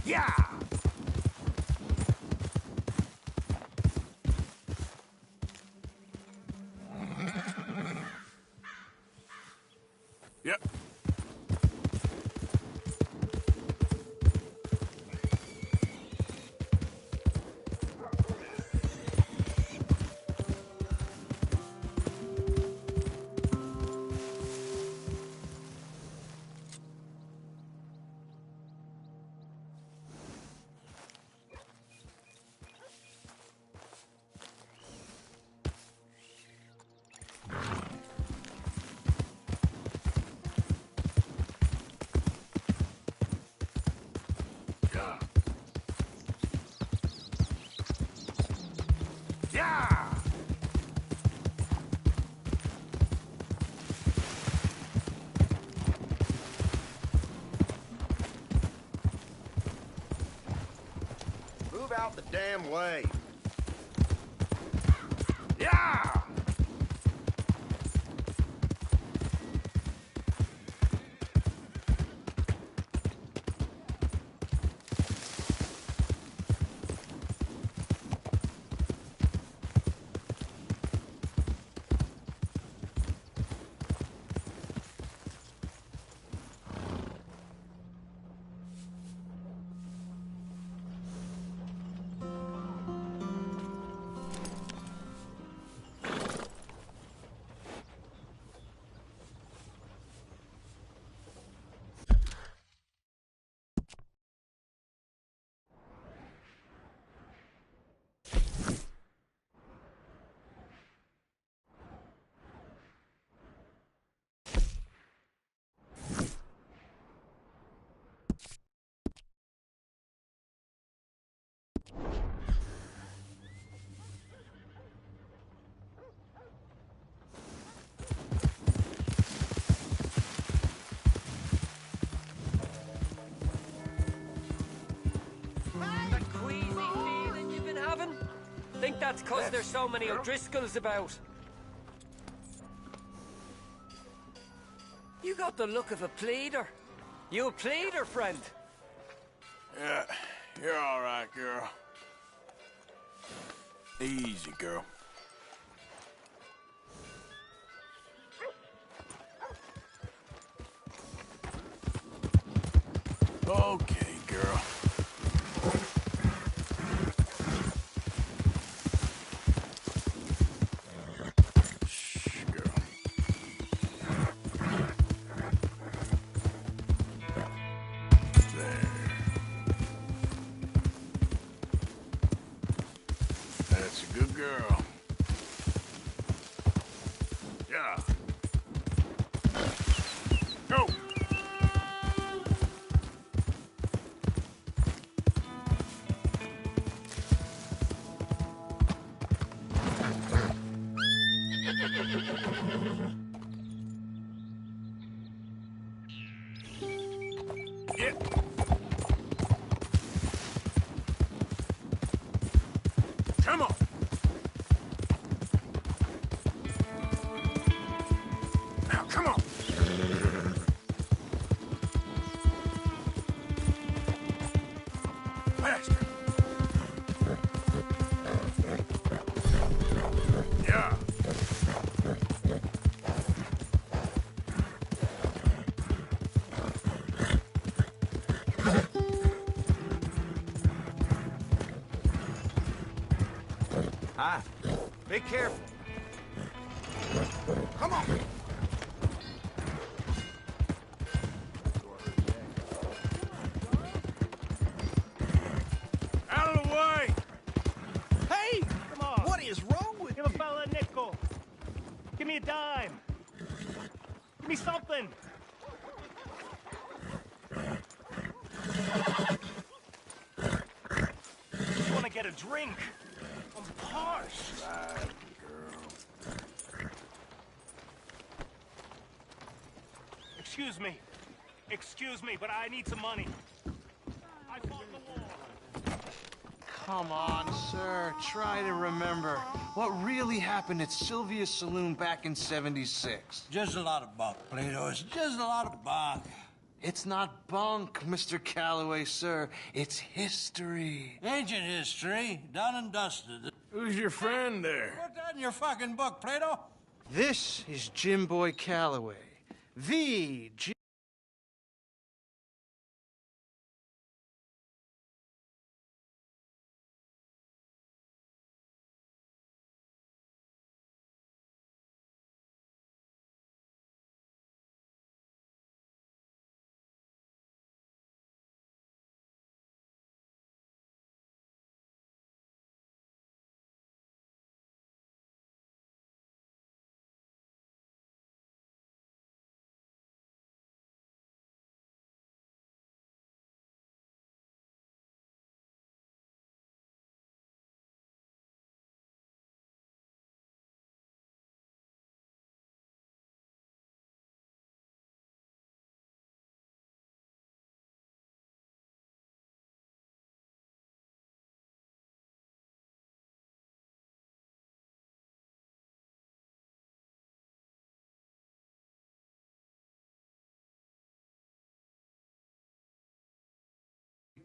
Yeah! Yep. Yeah! Move out the damn way. Yeah! That queasy feeling you've been having? Think that's 'cause there's so many O'Driscolls about. You got the look of a pleader. You a pleader, friend? Yeah, you're all right, girl. Easy, girl. Okay, girl. Shh, girl. There. That's a good girl. Yeah. Go! Yeah. Come on. Now, come on. Faster. Yeah. Hi. Be careful. Come on. Out of the way! Hey! Come on! What is wrong with you? Give a fella a nickel. Give me a dime. Give me something. You want to get a drink? I'm parched. Right, girl. Excuse me. Excuse me, but I need some money. I fought the war. Come on, sir. Try to remember what really happened at Sylvia's Saloon back in '76. Just a lot of bunk, Plato. It's just a lot of bunk. It's not bunk, Mr. Calloway, sir. It's history. Ancient history, done and dusted. Who's your friend there? Put that in your fucking book, Plato. This is Jim Boy Calloway. The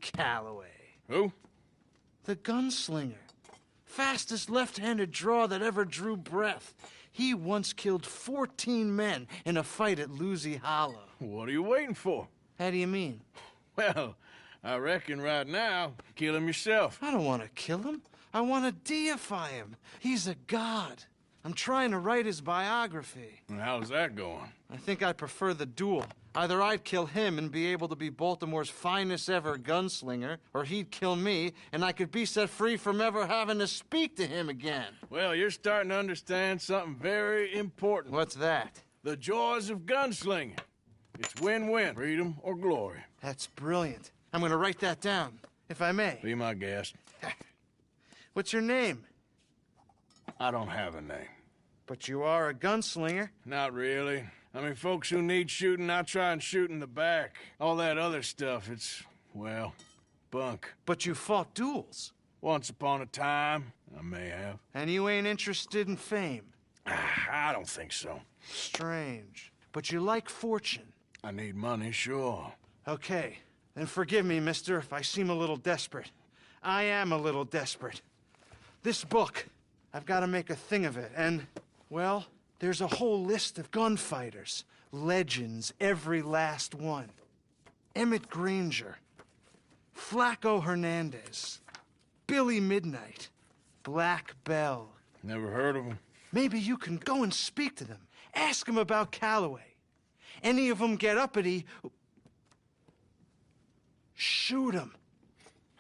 Calloway. Who? The gunslinger. Fastest left-handed draw that ever drew breath. He once killed 14 men in a fight at Lucy Hollow. What are you waiting for? How do you mean? Well, I reckon right now, kill him yourself. I don't want to kill him. I want to deify him. He's a god. I'm trying to write his biography. And how's that going? I think I prefer the duel. Either I'd kill him and be able to be Baltimore's finest ever gunslinger, or he'd kill me and I could be set free from ever having to speak to him again. Well, you're starting to understand something very important. What's that? The joys of gunslinging. It's win-win, freedom or glory. That's brilliant. I'm going to write that down, if I may. Be my guest. What's your name? I don't have a name. But you are a gunslinger. Not really. I mean, folks who need shooting, I try and shoot in the back. All that other stuff, it's, well, bunk. But you fought duels. Once upon a time, I may have. And you ain't interested in fame? I don't think so. Strange. But you like fortune. I need money, sure. Okay. Then forgive me, mister, if I seem a little desperate. I am a little desperate. This book, I've got to make a thing of it, and, well, there's a whole list of gunfighters. Legends, every last one. Emmett Granger, Flaco Hernandez, Billy Midnight, Black Bell. Never heard of them. Maybe you can go and speak to them. Ask them about Calloway. Any of them get uppity, shoot them.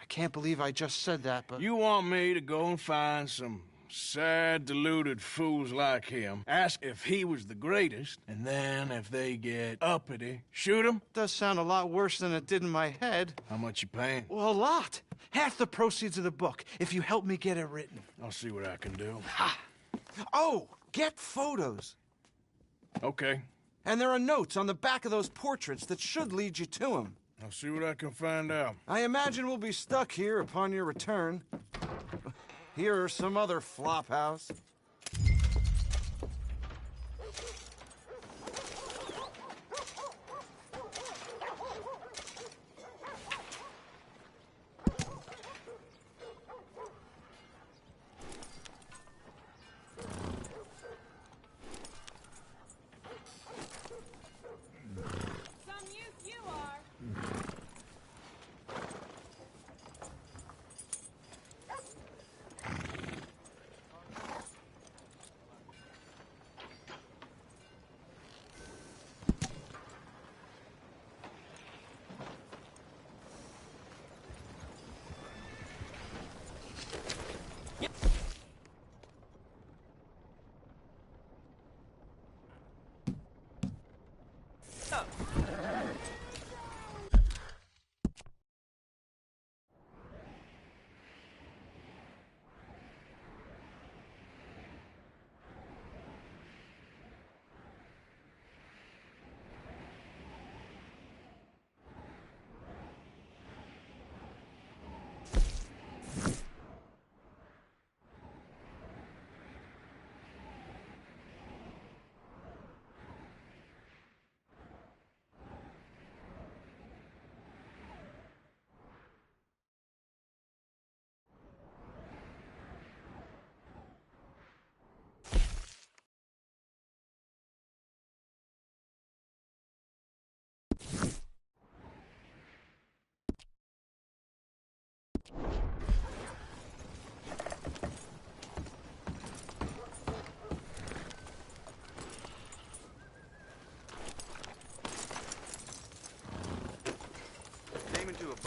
I can't believe I just said that, but... You want me to go and find some sad, deluded fools like him, ask if he was the greatest, and then if they get uppity, shoot him? Does sound a lot worse than it did in my head. How much you paying? Well, a lot. Half the proceeds of the book, if you help me get it written. I'll see what I can do. Ha! Oh, get photos. Okay. And there are notes on the back of those portraits that should lead you to him. I'll see what I can find out. I imagine we'll be stuck here upon your return. Here or some other flophouse.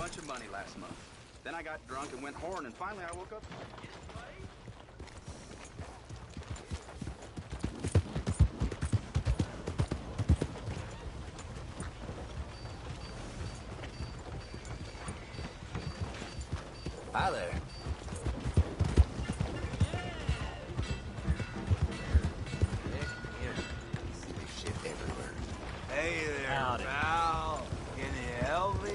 bunch of money last month. Then I got drunk and went horn, and finally I woke up. Hi there. Shit everywhere. Hey there, Howdy. pal. Can you help me?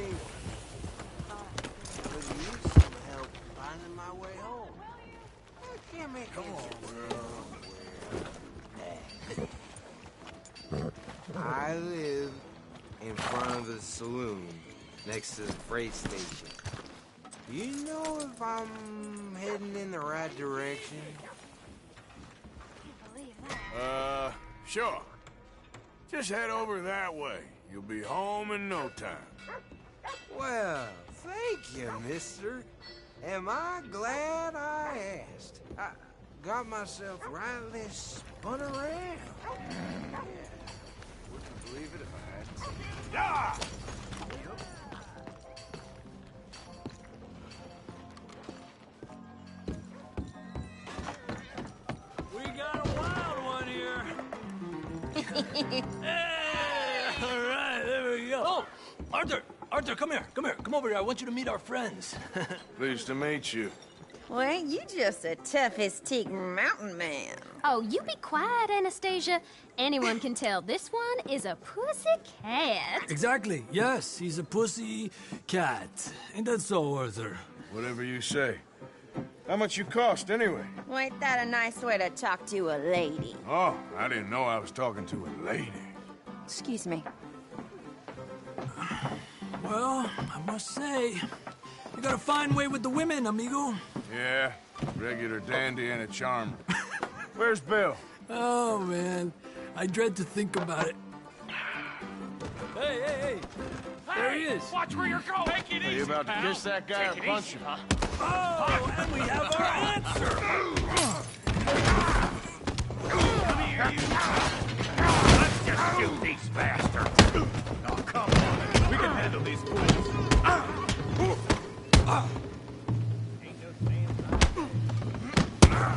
Could use some help finding my way home. I can't make it. I live in front of the saloon next to the freight station. Do you know if I'm heading in the right direction? Sure. Just head over that way. You'll be home in no time. Well, thank you, mister. Am I glad I asked? I got myself rightly spun around. Yeah. Wouldn't believe it if I hadn't seen it. Ah! We got a wild one here. Hey, all right, there we go. Oh, Arthur, come here. Come over here. I want you to meet our friends. Pleased to meet you. Well, ain't you just a tough-as-teak mountain man? Oh, you be quiet, Anastasia. Anyone can tell this one is a pussy cat. Exactly. Yes, he's a pussy cat. Ain't that so, Arthur? Whatever you say. How much you cost, anyway? Well, ain't that a nice way to talk to a lady? Oh, I didn't know I was talking to a lady. Excuse me. Well, I must say, you got a fine way with the women, amigo. Yeah, regular dandy and a charmer. Where's Bill? Oh, man. I dread to think about it. Hey! There he is. Watch where you're going. Take it Are you about to kiss that guy or punch him? Oh, and we have our answer. Come here, you. Let's just shoot these bastards. Oh, come on. We can handle these fools.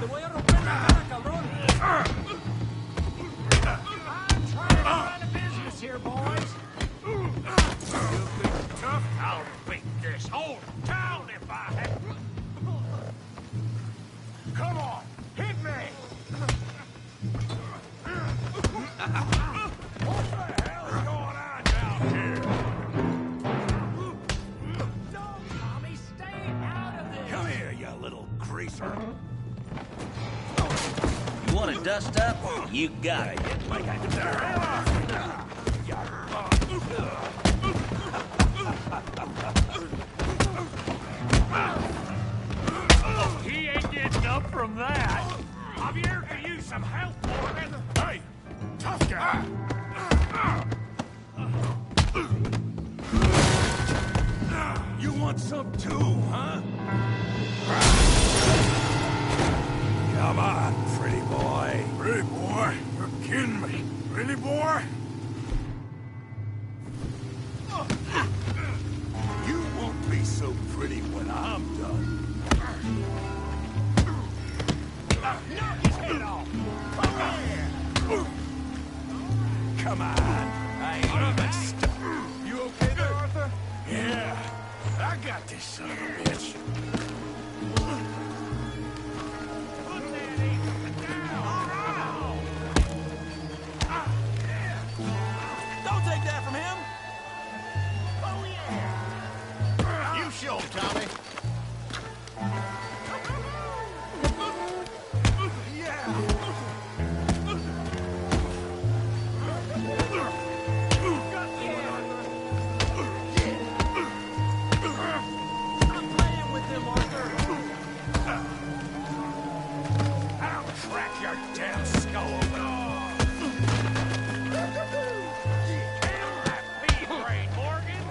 Te voy a romper la cara, cabrón. I'm trying to run a business here, boys. You think tough? I'll beat this whole town if I had. Come on, hit me! What the hell is going on down here? Don't, Tommy, stay out of this! Come here, you little greaser. You want to dust up? You got it. Like I He ain't getting up from that. Javier could use some help, Morgan. Hey, tough guy. You want some too, huh? Come on, pretty boy. Pretty boy? You're kidding me. Really, boy? You won't be so pretty when I'm done. Knock his head off! Come on. I ain't even stuck. You okay there, Arthur? Yeah. I got this son of a bitch. Put that ape down! Don't take that from him. Oh, yeah! You show him, Tommy. Crack your damn skull open. Damn that pea brain, Morgan.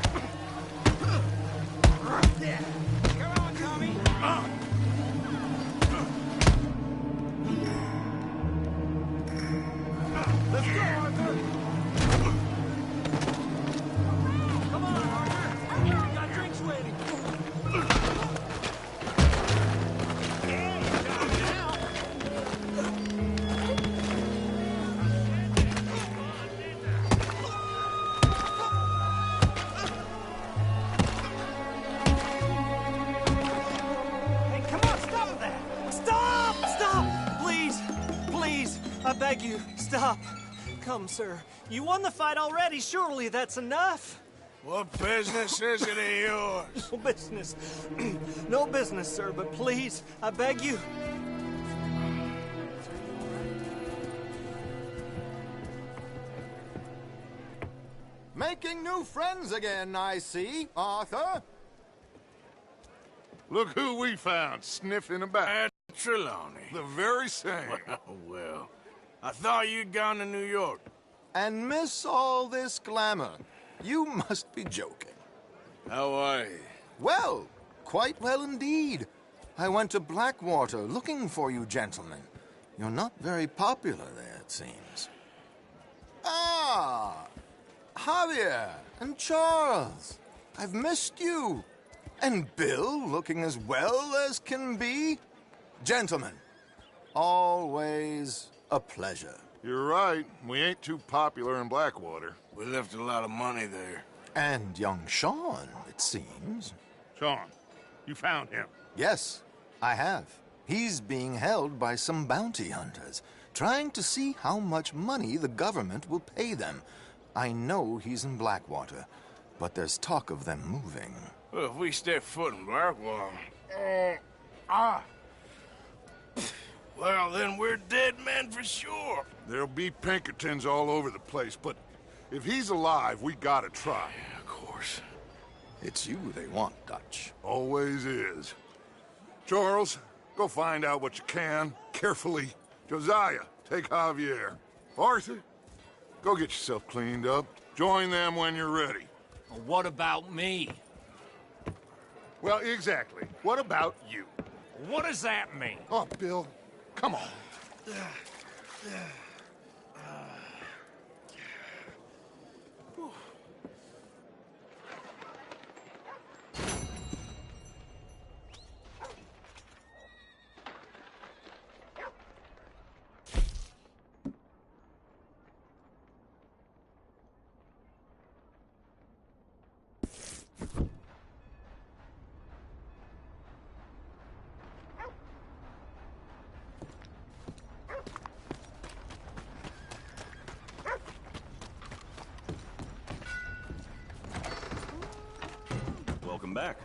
beg you, stop. Come, sir. You won the fight already. Surely that's enough. What business is it of yours? No business. No business, sir, but please, I beg you. Making new friends again, I see, Arthur. Look who we found sniffing about. Trelawney. The very same. Well, I thought you'd gone to New York. And miss all this glamour. You must be joking. How are you? Well, quite well indeed. I went to Blackwater looking for you gentlemen. You're not very popular there, it seems. Ah, Javier and Charles. I've missed you. And Bill looking as well as can be. Gentlemen, always a pleasure. You're right. We ain't too popular in Blackwater. We left a lot of money there. And young Sean, it seems. Sean, you found him? Yes, I have. He's being held by some bounty hunters, trying to see how much money the government will pay them. I know he's in Blackwater, but there's talk of them moving. Well, if we step foot in Blackwater... Well, then we're dead men for sure. There'll be Pinkertons all over the place, but if he's alive, we gotta try. Yeah, of course. It's you they want, Dutch. Always is. Charles, go find out what you can, carefully. Josiah, take Javier. Arthur, go get yourself cleaned up. Join them when you're ready. Well, what about me? Well, exactly. What about you? What does that mean? Oh, Bill, come on. Welcome back.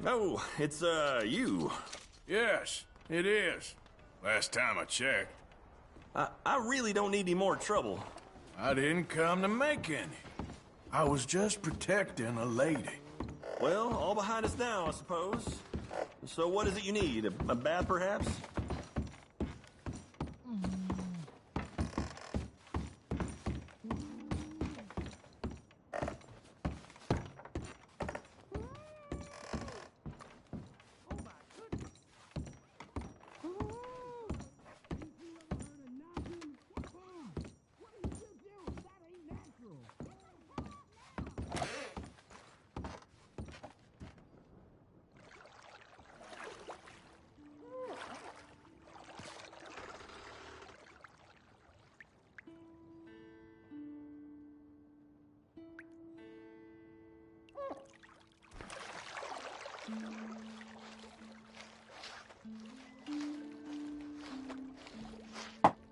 Oh, it's, you. Yes, it is. Last time I checked. I really don't need any more trouble. I didn't come to make any. I was just protecting a lady. Well, all behind us now, I suppose. So what is it you need? A bath, perhaps?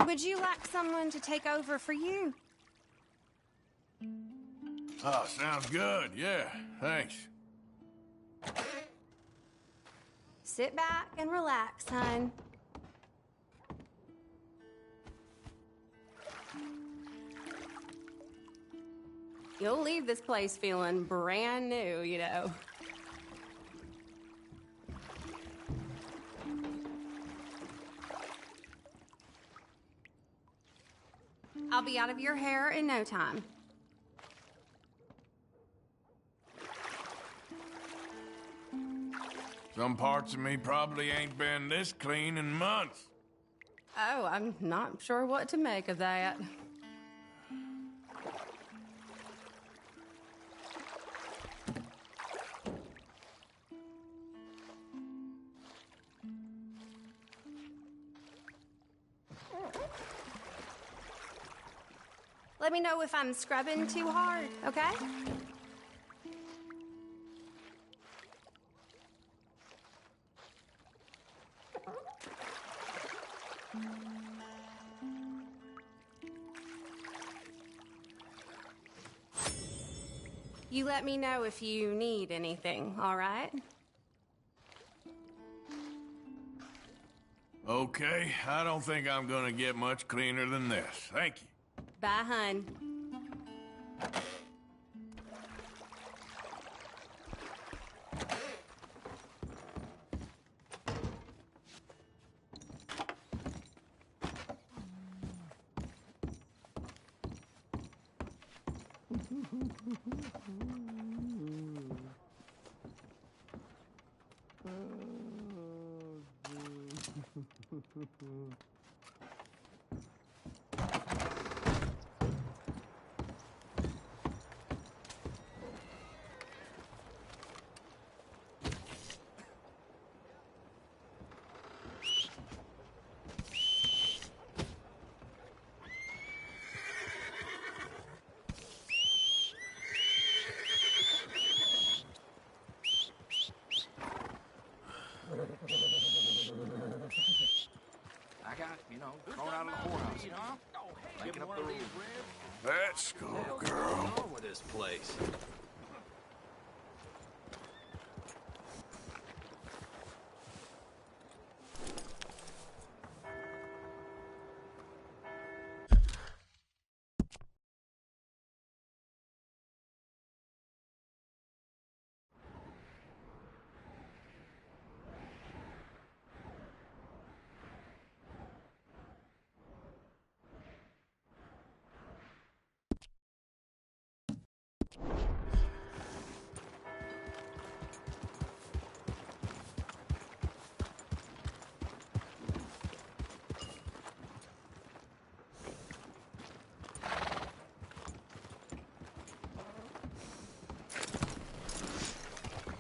Would you like someone to take over for you? Oh, sounds good. Yeah, thanks. Sit back and relax, hon. You'll leave this place feeling brand new, you know. I'll be out of your hair in no time. Some parts of me probably ain't been this clean in months. Oh, I'm not sure what to make of that. Let me know if I'm scrubbing too hard, okay? You let me know if you need anything, all right? Okay, I don't think I'm gonna get much cleaner than this. Thank you. Bye, hun. I got, thrown out of the whorehouse. Making up the rules. Let's go, girl. What's wrong with this place?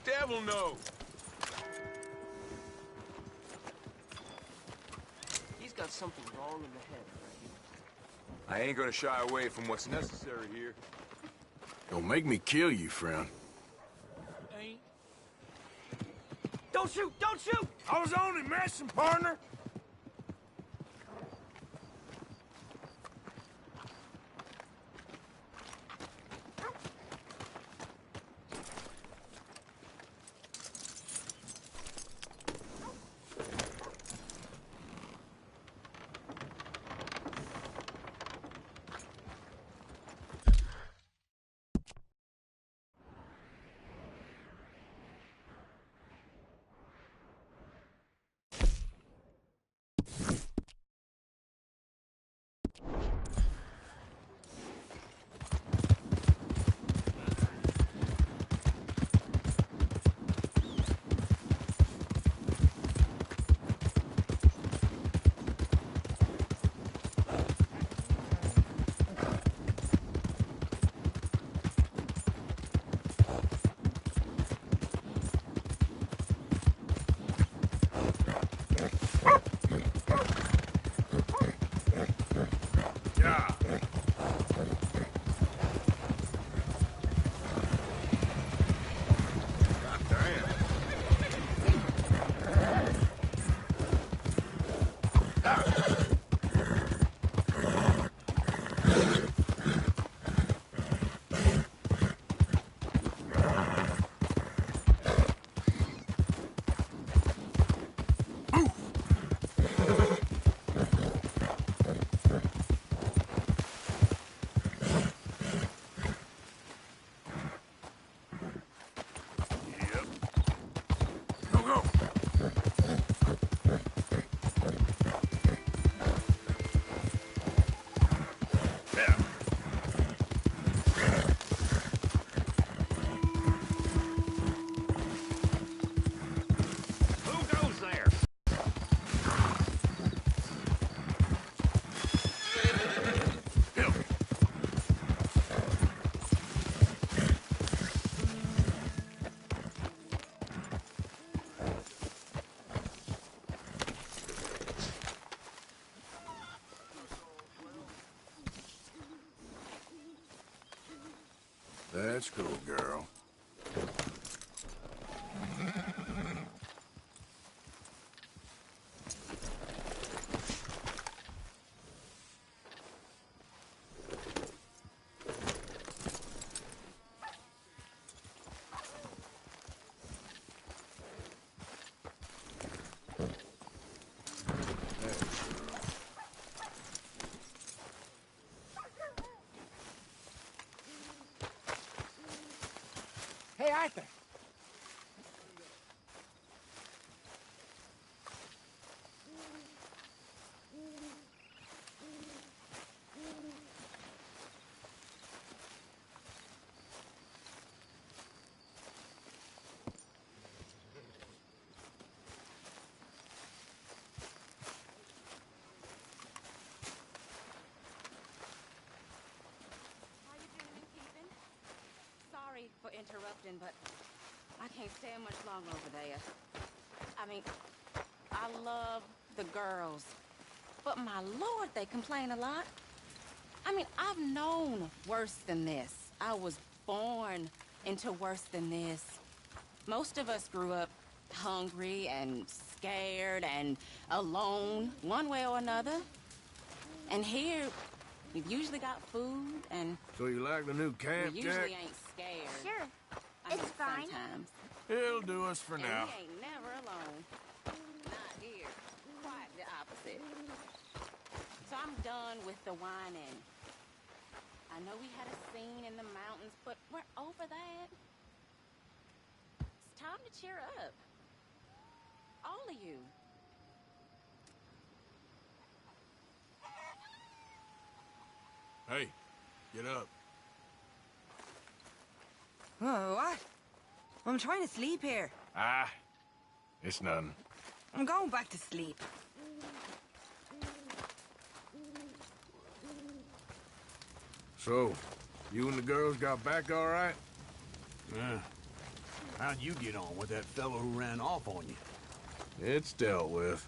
Devil knows. He's got something wrong in the head, I ain't gonna shy away from what's necessary here. Don't make me kill you, friend. Don't shoot! Don't shoot! I was only messing, partner. Let's go, girl. Hey, Arthur. Sorry for interrupting, but I can't stand much longer over there. I mean, I love the girls, but my lord, they complain a lot. I mean, I've known worse than this. I was born into worse than this. Most of us grew up hungry and scared and alone, one way or another. And here, we've usually got food and... So you like the new camp, we usually Jack? ain't scared. Sure. I It's mean, fine. Sometimes. It'll do us for And now. we ain't never alone. Not here. Quite the opposite. So I'm done with the whining. I know we had a scene in the mountains, but we're over that. It's time to cheer up. All of you. Hey, get up. Oh, what? I'm trying to sleep here. Ah, it's nothing. I'm going back to sleep. So, you and the girls got back all right? Yeah. How'd you get on with that fellow who ran off on you? It's dealt with.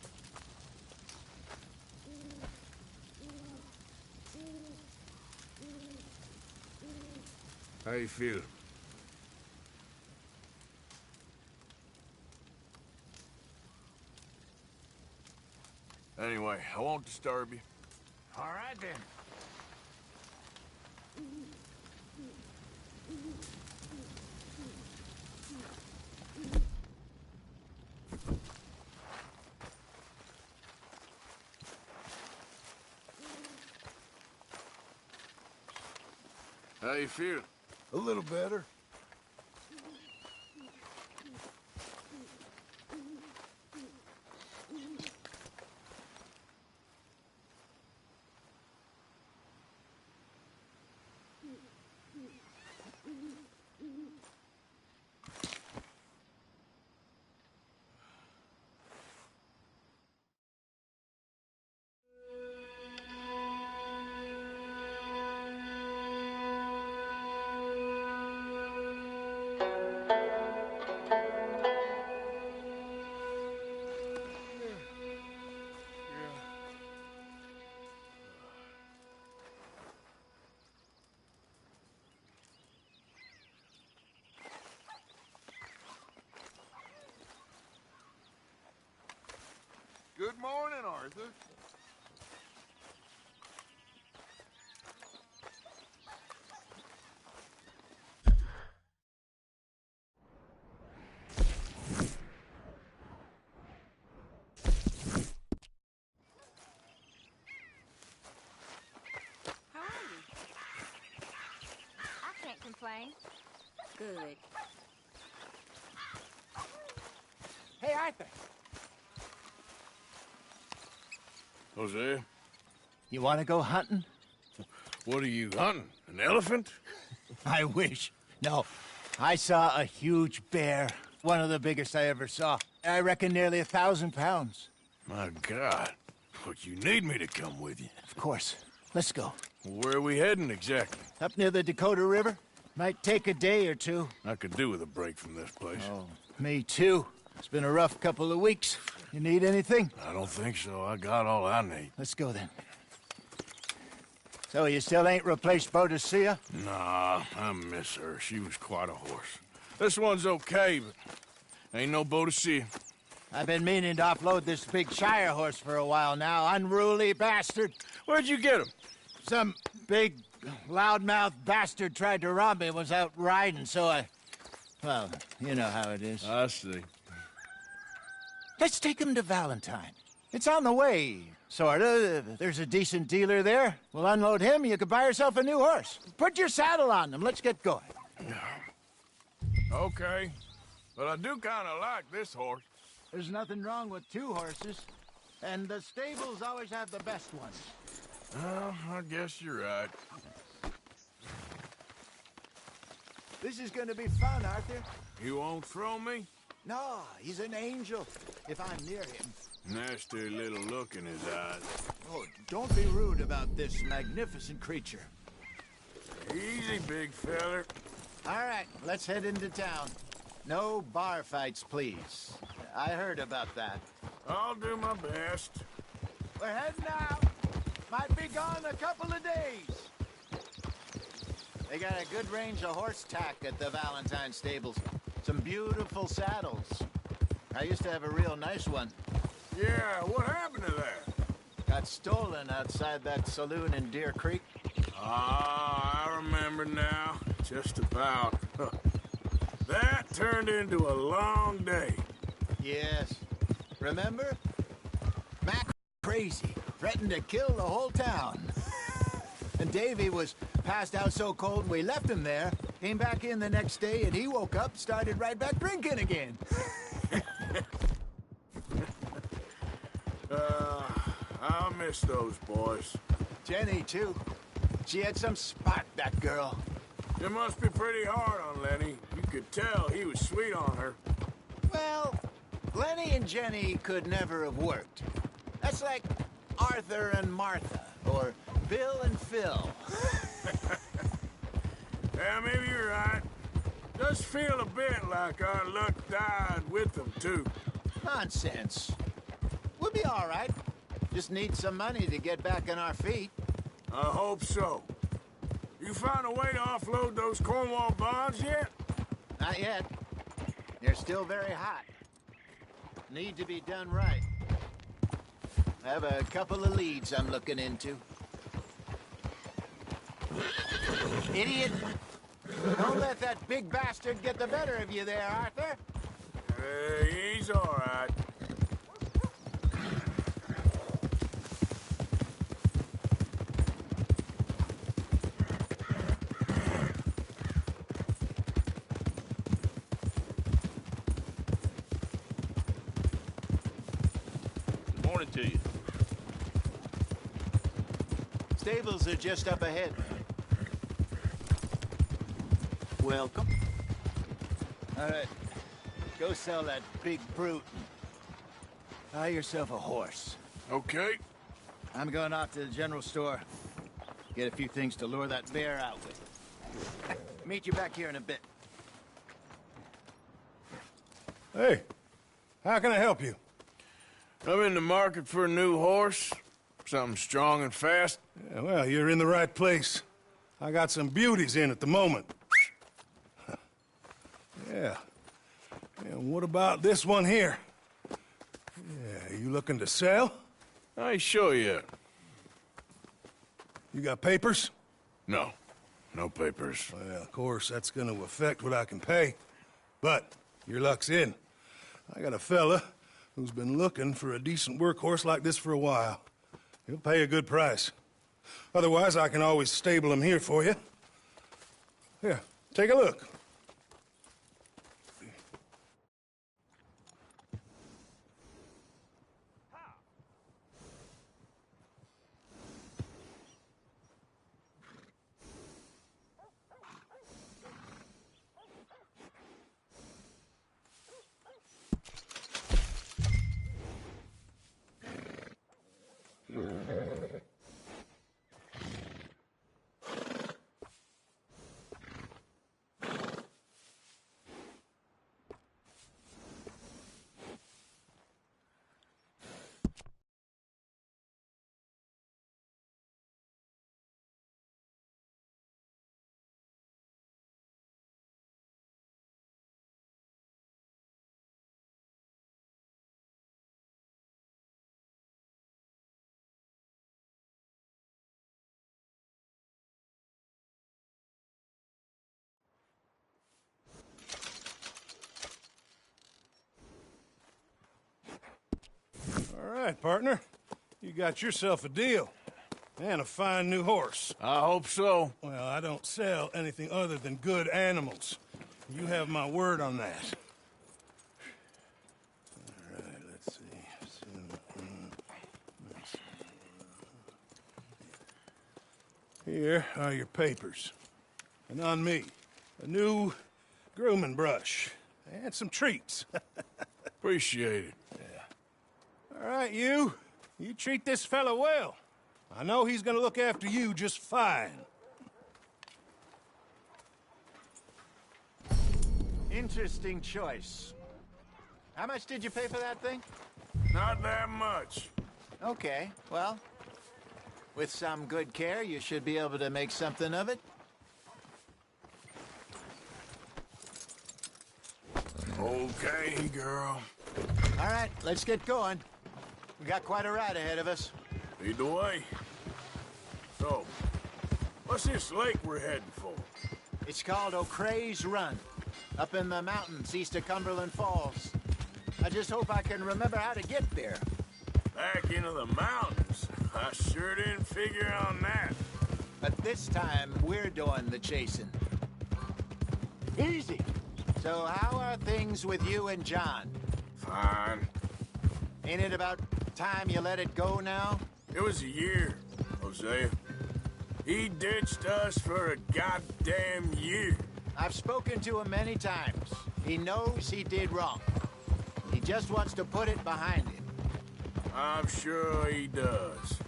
How you feel? Anyway, I won't disturb you. All right, then. How you feel? A little better. Good morning, Arthur. How are you? I can't complain. Good. Hey, Arthur. Jose, You want to go hunting? what are you hunting? An elephant? I wish. No. I saw a huge bear. One of the biggest I ever saw. I reckon nearly 1,000 pounds. My God. But you need me to come with you. Of course. Let's go. Where are we heading exactly? Up near the Dakota River. Might take a day or two. I could do with a break from this place. Oh, me too. It's been a rough couple of weeks. You need anything? I don't think so. I got all I need. Let's go then. So you still ain't replaced Boadicea? Nah, I miss her. She was quite a horse. This one's okay, but ain't no Boadicea. I've been meaning to offload this big Shire horse for a while now. Unruly bastard. Where'd you get him? Some big, loudmouth bastard tried to rob me and was out riding, so I... Well, you know how it is. I see. Let's take him to Valentine. It's on the way, sorta. There's a decent dealer there. We'll unload him, you can buy yourself a new horse. Put your saddle on them, let's get going. Okay. But I do kind of like this horse. There's nothing wrong with two horses. And the stables always have the best ones. Well, I guess you're right. This is gonna be fun, Arthur. You won't throw me? No, he's an angel, if I'm near him. Nasty little look in his eyes. Oh, don't be rude about this magnificent creature. Easy, big feller. All right, let's head into town. No bar fights, please. I heard about that. I'll do my best. We're heading out. Might be gone a couple of days. They got a good range of horse tack at the Valentine stables. Some beautiful saddles. I used to have a real nice one. Yeah, what happened to that? Got stolen outside that saloon in Deer Creek. Ah, I remember now. Just about. That turned into a long day. Yes. Remember? Mac crazy. Threatened to kill the whole town. And Davy was passed out so cold we left him there. Came back in the next day and he woke up, started right back drinking again. I'll miss those boys. Jenny, too. She had some spark, that girl. It must be pretty hard on Lenny. You could tell he was sweet on her. Well, Lenny and Jenny could never have worked. That's like Arthur and Martha, or Bill and Phil. Yeah, maybe you're right. Does feel a bit like our luck died with them, too. Nonsense. We'll be all right. Just need some money to get back on our feet. I hope so. You found a way to offload those Cornwall bonds yet? Not yet. They're still very hot. Need to be done right. I have a couple of leads I'm looking into. Idiot! Don't let that big bastard get the better of you there, Arthur. He's all right. Good morning to you. Stables are just up ahead. Welcome. All right. Go sell that big brute. Buy yourself a horse. Okay. I'm going off to the general store. Get a few things to lure that bear out with. Meet you back here in a bit. Hey, how can I help you? I'm in the market for a new horse. Something strong and fast. Yeah, well, you're in the right place. I got some beauties in at the moment. Yeah. And what about this one here? Yeah, you looking to sell? I ain't sure yet. You got papers? No. No papers. Well, of course, that's gonna affect what I can pay. But your luck's in. I got a fella who's been looking for a decent workhorse like this for a while. He'll pay a good price. Otherwise, I can always stable him here for you. Here, take a look. All right, partner. You got yourself a deal. And a fine new horse. I hope so. Well, I don't sell anything other than good animals. You have my word on that. All right, let's see. Here are your papers. And on me, a new grooming brush and some treats. Appreciate it. Yeah. All right, you treat this fella well. I know he's gonna look after you just fine. Interesting choice. How much did you pay for that thing? Not that much. Okay, well, with some good care, you should be able to make something of it. Okay, girl. All right, let's get going. We got quite a ride ahead of us. Lead the way. So, what's this lake we're heading for? It's called O'Creagh's Run, up in the mountains east of Cumberland Falls. I just hope I can remember how to get there. Back into the mountains? I sure didn't figure on that. But this time, we're doing the chasing. Easy. So how are things with you and John? Fine. Ain't it about time you let it go now? It was a year, Hosea. He ditched us for a goddamn year. I've spoken to him many times. He knows he did wrong. He just wants to put it behind him. I'm sure he does.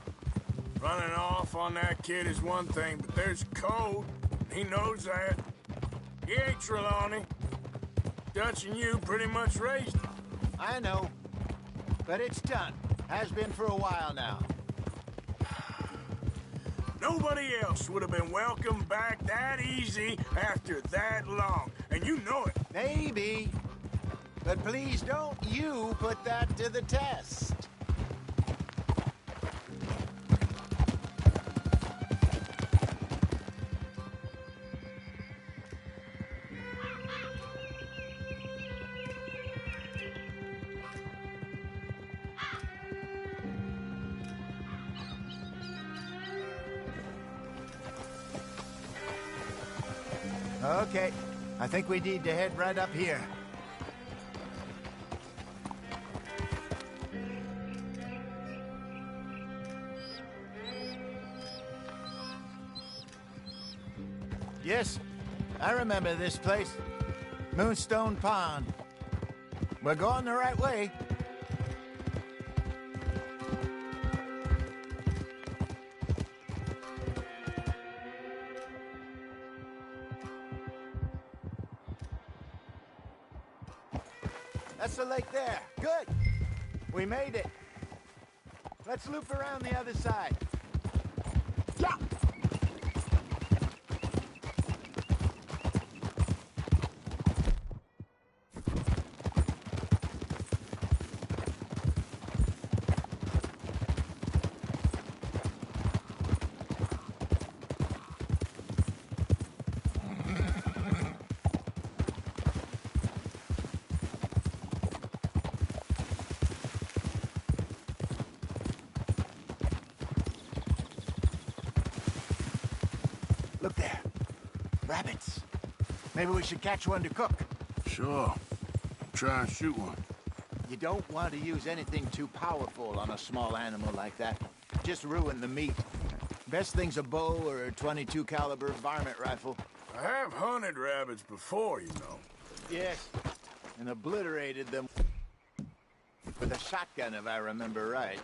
Running off on that kid is one thing, but there's code. He knows that. He ain't Trelawney. Dutch and you pretty much raised him. I know. But it's done. Has been for a while now. Nobody else would have been welcomed back that easy after that long. And you know it. Maybe. But please don't you put that to the test. Okay, I think we need to head right up here. Yes, I remember this place. Moonstone Pond. We're going the right way. That's the lake there. Good. We made it. Let's loop around the other side. Yeah. Look there. Rabbits. Maybe we should catch one to cook. Sure. Try and shoot one. You don't want to use anything too powerful on a small animal like that. Just ruin the meat. Best thing's a bow or a .22 caliber varmint rifle. I have hunted rabbits before, you know. Yes, and obliterated them with a shotgun, if I remember right.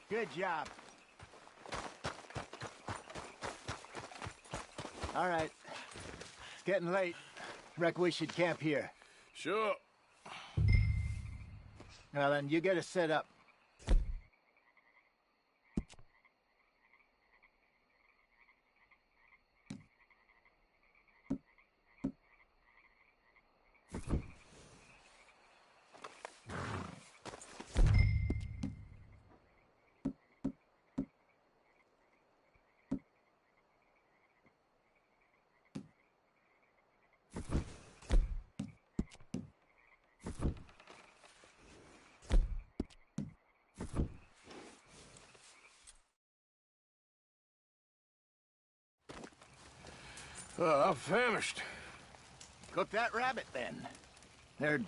Good job. All right. It's getting late. Reckon we should camp here. Sure. Well, then you get us set up. I'm famished. Cook that rabbit, then. They're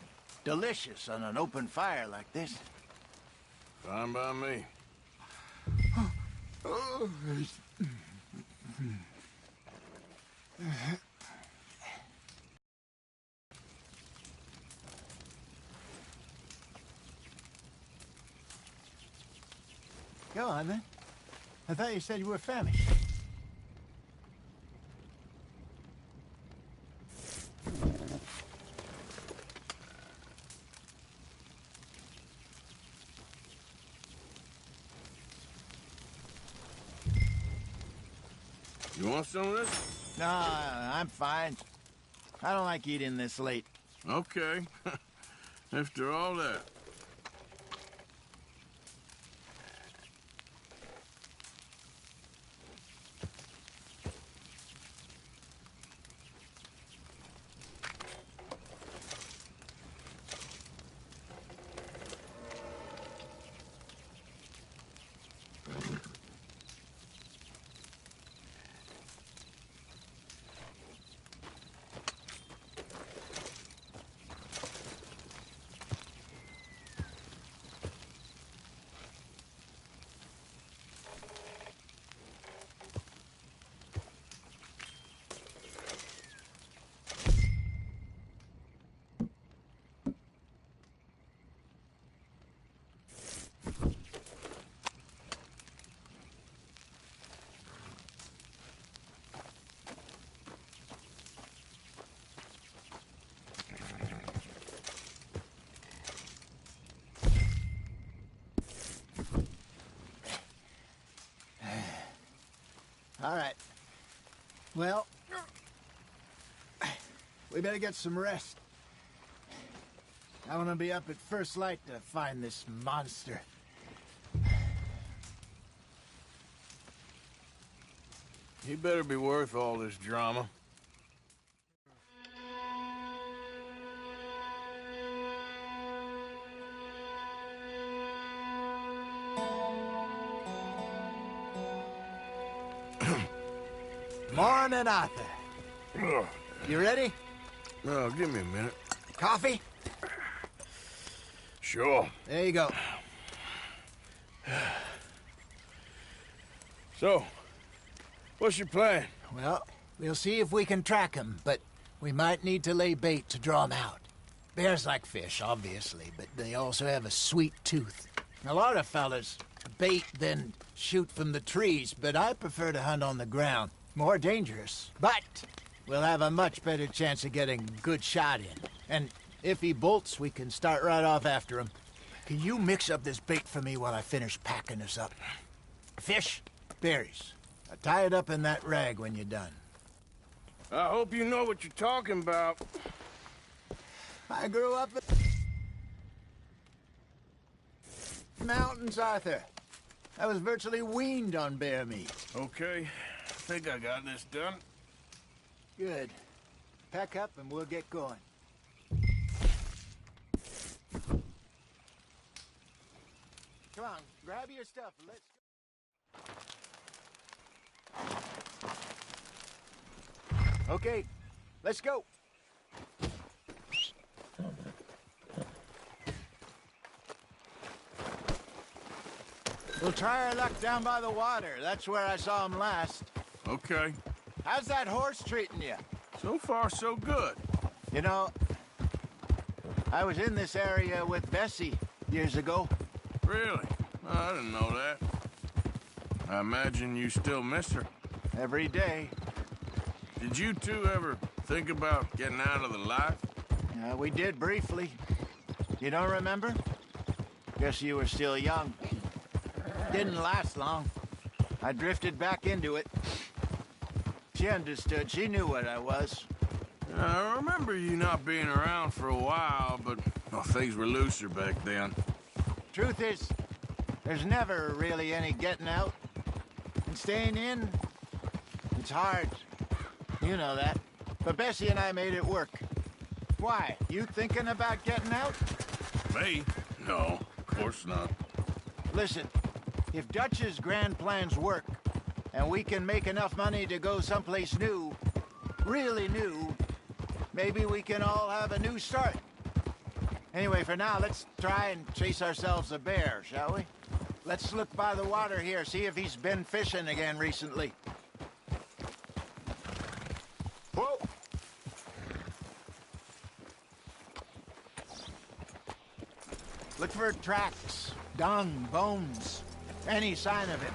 delicious on an open fire like this. Fine by me. Go on, then. I thought you said you were famished. You want some of this? No, I'm fine. I don't like eating this late. Okay. After all that. All right. Well, we better get some rest. I want to be up at first light to find this monster. He better be worth all this drama. Morning, Arthur. You ready? No, give me a minute. Coffee? Sure. There you go. So, what's your plan? Well, we'll see if we can track him, but we might need to lay bait to draw him out. Bears like fish, obviously, but they also have a sweet tooth. A lot of fellas bait, then shoot from the trees, but I prefer to hunt on the ground. More dangerous, but we'll have a much better chance of getting a good shot in. And if he bolts, we can start right off after him. Can you mix up this bait for me while I finish packing us up? Fish, berries. Tie it up in that rag when you're done. I hope you know what you're talking about. I grew up in mountains, Arthur. I was virtually weaned on bear meat. Okay, I think I got this done. Good. Pack up and we'll get going. Come on, grab your stuff and let's go. Okay, let's go. We'll try our luck down by the water. That's where I saw him last. Okay. How's that horse treating you? So far, so good. You know, I was in this area with Bessie years ago. Really? I didn't know that. I imagine you still miss her. Every day. Did you two ever think about getting out of the life? We did briefly. You don't remember? Guess you were still young. Didn't last long. I drifted back into it. She understood. She knew what I was. I remember you not being around for a while, but well, things were looser back then. Truth is, there's never really any getting out. And staying in, it's hard. You know that. But Bessie and I made it work. Why? You thinking about getting out? Me? No, of course not. Listen, if Dutch's grand plans work, and we can make enough money to go someplace new, really new, maybe we can all have a new start. Anyway, for now, let's try and chase ourselves a bear, shall we? Let's look by the water here, see if he's been fishing again recently. Whoa! Look for tracks, dung, bones, any sign of him.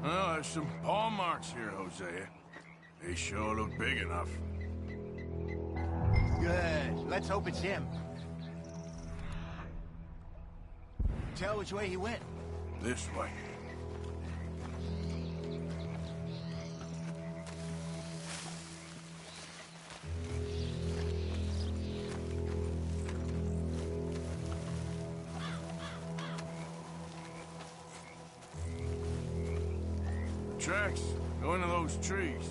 Well, there's some paw marks here, Hosea. They sure look big enough. Good. Let's hope it's him. Tell which way he went. This way. Tracks. Go into those trees.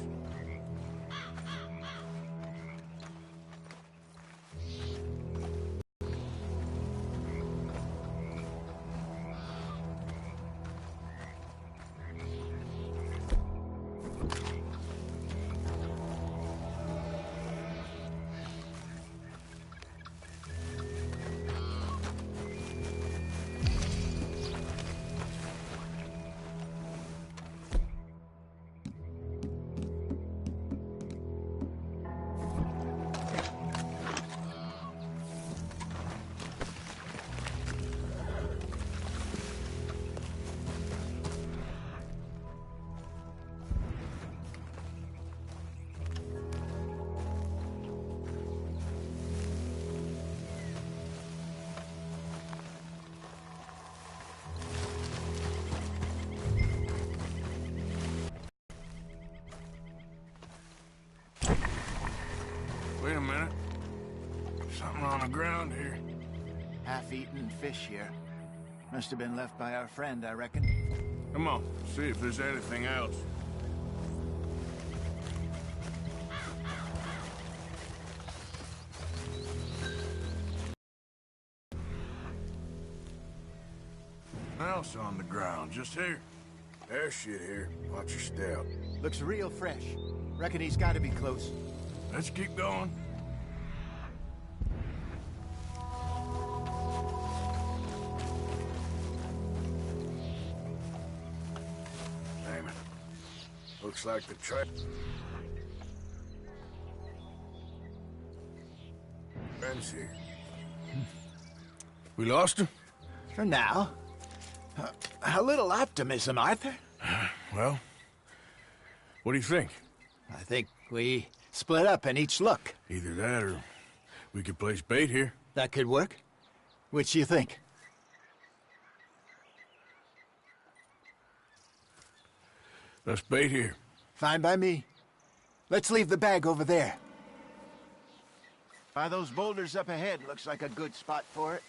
Wait a minute. Something on the ground here. Half-eaten fish here. Must have been left by our friend, I reckon. Come on, see if there's anything else. Else on the ground, just here. There's shit here. Watch your step. Looks real fresh. Reckon he's got to be close. Let's keep going. Damn it. Looks like the track. Ben's here. We lost him? For now. A little optimism, Arthur. Well, what do you think? I think we split up and each look. Either that or we could place bait here. That could work. Which you think? Let's bait here. Fine by me. Let's leave the bag over there. By those boulders up ahead, looks like a good spot for it.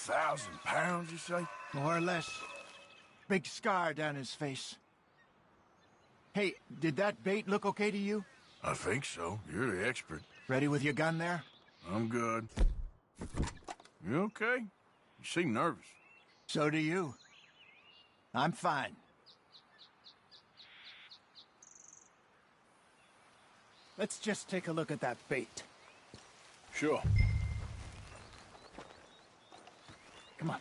1,000 pounds, you say? More or less. Big scar down his face. Hey, did that bait look okay to you? I think so. You're the expert. Ready with your gun there? I'm good. You okay? You seem nervous. So do you. I'm fine. Let's just take a look at that bait. Sure. Come on.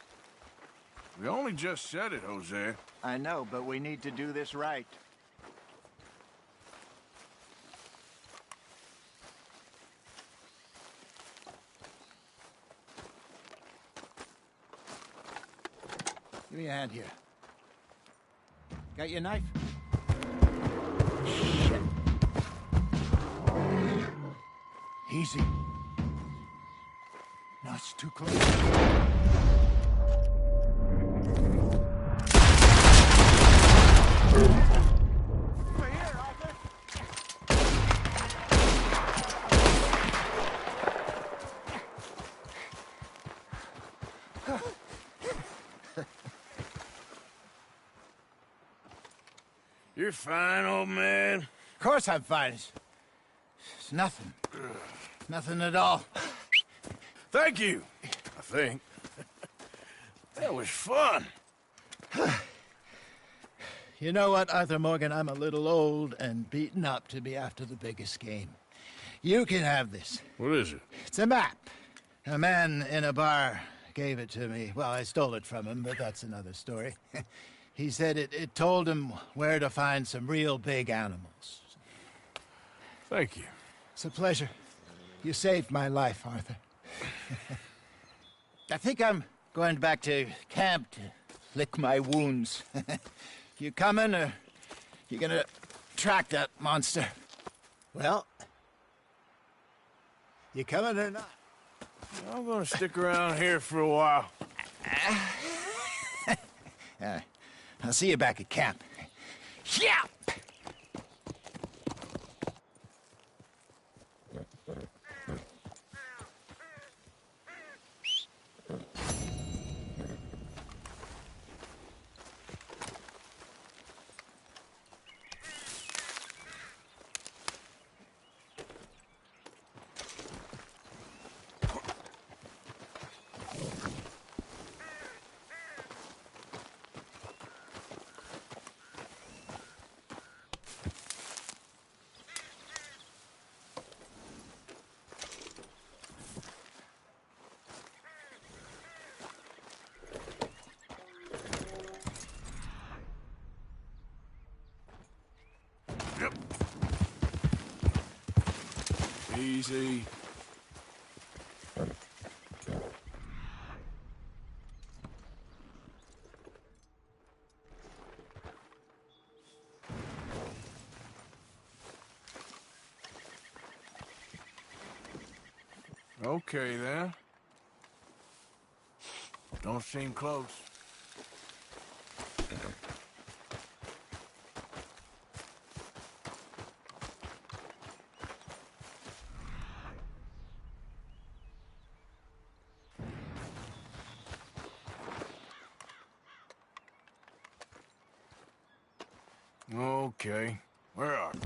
We only just said it, Jose. I know, but we need to do this right. Give me a hand here. Got your knife? Shit. Easy. No, it's too close. Over here, Arthur. You're fine, old man. Of course I'm fine. It's nothing. Nothing at all. Thank you, I think. That was fun. You know what, Arthur Morgan? I'm a little old and beaten up to be after the biggest game. You can have this. What is it? It's a map. A man in a bar gave it to me. Well, I stole it from him, but that's another story. He said it told him where to find some real big animals. Thank you. It's a pleasure. You saved my life, Arthur. I think I'm going back to camp to lick my wounds. You coming, or you gonna track that monster? Well, you coming or not? I'm gonna stick around here for a while. I'll see you back at camp. Yeah! Easy. Okay, then. Don't seem close. Okay, where are we?